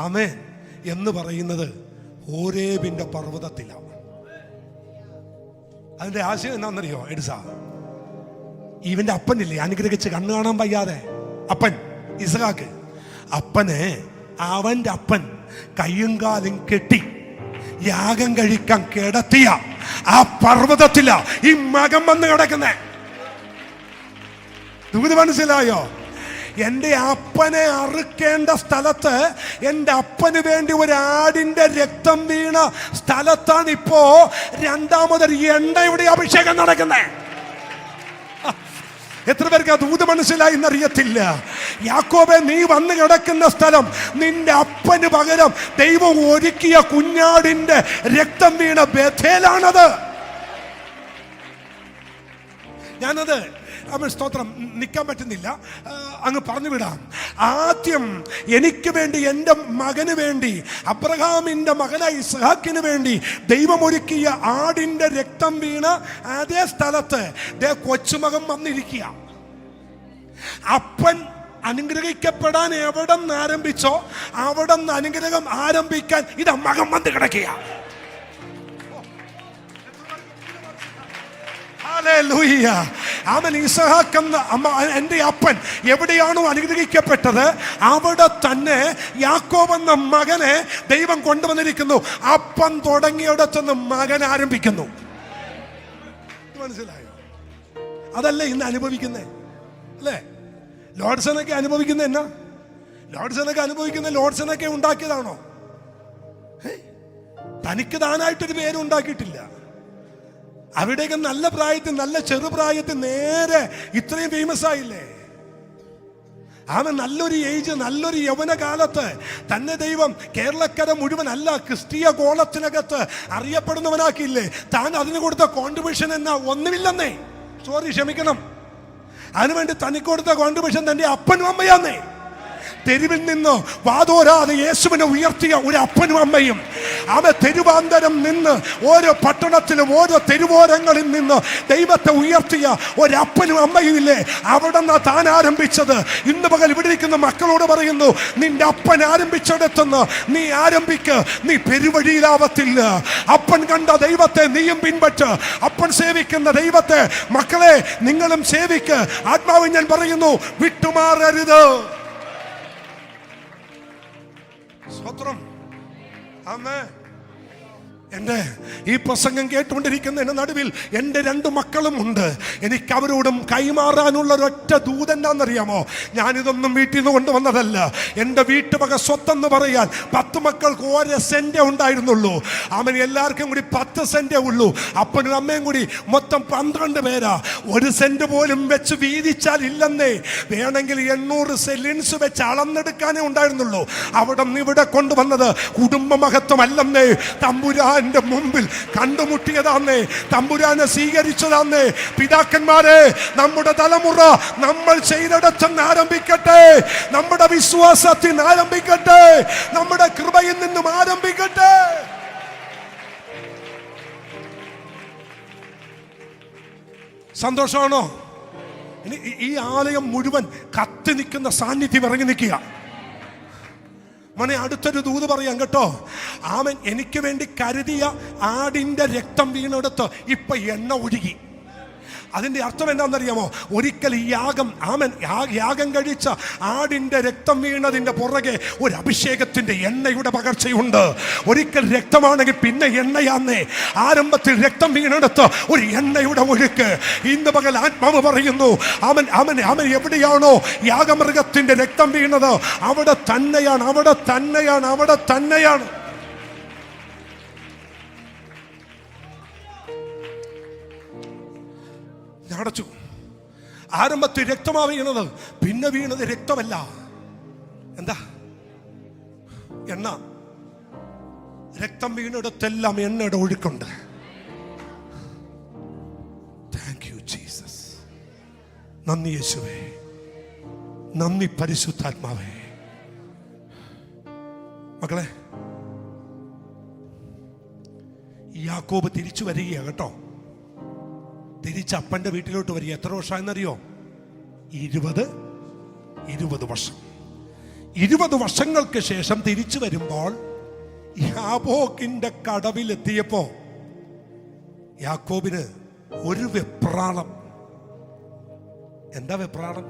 ആമേൻ, എന്ന് പറയുന്നത് ഹോരേബിന്റെ പർവ്വതത്തിലാണ്. അതിന്റെ ആശയം എന്താണെന്നറിയോ? എഡ്സാ, ഇവന്റെ അപ്പനില്ലേ അനുഗ്രഹിച്ച് കണ്ണു കാണാൻ വയ്യാതെ അപ്പൻ ഇസ്ഹാക്ക്, അപ്പനെ അവന്റെ അപ്പൻ കയ്യും കാലും കെട്ടി യാഗം കഴിക്കാൻ കിടത്തിയ ആ പർവ്വതത്തില ഈ മകൻ വന്ന് കിടക്കുന്നേ. ദൂത് മനസ്സിലായോ? എൻ്റെ അപ്പനെ അറുക്കേണ്ട സ്ഥലത്ത് എൻ്റെ അപ്പന് വേണ്ടി ഒരു ആടിന്റെ രക്തം വീണ സ്ഥലത്താണ് ഇപ്പോ രണ്ടാമതൊരു എണ്ണയുടെ അഭിഷേകം നടക്കുന്നത്. എത്ര പേർക്ക് ആ ദൂത് മനസ്സിലായി എന്നറിയത്തില്ല. യാക്കോബേ, നീ വന്ന് കിടക്കുന്ന സ്ഥലം നിന്റെ അപ്പന് പകരം ദൈവം ഒരുക്കിയ കുഞ്ഞാടിന്റെ രക്തം വീണ ബേഥേലാണത്. ഞാനത് അവൻ സ്തോത്രം നിൽക്കാൻ പറ്റുന്നില്ല, അങ്ങ് പറഞ്ഞു വിടാം. ആദ്യം എനിക്ക് വേണ്ടി, എൻ്റെ മകന് വേണ്ടി, അബ്രഹാമിൻ്റെ മകനായ ഇസ്ഹാക്കിന് വേണ്ടി ദൈവമൊരുക്കിയ ആടിൻ്റെ രക്തം വീണ അതേ സ്ഥലത്ത് കൊച്ചുമകൻ വന്നിരിക്കുക. അപ്പൻ അനുഗ്രഹിക്കപ്പെടാൻ എവിടെ നിന്ന് ആരംഭിച്ചോ അവിടെ നിന്ന് അനുഗ്രഹം ആരംഭിക്കാൻ ഇതാ മകൻ വന്ന് കിടക്കുക. അവൻ ഇസ്ഹാക്ക് എന്ന എൻ്റെ അപ്പൻ എവിടെയാണോ അനുഗ്രഹിക്കപ്പെട്ടത് അവിടെ തന്നെ യാക്കോബ് എന്ന മകനെ ദൈവം കൊണ്ടുവന്നിരിക്കുന്നു. അപ്പൻ തുടങ്ങിയിടത്തുനിന്ന് മകൻ ആരംഭിക്കുന്നു. മനസ്സിലായോ? അതല്ലേ ഇന്ന് അനുഭവിക്കുന്നേ അല്ലേ? ലോഡ്സനൊക്കെ അനുഭവിക്കുന്ന എന്നാ? ലോഡ്സനൊക്കെ ഉണ്ടാക്കിയതാണോ? തനിക്ക് താനായിട്ടൊരു പേരും ഉണ്ടാക്കിയിട്ടില്ല. അവിടെയൊക്കെ നല്ല പ്രായത്തിൽ, നല്ല ചെറുപ്രായത്തിൽ നേരെ ഇത്രയും ഫേമസ് ആയില്ലേ? അവൻ നല്ലൊരു ഏജ്, നല്ലൊരു യൗവനകാലത്ത് തന്നെ ദൈവം കേരളക്കര മുഴുവൻ അല്ല, ക്രിസ്തീയ ഗോളത്തിനകത്ത് അറിയപ്പെടുന്നവനാക്കിയില്ലേ? താൻ അതിന് കൊടുത്ത കോൺട്രിബ്യൂഷൻ എന്നാ? ഒന്നുമില്ലെന്നേ. ക്ഷമിക്കണം. അതിനുവേണ്ടി തനിക്ക് കൊടുത്ത കോൺട്രിബ്യൂഷൻ തന്റെ അപ്പനും അമ്മയാന്നേ. തെരുവിൽ നിന്ന് വാതോരാതെ യേശുവിനെ ഉയർത്തിയ ഒരു അപ്പനും അമ്മയും, അവ തെരുവാന്തരം നിന്ന് ഓരോ പട്ടണത്തിലും ഓരോ തെരുവോരങ്ങളിൽ നിന്ന് ദൈവത്തെ ഉയർത്തിയ ഒരപ്പനും അമ്മയും ഇല്ലേ? അവിടെ നിന്നാ താൻ ആരംഭിച്ചത്. ഇന്ന് പകൽ ഇവിടെ ഇരിക്കുന്ന മക്കളോട് പറയുന്നു, നിന്റെ അപ്പൻ ആരംഭിച്ചെടുത്തുനിന്ന് നീ ആരംഭിക്ക്. നീ പെരുവഴിയിലാവത്തില്ല. അപ്പൻ കണ്ട ദൈവത്തെ നീയും പിൻപറ്റ്. അപ്പൻ സേവിക്കുന്ന ദൈവത്തെ മക്കളെ നിങ്ങളും സേവിക്ക്. ആത്മാവിൽ ഞാൻ പറയുന്നു, വിട്ടുമാറരുത്. സ്തോത്രം. ആമേൻ. എൻ്റെ ഈ പ്രസംഗം കേട്ടുകൊണ്ടിരിക്കുന്നതിന് നടുവിൽ എൻ്റെ 2 മക്കളും ഉണ്ട്. എനിക്ക് അവരോടും കൈമാറാനുള്ള ഒരൊറ്റ ദൂതെന്നാന്നറിയാമോ? ഞാനിതൊന്നും വീട്ടിൽ നിന്ന് കൊണ്ടുവന്നതല്ല. എൻ്റെ വീട്ടുവക സ്വത്തെന്ന് പറയാൻ 10 മക്കൾക്ക് 1 സെൻറ്റേ ഉണ്ടായിരുന്നുള്ളൂ. അവൻ എല്ലാവർക്കും കൂടി 10 സെൻറ്റേ ഉള്ളൂ. അപ്പനും അമ്മയും കൂടി മൊത്തം 12 പേരാ. 1 സെൻറ്റ് പോലും വെച്ച് വീതിച്ചാൽ ഇല്ലെന്നേ. വേണമെങ്കിൽ 800 സെലിൻസ് വെച്ച് അളന്നെടുക്കാനേ ഉണ്ടായിരുന്നുള്ളൂ. അവിടെ നിന്ന് ഇവിടെ കൊണ്ടുവന്നത് കുടുംബ മഹത്വമല്ലെന്നേ, തമ്പുരാൻ മുമ്പിൽ കണ്ടുമുട്ടിയതാന്നേ, തമ്പുരാനെ സ്വീകരിച്ചതാന്നേ. പിതാക്കന്മാരെ, നമ്മുടെ തലമുറ നമ്മൾ ചെയ്തിടത്തുനിന്ന് ആരംഭിക്കട്ടെ. നമ്മുടെ വിശ്വാസത്തിൽ ആരംഭിക്കട്ടെ. നമ്മുടെ കൃപയിൽ നിന്നും ആരംഭിക്കട്ടെ. സന്തോഷമാണോ? ഇനി ഈ ആലയം മുഴുവൻ കത്തി നിൽക്കുന്ന സാന്നിധ്യം ഇറങ്ങി നിൽക്കുക. മോനെ, അടുത്തൊരു ദൂത് പറയാം കേട്ടോ. ആമൻ എനിക്ക് വേണ്ടി കരുതിയ ആടിന്റെ രക്തം വീണെടുത്ത് ഇപ്പൊ എണ്ണ ഒഴുകി. അതിന്റെ അർത്ഥം എന്താണെന്നറിയാമോ? ഒരിക്കൽ ഈ യാഗം കഴിച്ച ആടിന്റെ രക്തം വീണതിന്റെ പുറകെ ഒരു അഭിഷേകത്തിന്റെ എണ്ണയുടെ പകർച്ചയുണ്ട്. ഒരിക്കൽ രക്തമാണെങ്കിൽ പിന്നെ എണ്ണയാന്നേ. ആരംഭത്തിൽ രക്തം വീണെടുത്ത് ഒരു എണ്ണയുടെ ഒഴുക്ക്. ഇന്ന് പകൽ ആത്മാവ് പറയുന്നു, അവൻ എവിടെയാണോ യാഗമൃഗത്തിന്റെ രക്തം വീണത് അവിടെ തന്നെയാണ്. അടച്ചു. ആരംഭത്തിൽ രക്തമാ വീണത്, പിന്നെ വീണത് രക്തമല്ല. എന്താ? എണ്ണ. രക്തം വീണെടുത്തെല്ലാം എണ്ണയുടെ ഒഴുക്കുണ്ട്. Thank you Jesus. നന്ദി യേശുവേ, നന്ദി പരിശുദ്ധാത്മാവേ. മക്കളെ, യാക്കോബ് തിരിച്ചു വരികയാണ് കേട്ടോ. തിരിച്ച് അപ്പൻ്റെ വീട്ടിലോട്ട് വരിക. എത്ര വർഷമായെന്നറിയോ? 20 വർഷം. 20 വർഷങ്ങൾക്ക് ശേഷം തിരിച്ചു വരുമ്പോൾ യാബോക്കിന്റെ കടവിലെത്തിയപ്പോ യാക്കോബിന് ഒരു വെപ്രാളം. എന്താ വെപ്രാളം?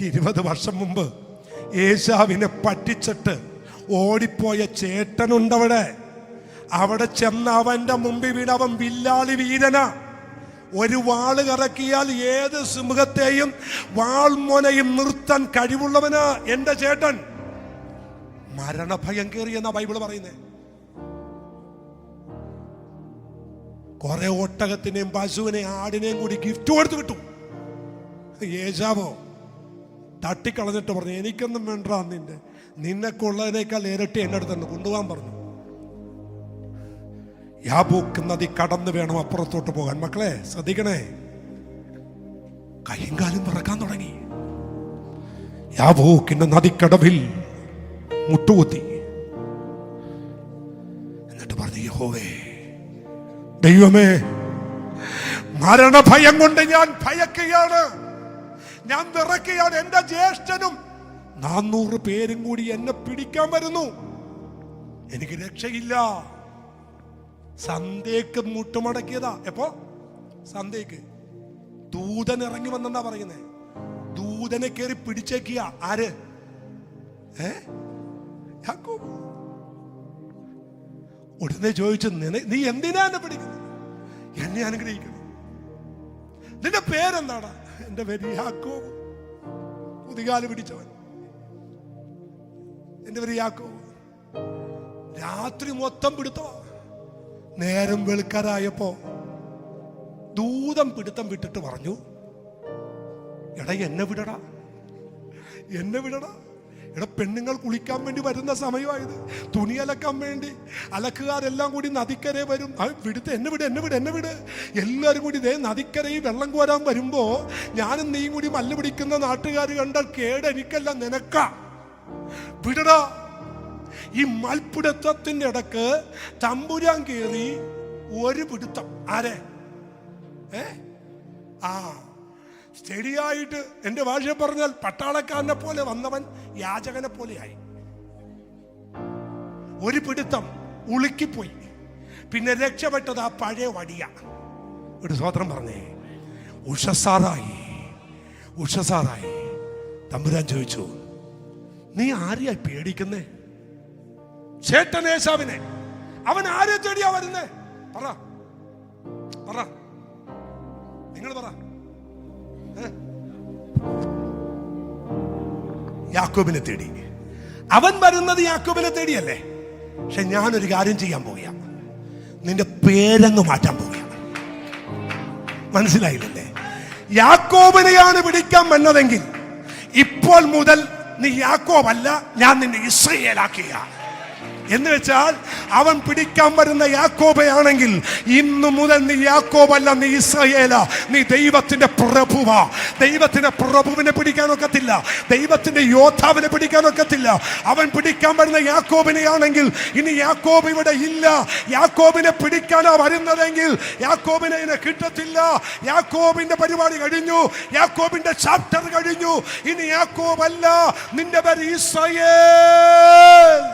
20 വർഷം മുമ്പ് ഏശാവിനെ പറ്റിച്ചിട്ട് ഓടിപ്പോയ ചേട്ടനുണ്ടവിടെ. അവിടെ ചെന്ന് അവന്റെ മുമ്പിൽ വീണ് അവൻ വില്ലാളി വീരന. ഒരു വാള് കറക്കിയാൽ ഏത് സിംഹത്തെയും വാൾമൊനയും നിർത്താൻ കഴിവുള്ളവനാ എന്റെ ചേട്ടൻ. മരണഭയം കയറിയെന്നാ ബൈബിള് പറയുന്നേ. കുറെ ഒട്ടകത്തിനെയും പശുവിനെയും ആടിനെയും കൂടി ഗിഫ്റ്റ് കൊടുത്തു വിട്ടു. ഏശാവോ തട്ടിക്കളഞ്ഞിട്ട് പറഞ്ഞു, എനിക്കൊന്നും വേണ്ട, നിന്നെക്കുള്ളതിനേക്കാൾ ഇരട്ടി എന്റെ അടുത്ത് തന്നെ കൊണ്ടുപോകാൻ പറഞ്ഞു. യാബോക്ക് നദി കടന്നു വേണം അപ്പുറത്തോട്ട് പോകാൻ. മക്കളെ ശ്രദ്ധിക്കണേ, കൈയും കാലും പറക്കാൻ തുടങ്ങി. യാബോക്കിന്റെ നദിക്കടവിൽ മുട്ടുകുത്തി. എന്നിട്ട് പറഞ്ഞു, യഹോവേ ദൈവമേ, മരണഭയം കൊണ്ട് ഞാൻ ഭയക്കുകയാണ്, ഞാൻ വിറയ്ക്കുകയാണ്. എന്റെ ജ്യേഷ്ഠനും 400 പേരും കൂടി എന്നെ പിടിക്കാൻ വരുന്നു, എനിക്ക് രക്ഷയില്ല. സന്ധ്യക്ക് മുട്ടുമടക്കിയതാ. എപ്പോ? സന്ധ്യക്ക്. ദൂതൻ ഇറങ്ങി വന്നെന്നാ പറയുന്നേ. ദൂതനെ കയറി പിടിച്ചേക്കിയ ആര്? യാക്കോബ്. ഉടനെ ചോദിച്ചു, നീ എന്തിനാ എന്നെ പിടിക്കുന്നത്? എന്നെ അനുഗ്രഹിക്കണം. നിന്റെ പേരെന്താടാ? എന്റെ പേര് യാക്കോബ്, കുതികാല് പിടിച്ചവൻ. എന്റെ പേര് യാക്കോബ്. രാത്രി മൊത്തം പിടുത്തോ. നേരം വെളുക്കാറായപ്പോ ദൂതം പിടുത്തം വിട്ടിട്ട് പറഞ്ഞു, എടാ എന്നെ വിടടാ, എന്നെ വിടടാ. എടാ, പെണ്ണുങ്ങൾ കുളിക്കാൻ വേണ്ടി വരുന്ന സമയമായത്, തുണി അലക്കാൻ വേണ്ടി അലക്കുകാരെല്ലാം കൂടി നദിക്കരെ വരും. വിടുത്ത്, എന്നെ വിട്, എന്നെ വിട്, എന്നെ വിട്. എല്ലാവരും കൂടി ഇതേ നദിക്കരയിൽ വെള്ളം കോരാൻ വരുമ്പോ ഞാനും നീയും കൂടി മല്ല് പിടിക്കുന്ന നാട്ടുകാർ കണ്ടാൽ കേട് എനിക്കല്ല, നിനക്കാ. വിടടാ. ഈ മൽപിടുത്തത്തിന്റെ ഇടക്ക് തമ്പുരാൻ കയറി ഒരു പിടുത്തം. ആരെ? ശരിയായിട്ട് എന്റെ ഭാഷ പറഞ്ഞാൽ പട്ടാളക്കാരനെ പോലെ വന്നവൻ യാചകനെ പോലെയായി. ഒരു പിടുത്തം ഉളുക്കിപ്പോയി. പിന്നെ രക്ഷപ്പെട്ടത് ആ പഴയ വടിയ. ഒരു സ്വത്രം പറഞ്ഞേ. ഉഷസാറായി, ഉഷസാറായി. തമ്പുരാൻ ചോദിച്ചു, നീ ആരെയായി പേടിക്കുന്നേ? ചേട്ടൻ ഏശാവിനെ. അവൻ ആരെ തേടിയാ വരുന്നേ? പറ, പറ, നിങ്ങൾ പറ. യാക്കോബിനെ തേടി. അവൻ വരുന്നത് യാക്കോബിനെ തേടിയല്ലേ? പക്ഷെ ഞാനൊരു കാര്യം ചെയ്യാൻ പോവുക, നിന്റെ പേരങ്ങ് മാറ്റാൻ പോവുക. മനസ്സിലായില്ലല്ലേ? യാക്കോബിനെയാണ് പിടിക്കാൻ വന്നതെങ്കിൽ ഇപ്പോൾ മുതൽ നീ യാക്കോബല്ല, ഞാൻ നിന്നെ ഇസ്രായേലാക്കിയ. എന്ന് വെച്ചാൽ അവൻ പിടിക്കാൻ വരുന്ന യാക്കോബയാണെങ്കിൽ ഇന്നു മുതൽ നീ യാക്കോബല്ല, നീ ഇസ്രായേലാ. നീ ദൈവത്തിന്റെ പ്രഭുവാ. ദൈവത്തിന്റെ പ്രഭുവിനെ പിടിക്കാനൊക്കത്തില്ല, ദൈവത്തിന്റെ യോദ്ധാവിനെ പിടിക്കാനൊക്കത്തില്ല. അവൻ പിടിക്കാൻ വരുന്ന യാക്കോബിനെയാണെങ്കിൽ ഇനി യാക്കോബ് ഇവിടെ ഇല്ല. യാക്കോബിനെ പിടിക്കാനാ വരുന്നതെങ്കിൽ യാക്കോബിനെ ഇനി കിട്ടത്തില്ല. യാക്കോബിന്റെ പരിപാടി കഴിഞ്ഞു, യാക്കോബിന്റെ ചാപ്റ്റർ കഴിഞ്ഞു. ഇനി യാക്കോബല്ല, നിന്റെ പേര് ഇസ്രായേൽ.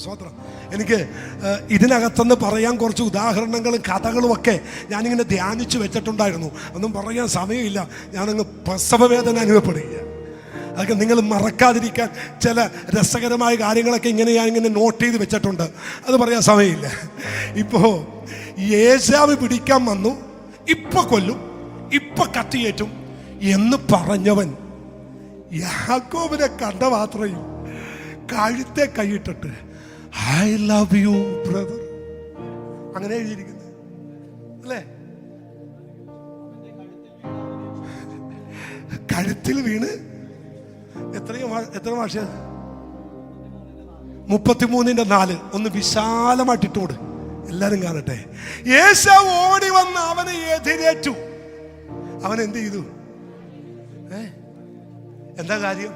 സ്വതന്ത്രം. എനിക്ക് ഇതിനകത്തുനിന്ന് പറയാൻ കുറച്ച് ഉദാഹരണങ്ങളും കഥകളും ഒക്കെ ഞാനിങ്ങനെ ധ്യാനിച്ചു വെച്ചിട്ടുണ്ടായിരുന്നു. ഒന്നും പറയാൻ സമയമില്ല, ഞാനങ്ങ് പ്രസവവേദന അനുഭവപ്പെടുക. അതൊക്കെ നിങ്ങൾ മറക്കാതിരിക്കാൻ ചില രസകരമായ കാര്യങ്ങളൊക്കെ ഞാനിങ്ങനെ നോട്ട് ചെയ്ത് വെച്ചിട്ടുണ്ട്. അത് പറയാൻ സമയമില്ല. ഇപ്പോൾ ഏശാവ് പിടിക്കാൻ വന്നു, ഇപ്പൊ കൊല്ലും, ഇപ്പൊ കത്തിയേറ്റും എന്ന് പറഞ്ഞവൻ യാക്കോബിനെ കണ്ട മാത്രയിൽ കഴുത്തെ കൈയിട്ടിട്ട് ഐ ലവ് യു ബ്രദർ, അങ്ങനെ എഴുതിയിരിക്കുന്നത് അല്ലേ? കഴുത്തിൽ വീണ് എത്ര ഭാഷ? 33:4. ഒന്ന് വിശാലമായിട്ടിട്ടോട്, എല്ലാരും കാണട്ടെ. ഏശാവ് ഓടി വന്ന് അവനെ എതിരേറ്റു. അവൻ എന്ത് ചെയ്തു? എന്താ കാര്യം?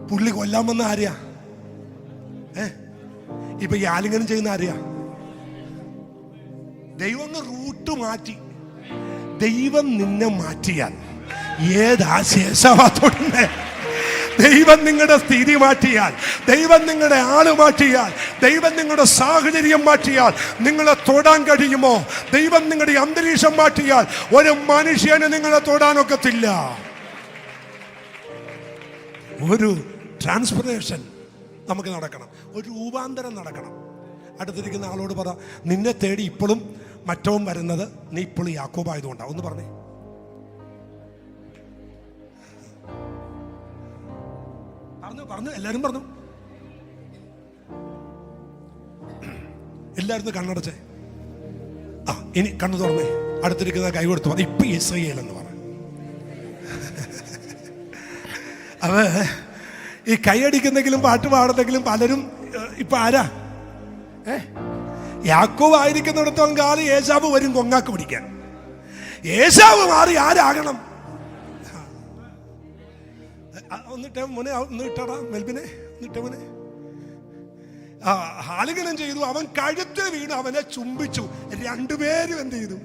പുള്ളി കൊല്ലാൻ വന്ന ആരെയാ? ഇപ്പൊ ഈ ആലിംഗനം ചെയ്യുന്ന ആരെയാ? ദൈവം റൂട്ട് മാറ്റി. ദൈവം നിന്നെ മാറ്റിയാൽ ഏതാശേഷവാത്തോടെ ദൈവം നിങ്ങളുടെ സ്ഥിതി മാറ്റിയാൽ, ദൈവം നിങ്ങളുടെ ആള് മാറ്റിയാൽ, ദൈവം നിങ്ങളുടെ സാഹചര്യം മാറ്റിയാൽ നിങ്ങളെ തൊടാൻ കഴിയുമോ? ദൈവം നിങ്ങളുടെ അന്തരീക്ഷം മാറ്റിയാൽ ഒരു മനുഷ്യന് നിങ്ങളെ തൊടാനൊക്കത്തില്ല. ഒരു ട്രാൻസ്ഫർമേഷൻ നമുക്ക് നടക്കണം, ഒരു രൂപാന്തരം നടക്കണം. അടുത്തിരിക്കുന്ന ആളോട് പറ, നിന്നെ തേടി ഇപ്പോഴും മറ്റവും വരുന്നത് നീ ഇപ്പോഴും യാക്കോബായതുകൊണ്ടാണ്. ഒന്ന് പറഞ്ഞേ. പറഞ്ഞു എല്ലാരും പറഞ്ഞു. എല്ലാവരും കണ്ണടച്ചേ. ഇനി കണ്ണു തുറന്നേ. അടുത്തിരിക്കുന്ന കൈ കൊടുത്തു പറഞ്ഞു, ഇപ്പൊ ഇസ്രായേൽ എന്ന് പറ. അത് ഈ കൈയടിക്കുന്നെങ്കിലും പാട്ട് പാടുന്നെങ്കിലും പലരും ഇപ്പൊ ആരാ? യാക്കോബ് ആയിരിക്കുന്നിടത്തോളം കാലം ഏശാവ് വരും കൊങ്ങാക്ക് പിടിക്കാൻ. ഏശാവ് മാറി ആരാകണം? ഒന്നിട്ടേ മോനെ, ഒന്ന് ഇട്ടടാ മെൽബിനെ, ഒന്നിട്ടേ മോനെ. ആലിംഗനം ചെയ്തു. അവൻ കഴുത്തിൽ വീണു, അവനെ ചുംബിച്ചു. രണ്ടുപേരും എന്ത് ചെയ്തു?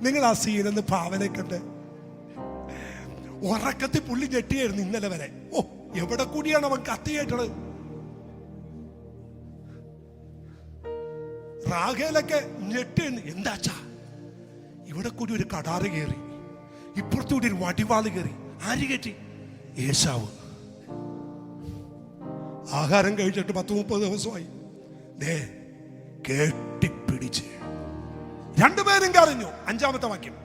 നിങ്ങൾ ആ സീനെന്ന് ഭാവനെ കണ്ട് ഉറക്കത്തിൽ പുള്ളി ഞെട്ടിയായിരുന്നു ഇന്നലെ വരെ. ഓ, എവിടെ കൂടിയാണ് അവൻ കത്തിയേറ്റത്? റാഖേലൊക്കെ ഞെട്ടി. എന്താച്ചാ, ഇവിടെ കൂടി ഒരു കടാറ് കയറി, ഇപ്പുറത്തൂടി ഒരു വടിവാള് കയറി. ആര് കയറ്റി? ഏശാവ്. ആഹാരം കഴിച്ചിട്ട് 10-30 ദിവസമായി. ദേ കെട്ടിപ്പിടിച്ച് രണ്ടുപേരും കരഞ്ഞു. 5-ാമത്തെ വാക്യം.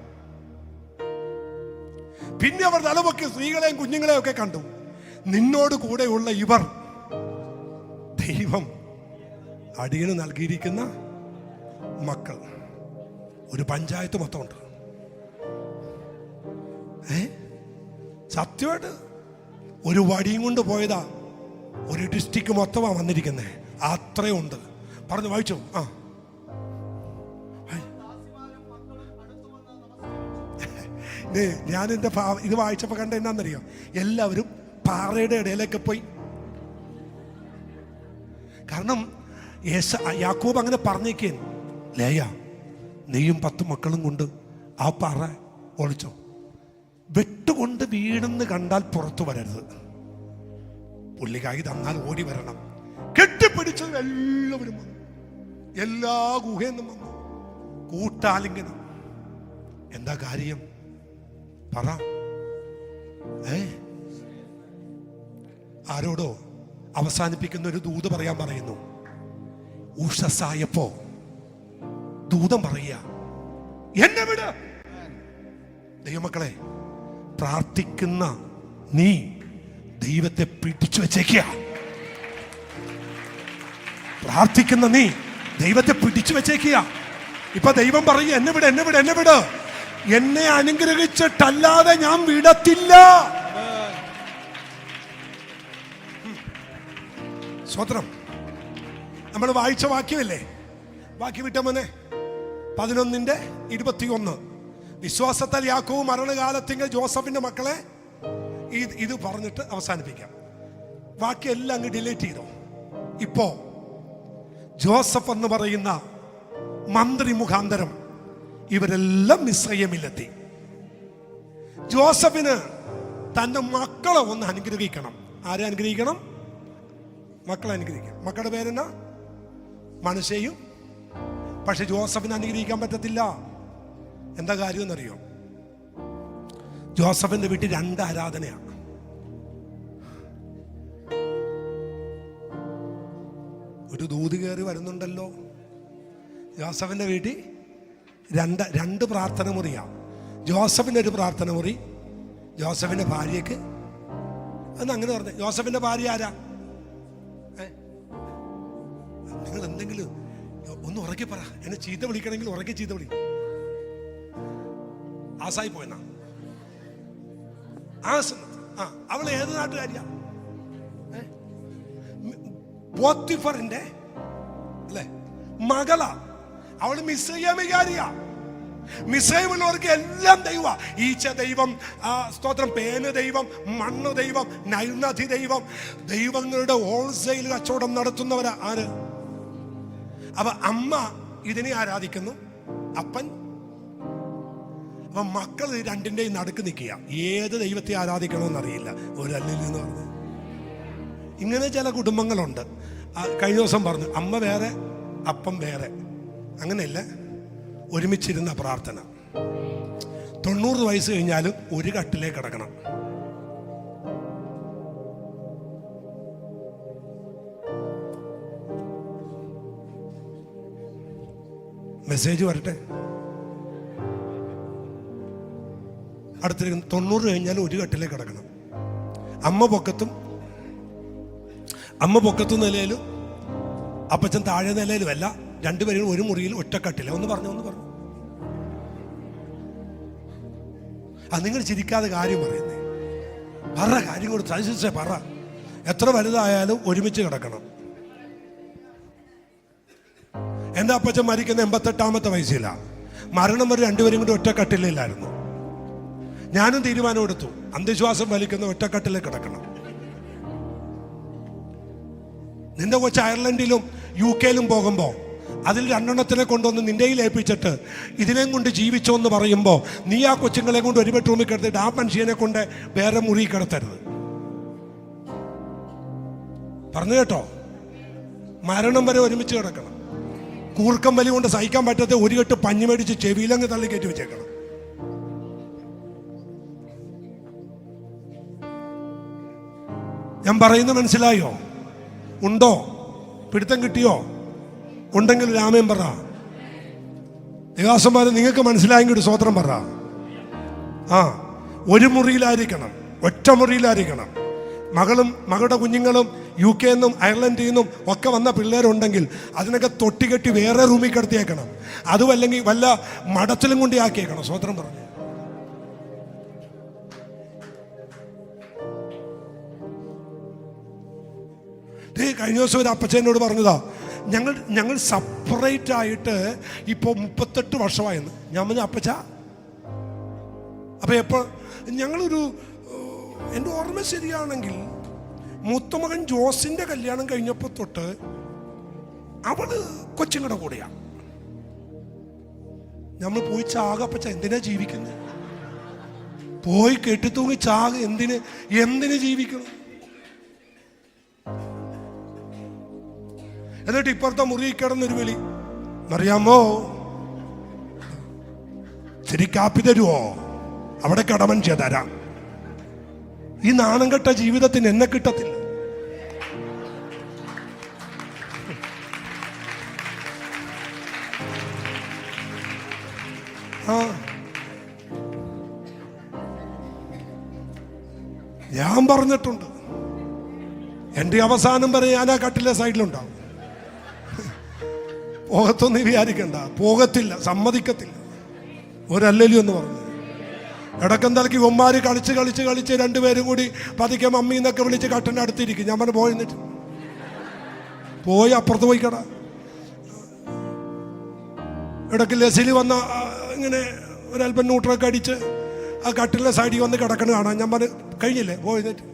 പിന്നെ അവർ തലപൊക്കി സ്ത്രീകളെയും കുഞ്ഞുങ്ങളെയും ഒക്കെ കണ്ടു. നിന്നോട് കൂടെയുള്ള ഇവർ ദൈവം അടിയന് നൽകിയിരിക്കുന്ന മക്കൾ. ഒരു പഞ്ചായത്ത് മൊത്തമുണ്ട്. സത്യമായിട്ട് ഒരു വടിയും കൊണ്ട് പോയതാ. ഒരു ഡിസ്ട്രിക്ട് മൊത്തമാണ് വന്നിരിക്കുന്നത്. അത്രയും ഉണ്ട്. പറഞ്ഞു വായിച്ചോ. ഞാൻ എൻ്റെ ഇത് വായിച്ചപ്പോൾ കണ്ട എന്നാന്നറിയോ? എല്ലാവരും പാറയുടെ ഇടയിലൊക്കെ പോയി. കാരണം യാക്കോബ് അങ്ങനെ പറഞ്ഞേക്കാൻ, ലേയ നീയും 10 മക്കളും കൊണ്ട് ആ പാറ ഒളിച്ചോ. വെട്ടുകൊണ്ട് വീണെന്ന് കണ്ടാൽ പുറത്തു വരരുത്. പുള്ളിക്കായി തന്നാൽ ഓടി വരണം. കെട്ടിപ്പിടിച്ചത് എല്ലാവരും വന്നു. എല്ലാ ഗുഹയിൽ നിന്നും വന്നു. കൂട്ടാലിംഗനം. എന്താ കാര്യം പറ? ആരോടോ അവസാനിപ്പിക്കുന്ന ഒരു ദൂത് പറയാൻ പറയുന്നു. ഉഷസായപ്പോ ദൂതം പറയുക, എന്നെ വിട്. ദൈവമക്കളെ, പ്രാർത്ഥിക്കുന്ന നീ ദൈവത്തെ പിടിച്ചു വെച്ചേക്കുക. പ്രാർത്ഥിക്കുന്ന നീ ദൈവത്തെ പിടിച്ചു വെച്ചേക്കുക. ഇപ്പൊ ദൈവം പറയും, എന്നെ വിട്, എന്നെ വിട്, എന്നെ വിട്. എന്നെ അനുഗ്രഹിച്ചിട്ടല്ലാതെ ഞാൻ വിടത്തില്ല. സ്വത്രം. നമ്മൾ വായിച്ച വാക്യമല്ലേ? വാക്യം വിട്ട മോനെ. 11:21. വിശ്വാസത്താൽ യാക്കോബ് മരണകാലത്തിങ്കൽ ജോസഫിന്റെ മക്കളെ ഇത് പറഞ്ഞിട്ട് അവസാനിപ്പിക്കാം. വാക്യം എല്ലാം അങ്ങ് ഡിലീറ്റ് ചെയ്തോ. ഇപ്പോ ജോസഫ് എന്ന് പറയുന്ന മന്ത്രി മുഖാന്തരം ഇവരെല്ലാം മിസ്രയീമിലെത്തി. ജോസഫിന് തന്റെ മക്കളെ ഒന്ന് അനുഗ്രഹിക്കണം. ആരെ അനുഗ്രഹിക്കണം? മക്കളെ അനുഗ്രഹിക്കണം. മക്കളുടെ പേരെന്നാ? മനശ്ശെയും. പക്ഷെ ജോസഫിനെ അനുഗ്രഹിക്കാൻ പറ്റത്തില്ല. എന്താ കാര്യം എന്നറിയോ? ജോസഫിന്റെ വീട്ടിൽ 2 ആരാധനയാണ്. ഒരു ദൂത് കയറി വരുന്നുണ്ടല്ലോ. ജോസഫിന്റെ വീട്ടിൽ രണ്ട് പ്രാർത്ഥന മുറിയാണ്. ജോസഫിന്റെ ഒരു പ്രാർത്ഥന മുറി, ജോസഫിന്റെ ഭാര്യക്ക്. എന്ന് അങ്ങനെ പറഞ്ഞു. ജോസഫിന്റെ ഭാര്യ ആരാ? നിങ്ങൾ എന്തെങ്കിലും ഒന്ന് ഉറക്കെ പറ. എന്നെ ചീത്ത വിളിക്കണമെങ്കിൽ ഉറക്കെ ചീത്ത വിളി. ആസായി പോയെന്നാ? അവൾ ഏത് നാട്ടുകാരിയാ? പോത്തിഫറിന്റെ അല്ലെ മകളാ. അവള് മിസ്രയീമുകാരിയാ. മിസ്രയീമുള്ളവർക്ക് എല്ലാം ദൈവ. ഈച്ച ദൈവം, സ്തോത്രം, പേന് ദൈവം, മണ്ണ് ദൈവം, നൈനദി ദൈവം. ദൈവങ്ങളുടെ ഹോൾസെയിൽ കച്ചവടം നടത്തുന്നവരാ ആര്? അപ്പൊ അമ്മ ഇതിനെ ആരാധിക്കുന്നു, അപ്പൻ. അപ്പൊ മക്കൾ രണ്ടിന്റെയും നടുക്ക് നിൽക്കുക. ഏത് ദൈവത്തെ ആരാധിക്കണമെന്ന് അറിയില്ല. ഒരല്ലെന്ന് പറഞ്ഞു. ഇങ്ങനെ ചില കുടുംബങ്ങളുണ്ട്. കഴിഞ്ഞ ദിവസം പറഞ്ഞു, അമ്മ വേറെ അപ്പം വേറെ. അങ്ങനെയല്ല, ഒരുമിച്ചിരുന്ന പ്രാർത്ഥന. 90 വയസ്സ് കഴിഞ്ഞാലും ഒരു കട്ടിലേക്ക് കിടക്കണം. മെസ്സേജ് വരട്ടെ. അടുത്തിരിക്കുന്ന 90 കഴിഞ്ഞാലും ഒരു കട്ടിലേക്ക് കിടക്കണം. അമ്മ പൊക്കത്തും നിലയിലും അപ്പച്ചൻ താഴെ നിലയിലും അല്ല. രണ്ടുപേരും ഒരു മുറിയിൽ ഒറ്റക്കട്ടില്ല. ഒന്ന് പറഞ്ഞു. നിങ്ങൾ ചിരിക്കാതെ കാര്യം പറയുന്നേ. പറ, കാര്യം കൊടുത്ത് പറ. എത്ര വലുതായാലും ഒരുമിച്ച് കിടക്കണം. എൻ്റെ അപ്പച്ചൻ മരിക്കുന്ന 88-ാമത്തെ വയസ്സിലാണ്. മരണം വരെ രണ്ടുപേരും കൂടി ഒറ്റ കട്ടിലായിരുന്നു. ഞാനും തീരുമാനം എടുത്തു, അന്ധവിശ്വാസം വലിക്കുന്ന ഒറ്റക്കട്ടിലേ കിടക്കണം. നിന്റെ കൊച്ചു അയർലൻഡിലും UK പോകുമ്പോൾ അതിൽ 2 കൊണ്ടുവന്ന് നിന്റെ കയ്യിൽ ഏൽപ്പിച്ചിട്ട് ഇതിനെയും കൊണ്ട് ജീവിച്ചോ എന്ന് പറയുമ്പോൾ നീ ആ കൊച്ചുങ്ങളെ കൊണ്ട് ഒരു ബെഡ്റൂമിൽ കിടത്തിട്ട് ആ മനുഷ്യനെ കൊണ്ട് വേറെ മുറി കിടത്തരുത്. പറഞ്ഞു കേട്ടോ? മരണം വരെ ഒരുമിച്ച് കിടക്കണം. കൂർക്കം വലി കൊണ്ട് സഹിക്കാൻ പറ്റാത്ത ഒരു കെട്ട് പഞ്ഞു മേടിച്ച് ചെവിയിലങ്ങ് തള്ളി കയറ്റി വെച്ചേക്കണം. ഞാൻ പറയുന്നത് മനസ്സിലായോ? ഉണ്ടോ? പിടുത്തം കിട്ടിയോ? ഉണ്ടെങ്കിൽ രാമൻ പറ. ദേവാസന്മാരെ നിങ്ങൾക്ക് മനസ്സിലായെങ്കിൽ ഒരു സ്വോത്രം പറ. ഒരു മുറിയിലായിരിക്കണം, ഒറ്റ മുറിയിലായിരിക്കണം. മകളും മകളുടെ കുഞ്ഞുങ്ങളും UK അയർലൻഡിൽ നിന്നും ഒക്കെ വന്ന പിള്ളേരുണ്ടെങ്കിൽ അതിനൊക്കെ തൊട്ടികെട്ടി വേറെ റൂമിൽ കിടത്തിയേക്കണം. അതുമല്ലെങ്കിൽ വല്ല മടത്തിലും കൊണ്ട് ആക്കിയേക്കണം. സ്വോത്രം പറഞ്ഞു. കഴിഞ്ഞ ദിവസം ഒരു അപ്പച്ചനോട് പറഞ്ഞതാ, ഞങ്ങൾ സെപ്പറേറ്റ് ആയിട്ട് ഇപ്പോൾ 38 വർഷമായെന്ന്. ഞാൻ പറഞ്ഞു, അപ്പച്ച അപ്പം എപ്പോൾ ഞങ്ങളൊരു, എൻ്റെ ഓർമ്മ ശരിയാണെങ്കിൽ മൂത്തമകൻ ജോസിൻ്റെ കല്യാണം കഴിഞ്ഞപ്പോൾ തൊട്ട് അവള് കൊച്ചുങ്ങളുടെ കൂടെയാണ്. നമ്മൾ പോയി ചാക. അപ്പച്ച എന്തിനാ ജീവിക്കുന്നത്? പോയി കെട്ടിത്തൂങ്ങി ചാക. എന്തിന് ജീവിക്കണം? എന്നിട്ട് ഇപ്പുറത്തെ മുറി കിടന്നൊരു വിളി, അറിയാമോ ശരി കാപ്പി തരുവോ? അവിടെ കടമൻ തരാം. ഈ നാണം കെട്ട ജീവിതത്തിന് എന്നെ കിട്ടത്തില്ല. ഞാൻ പറഞ്ഞിട്ടുണ്ട്, എൻ്റെ അവസാനം വരെ ഞാൻ ആ കട്ടിലെ സൈഡിലുണ്ടാവും. പോകത്തൊന്നും വിചാരിക്കണ്ട, പോകത്തില്ല, സമ്മതിക്കത്തില്ല. ഒരല്ലലും എന്ന് പറഞ്ഞു. ഇടക്കെന്താക്കി ഒമ്മാര് കളിച്ച് രണ്ടുപേരും കൂടി പതുക്കെ മമ്മി എന്നൊക്കെ വിളിച്ച് കട്ടൻ്റെ അടുത്തിരിക്കും. ഞാൻ പറഞ്ഞു, പോയെന്നിട്ട് പോയി അപ്പുറത്ത് പോയി കട. ഇടയ്ക്ക് ലസിൽ വന്ന ഇങ്ങനെ ഒരല്പം ന്യൂട്രൊക്കെ അടിച്ച് ആ കട്ടിലെ സൈഡിൽ വന്ന് കിടക്കണ കാണാം. ഞാൻ പറഞ്ഞു, കഴിഞ്ഞില്ലേ, പോയെന്നിട്ട്.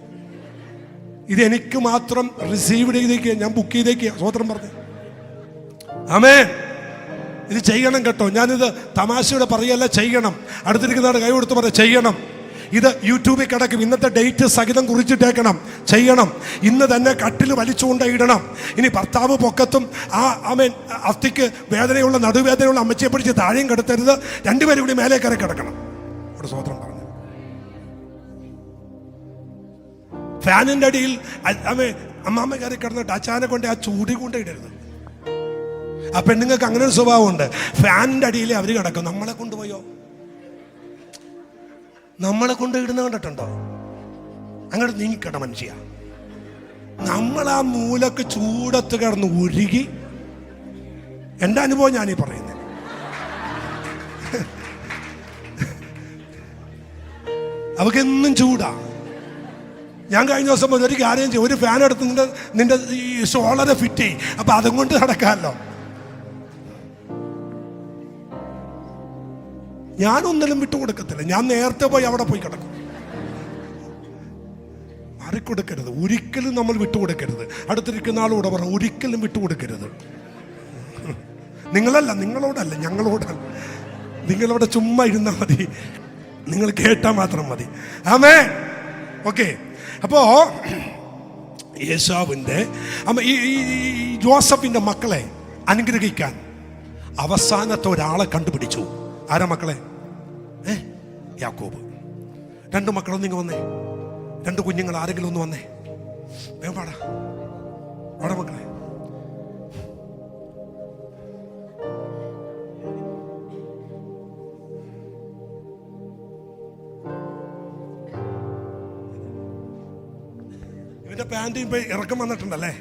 ഇതെനിക്ക് മാത്രം റിസീവ് ചെയ്തേക്കുക, ഞാൻ ബുക്ക് ചെയ്തേക്കുക. സ്വോത്രം പറഞ്ഞു. ആമേൻ. ഇത് ചെയ്യണം കേട്ടോ. ഞാനിത് തമാശയുടെ പറയല്ല, ചെയ്യണം. അടുത്തിരിക്കുന്നവരുടെ കൈ കൊടുത്ത് പറയാം, ചെയ്യണം. ഇത് യൂട്യൂബിൽ കിടക്കും. ഇന്നത്തെ ഡേറ്റ് സഹിതം കുറിച്ചിട്ടേക്കണം. ചെയ്യണം. ഇന്ന് തന്നെ കട്ടിൽ വലിച്ചുകൊണ്ട് ഇടണം. ഇനി ഭർത്താവ് പൊക്കത്തും ആമേൻ അസ്ഥിക്ക് വേദനയുള്ള നടുവേദനയുള്ള അമ്മച്ചിയെ പിടിച്ച് താഴെയും കിടത്തരുത്. രണ്ടുപേരും കൂടി മേലെ കയറി കിടക്കണം. അവിടെ സ്വോത്രം പറഞ്ഞു. ഫാനിൻ്റെ അടിയിൽ അമ്മാമ്മ കയറി കിടന്നിട്ട് അച്ചാനെ കൊണ്ട് ആ ചൂടി കൊണ്ട് ഇടരുത്. ആ പെണ്ണുങ്ങൾക്ക് അങ്ങനെ ഒരു സ്വഭാവമുണ്ട്. ഫാനിൻ്റെ അടിയിൽ അവർ കിടക്കും. നമ്മളെ കൊണ്ടുപോയോ? നമ്മളെ കൊണ്ട് ഇടുന്ന കണ്ടിട്ടുണ്ടോ? അങ്ങോട്ട് നീങ്ങിക്കട മനുഷ്യ. നമ്മൾ ആ മൂലക്ക് ചൂടത്ത് കിടന്ന് ഉരുകി. എൻ്റെ അനുഭവം ഞാനീ പറയുന്നത്. അവക്കെന്നും ചൂടാ. ഞാൻ കഴിഞ്ഞ ദിവസം ഒരു കാര്യം ചെയ്യും, ഒരു ഫാൻ എടുത്ത് നിന്റെ ഈ സോളറെ ഫിറ്റ് ചെയ്യും. അപ്പം അതും കൊണ്ട് നടക്കാമല്ലോ. ഞാനൊന്നിലും വിട്ടുകൊടുക്കത്തില്ല. ഞാൻ നേരത്തെ പോയി അവിടെ പോയി കിടക്കും. മാറിക്കൊടുക്കരുത്. ഒരിക്കലും നമ്മൾ വിട്ടുകൊടുക്കരുത്. അടുത്തിരിക്കുന്ന ആളോട് പറ, ഒരിക്കലും വിട്ടുകൊടുക്കരുത്. നിങ്ങളല്ല, നിങ്ങളോടല്ല, ഞങ്ങളോടല്ല. നിങ്ങളവിടെ ചുമ്മാ ഇരുന്നാൽ മതി. നിങ്ങൾ കേട്ടാൽ മാത്രം മതി. ആമേൻ. ഓക്കെ. അപ്പോൾ യേശാവിൻ്റെ ഈ ജോസഫിൻ്റെ മക്കളെ അനുഗ്രഹിക്കാൻ അവസാനത്തെ ഒരാളെ കണ്ടുപിടിച്ചു. ആരാ മക്കളെ? യാക്കോബ്. 2 മക്കളൊന്നും ഇങ്ങ് വന്നേ. 2 കുഞ്ഞുങ്ങൾ ആരെങ്കിലും ഒന്ന് വന്നേ. വേഗം പാടാ, പാടാ മക്കളെ. ഇവന്റെ പാൻറ് ഇപ്പൊ ഇറക്കം വന്നിട്ടുണ്ടല്ലേ.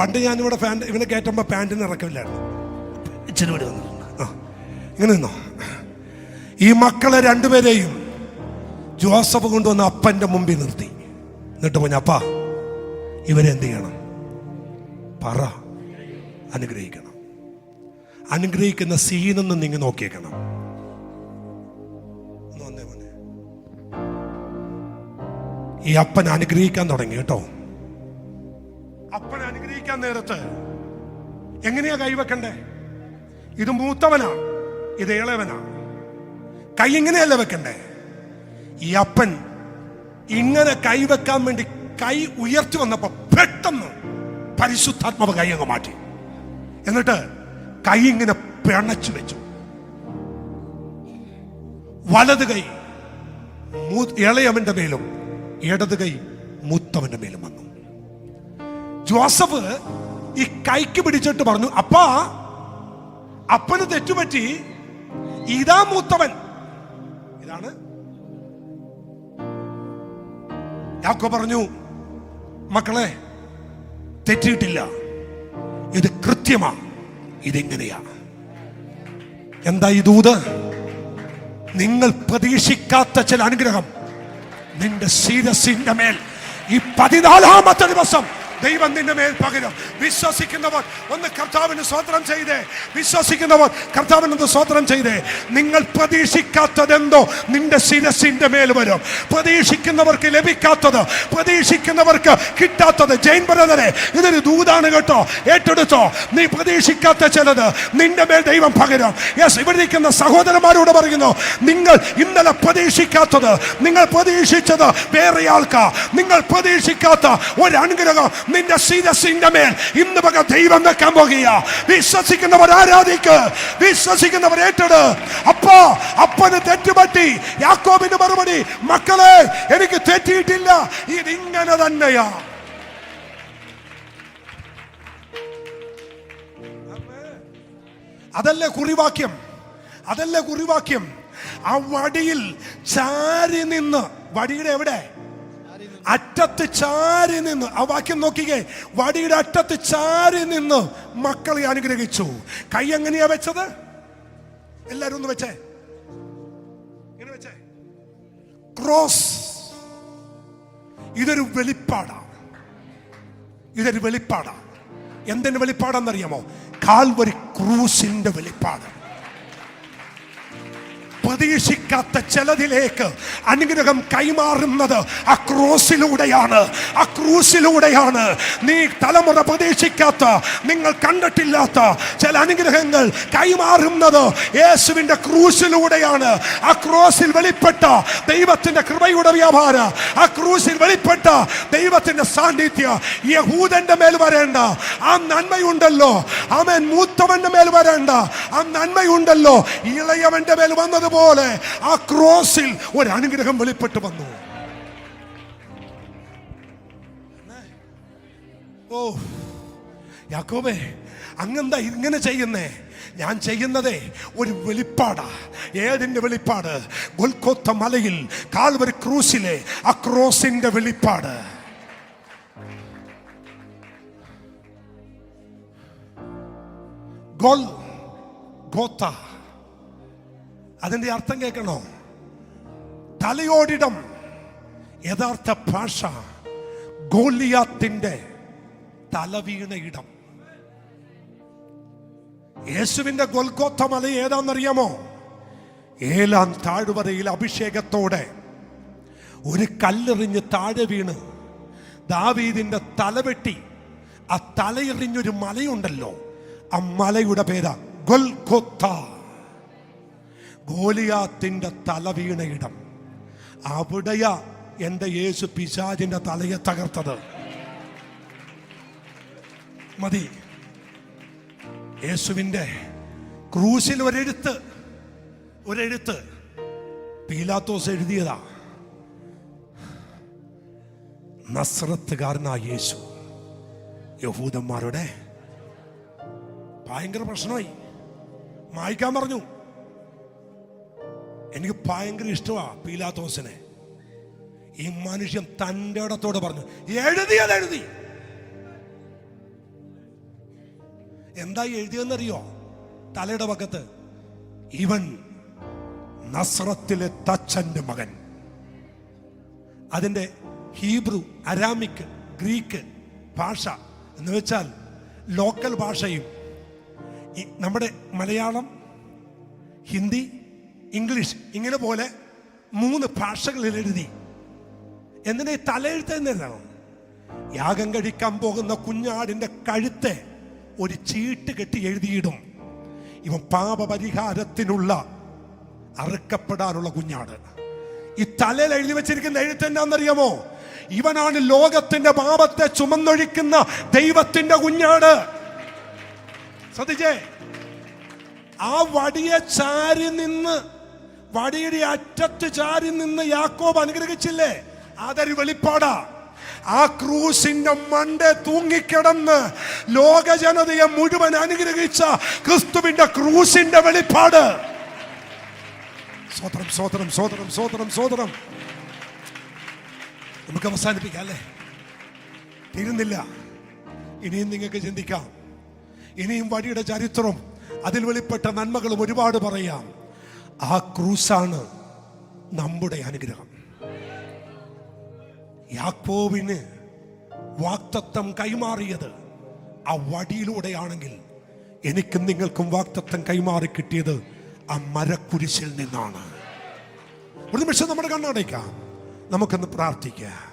പണ്ട് ഞാനിവിടെ ഇവനെ കയറ്റുമ്പോ പാൻറ്റിന് ഇറക്കമില്ലായിരുന്നു. ഇച്ചിരി കൂടി വന്നിട്ടുണ്ട്. ഇങ്ങനെ നിന്നോ. ഈ മക്കളെ 2 പേരെയും ജോസഫ് കൊണ്ടുവന്ന് അപ്പൻ്റെ മുമ്പിൽ നിർത്തി. എന്നിട്ട് പറഞ്ഞു, അപ്പാ ഇവരെന്ത് ചെയ്യണം? പറ. അനുഗ്രഹിക്കണം. അനുഗ്രഹിക്കുന്ന സീനൊന്നും നിങ്ങൾ നോക്കിയേക്കണം. ഈ അപ്പൻ അനുഗ്രഹിക്കാൻ തുടങ്ങി കേട്ടോ. അപ്പൻ അനുഗ്രഹിക്കാൻ നേരത്ത് എങ്ങനെയാ കൈവെക്കണ്ടേ? ഇത് മൂത്തവനാ, ഇത് ഇളവനാ. കൈ ഇങ്ങനെയല്ല വെക്കണ്ടേ. ഈ അപ്പൻ ഇങ്ങനെ കൈവെക്കാൻ വേണ്ടി കൈ ഉയർത്തി വന്നപ്പോ പെട്ടെന്ന് പരിശുദ്ധാത്മാവ് കൈ അങ്ങ് മാറ്റി. എന്നിട്ട് കൈ ഇങ്ങനെ പിണച്ചു വെച്ചു. വലത് കൈ ഇളയവന്റെ മേലും ഇടത് കൈ മൂത്തവന്റെ മേലും വന്നു. ജോസഫ് ഈ കൈക്ക് പിടിച്ചിട്ട് പറഞ്ഞു, അപ്പാ, അപ്പന് തെറ്റുപറ്റി, ഇതാ മൂത്തവൻ. ഇതാണ്. യാക്കോബ് പറഞ്ഞു, മക്കളെ, തെറ്റിയിട്ടില്ല, ഇത് കൃത്യമാ, ഇതെങ്ങനെയാ. എന്താ ഈ ദൂത്? നിങ്ങൾ പ്രതീക്ഷിക്കാത്ത ചില അനുഗ്രഹം നിന്റെ ശിരസിന്റെ മേൽ ഈ 14-ാമത്തെ ദിവസം ദൈവം നിന്റെ മേൽ പകരും. വിശ്വസിക്കുന്നവർ ഒന്ന് കർത്താവിന് സ്തോത്രം ചെയ്തേ. വിശ്വസിക്കുന്നവർ കർത്താവിനൊന്ന് സ്തോത്രം ചെയ്തേ. നിങ്ങൾ പ്രതീക്ഷിക്കാത്തതെന്തോ നിന്റെ ശിരസിന്റെ മേൽ വരും. പ്രതീക്ഷിക്കുന്നവർക്ക് ലഭിക്കാത്തത്, പ്രതീക്ഷിക്കുന്നവർക്ക് കിട്ടാത്തത്. ജെയിൻ ബ്രദറെ, ഇതൊരു ദൂതാണ് കേട്ടോ, ഏറ്റെടുത്തോ. നീ പ്രതീക്ഷിക്കാത്ത ചിലത് നിന്റെ മേൽ ദൈവം പകരും. യെസ്, ഇവിടെ നിൽക്കുന്ന സഹോദരന്മാരോട് പറയുന്നു, നിങ്ങൾ ഇന്നലെ പ്രതീക്ഷിക്കാത്തത് നിങ്ങൾ പ്രതീക്ഷിച്ചത് വേറെ ആൾക്കാ. നിങ്ങൾ പ്രതീക്ഷിക്കാത്ത ഒരു അനുഗ്രഹം നിന്റെ ശിരസിന്റെ മേൽ ഇന്ന് പകൽ ദൈവം വെക്കാൻ പോകുക. വിശ്വസിക്കുന്നവർ ആരാധിക്ക്, വിശ്വസിക്കുന്നവർ ഏറ്റെടു. അപ്പോ അപ്പന് തെറ്റുപറ്റി. യാക്കോബിന് മറുപടി, മക്കളെ, എനിക്ക് തെറ്റിയിട്ടില്ല, ഇതിങ്ങനെ തന്നെയാ. അതല്ലേ കുറിവാക്യം, അതല്ലേ കുറിവാക്യം. ആ വടിയിൽ ചാരി നിന്ന്, വടിയുടെ എവിടെ? അറ്റത്ത് ചാരി നിന്ന്. ആ വാക്യം നോക്കിക്കേ. വടിയുടെ അറ്റത്ത് ചാരി നിന്ന് മക്കളെ അനുഗ്രഹിച്ചു. കൈ എങ്ങനെയാ വെച്ചത്? എല്ലാരും ഒന്ന് വെച്ചേ, ഇങ്ങനെ വെച്ചേ. ക്രോസ്. ഇതൊരു വെളിപ്പാടാ, ഇതൊരു വെളിപ്പാടാ. എന്തിന്റെ വെളിപ്പാടാന്നറിയാമോ? കാൽവരി ക്രൂസിന്റെ വെളിപ്പാട്. പ്രതീക്ഷിക്കാത്ത ചിലതിലേക്ക് അനുഗ്രഹം കൈമാറുന്നത് ആ ക്രൂസിലൂടെയാണ്, ആ ക്രൂസിലൂടെയാണ്. നീ തലമുറ പ്രതീക്ഷിക്കാത്ത, നിങ്ങൾ കണ്ടിട്ടില്ലാത്ത ചില അനുഗ്രഹങ്ങൾ കൈമാറുന്നത് യേശുവിന്റെ ക്രൂസിലൂടെയാണ്. ആ ക്രൂസിൽ വെളിപ്പെട്ട ദൈവത്തിന്റെ കൃപയുടെ വ്യാപാരം, ആ ക്രൂസിൽ വെളിപ്പെട്ട ദൈവത്തിന്റെ സാന്നിധ്യം യഹൂദന്റെ മേൽ വരേണ്ട ആ നന്മയുണ്ടല്ലോ, അവൻ മൂത്തവന്റെ മേൽ വരേണ്ട ആ നന്മയുണ്ടല്ലോ, ഇളയവന്റെ മേൽ വന്നത് പോലെ ആ ക്രോസിൽ ഒരു അനുഗ്രഹം വെളിപ്പെട്ടു വന്നു. ഓ യാക്കോബേ, അങ്ങെന്താ ഇങ്ങനെ ചെയ്യുന്നേ? ഞാൻ ചെയ്യുന്നതേ ഒരു വെളിപ്പാടാ. ഏതിന്റെ വെളിപ്പാട്? ഗൊൽഗോത്ത മലയിൽ കാൽവരി ക്രൂസിലെ ആ ക്രോസിന്റെ വെളിപ്പാട്. ഗോൽഗോത്ത, അതിന്റെ അർത്ഥം കേൾക്കണോ? തലയോടിടം. യഥാർത്ഥ ഭാഷ ഗോലിയാത്തിന്റെ തലവീണ ഇടം. യേശുവിന്റെ ഗൊൽഗോത്ത മല ഏതാണെന്നറിയാമോ? ഏലാം താഴ്വരയിൽ അഭിഷേകത്തോടെ ഒരു കല്ലെറിഞ്ഞ് താഴെ വീണ് ദാവീദിന്റെ തലവെട്ടി ആ തലയെറിഞ്ഞൊരു മലയുണ്ടല്ലോ, ആ മലയുടെ പേരാ ഗൊൽഗോത്ത. ഗോലിയാത്തിന്റെ തല വീണ ഇടം. അവിടെയാ എന്റെ യേശു പിശാചിന്റെ തലയെ തകർത്തത്. മതി. യേശുവിന്റെ ക്രൂശിൽ ഒരെഴുത്ത് പീലാത്തോസ് എഴുതിയതാ. നസ്രത്തുകാരനായ യേശു യഹൂദന്മാരുടെ ഭയങ്കര പ്രശ്നമായി. മായ്ക്കാൻ പറഞ്ഞു. എനിക്ക് ഭയങ്കര ഇഷ്ടമാണ് പീലാത്തോസിനെ. ഈ മനുഷ്യൻ തൻ്റെ ഇടത്തോട് പറഞ്ഞു, എഴുതി. എന്താ എഴുതിയെന്നറിയോ? തലയുടെ പക്കത്ത്, ഇവൻ നസ്രത്തിലെ തച്ചന്റെ മകൻ. അതിന്റെ ഹീബ്രു, അരാമിക്, ഗ്രീക്ക് ഭാഷ എന്ന് വെച്ചാൽ ലോക്കൽ ഭാഷയും നമ്മുടെ മലയാളം, ഹിന്ദി, ഇംഗ്ലീഷ് ഇങ്ങനെ പോലെ 3 ഭാഷകളിൽ എഴുതി. എന്തിനാ തലയെഴുത്തുന്നതാണ്? യാഗം കഴിക്കാൻ പോകുന്ന കുഞ്ഞാടിന്റെ കഴുത്തെ ഒരു ചീട്ട് കെട്ടി എഴുതിയിടും, ഇവൻ പാപപരിഹാരത്തിനുള്ള അറുക്കപ്പെടാനുള്ള കുഞ്ഞാട്. ഈ തലയിൽ എഴുതി വെച്ചിരിക്കുന്ന എഴുത്ത് എന്താണെന്നറിയാമോ? ഇവനാണ് ലോകത്തിന്റെ പാപത്തെ ചുമന്നൊഴിക്കുന്ന ദൈവത്തിന്റെ കുഞ്ഞാട്. ശ്രദ്ധിച്ചേ, ആ വടിയെ ചാരി നിന്ന്, വടിയുടെ അറ്റത്ത് ചാരി നിന്ന് യാക്കോബ് അനുഗ്രഹിച്ചില്ലേ? അതൊരു വെളിപ്പാടാ. ആ ക്രൂസിന്റെ മണ്ടേ തൂങ്ങിക്കിടന്ന് ലോക ജനതയെ മുഴുവൻ അനുഗ്രഹിച്ച ക്രിസ്തുവിന്റെ ക്രൂസിന്റെ വെളിപ്പാട്. സ്വതന്ത്രം സ്വതന്ത്രം സ്വതന്ത്രം സ്വതന്ത്രം സ്വതന്ത്രം. നമുക്ക് അവസാനിപ്പിക്കാം അല്ലേ? തീരുന്നില്ല. ഇനിയും നിങ്ങൾക്ക് ചിന്തിക്കാം. ഇനിയും വടിയുടെ ചരിത്രം, അതിൽ വെളിപ്പെട്ട നന്മകളും ഒരുപാട് പറയാം. ആ ക്രൂസാണ് നമ്മുടെ അനുഗ്രഹം. യാക്കോബിന് വാഗ്ദത്തം കൈമാറിയത് ആ വടിയിലൂടെയാണെങ്കിൽ എനിക്കും നിങ്ങൾക്കും വാഗ്ദത്തം കൈമാറി കിട്ടിയത് ആ മരക്കുരിശിൽ നിന്നാണ്. ഒരു നിമിഷം നമ്മുടെ കണ്ണടയ്ക്കാം, നമുക്കൊന്ന് പ്രാർത്ഥിക്കാം.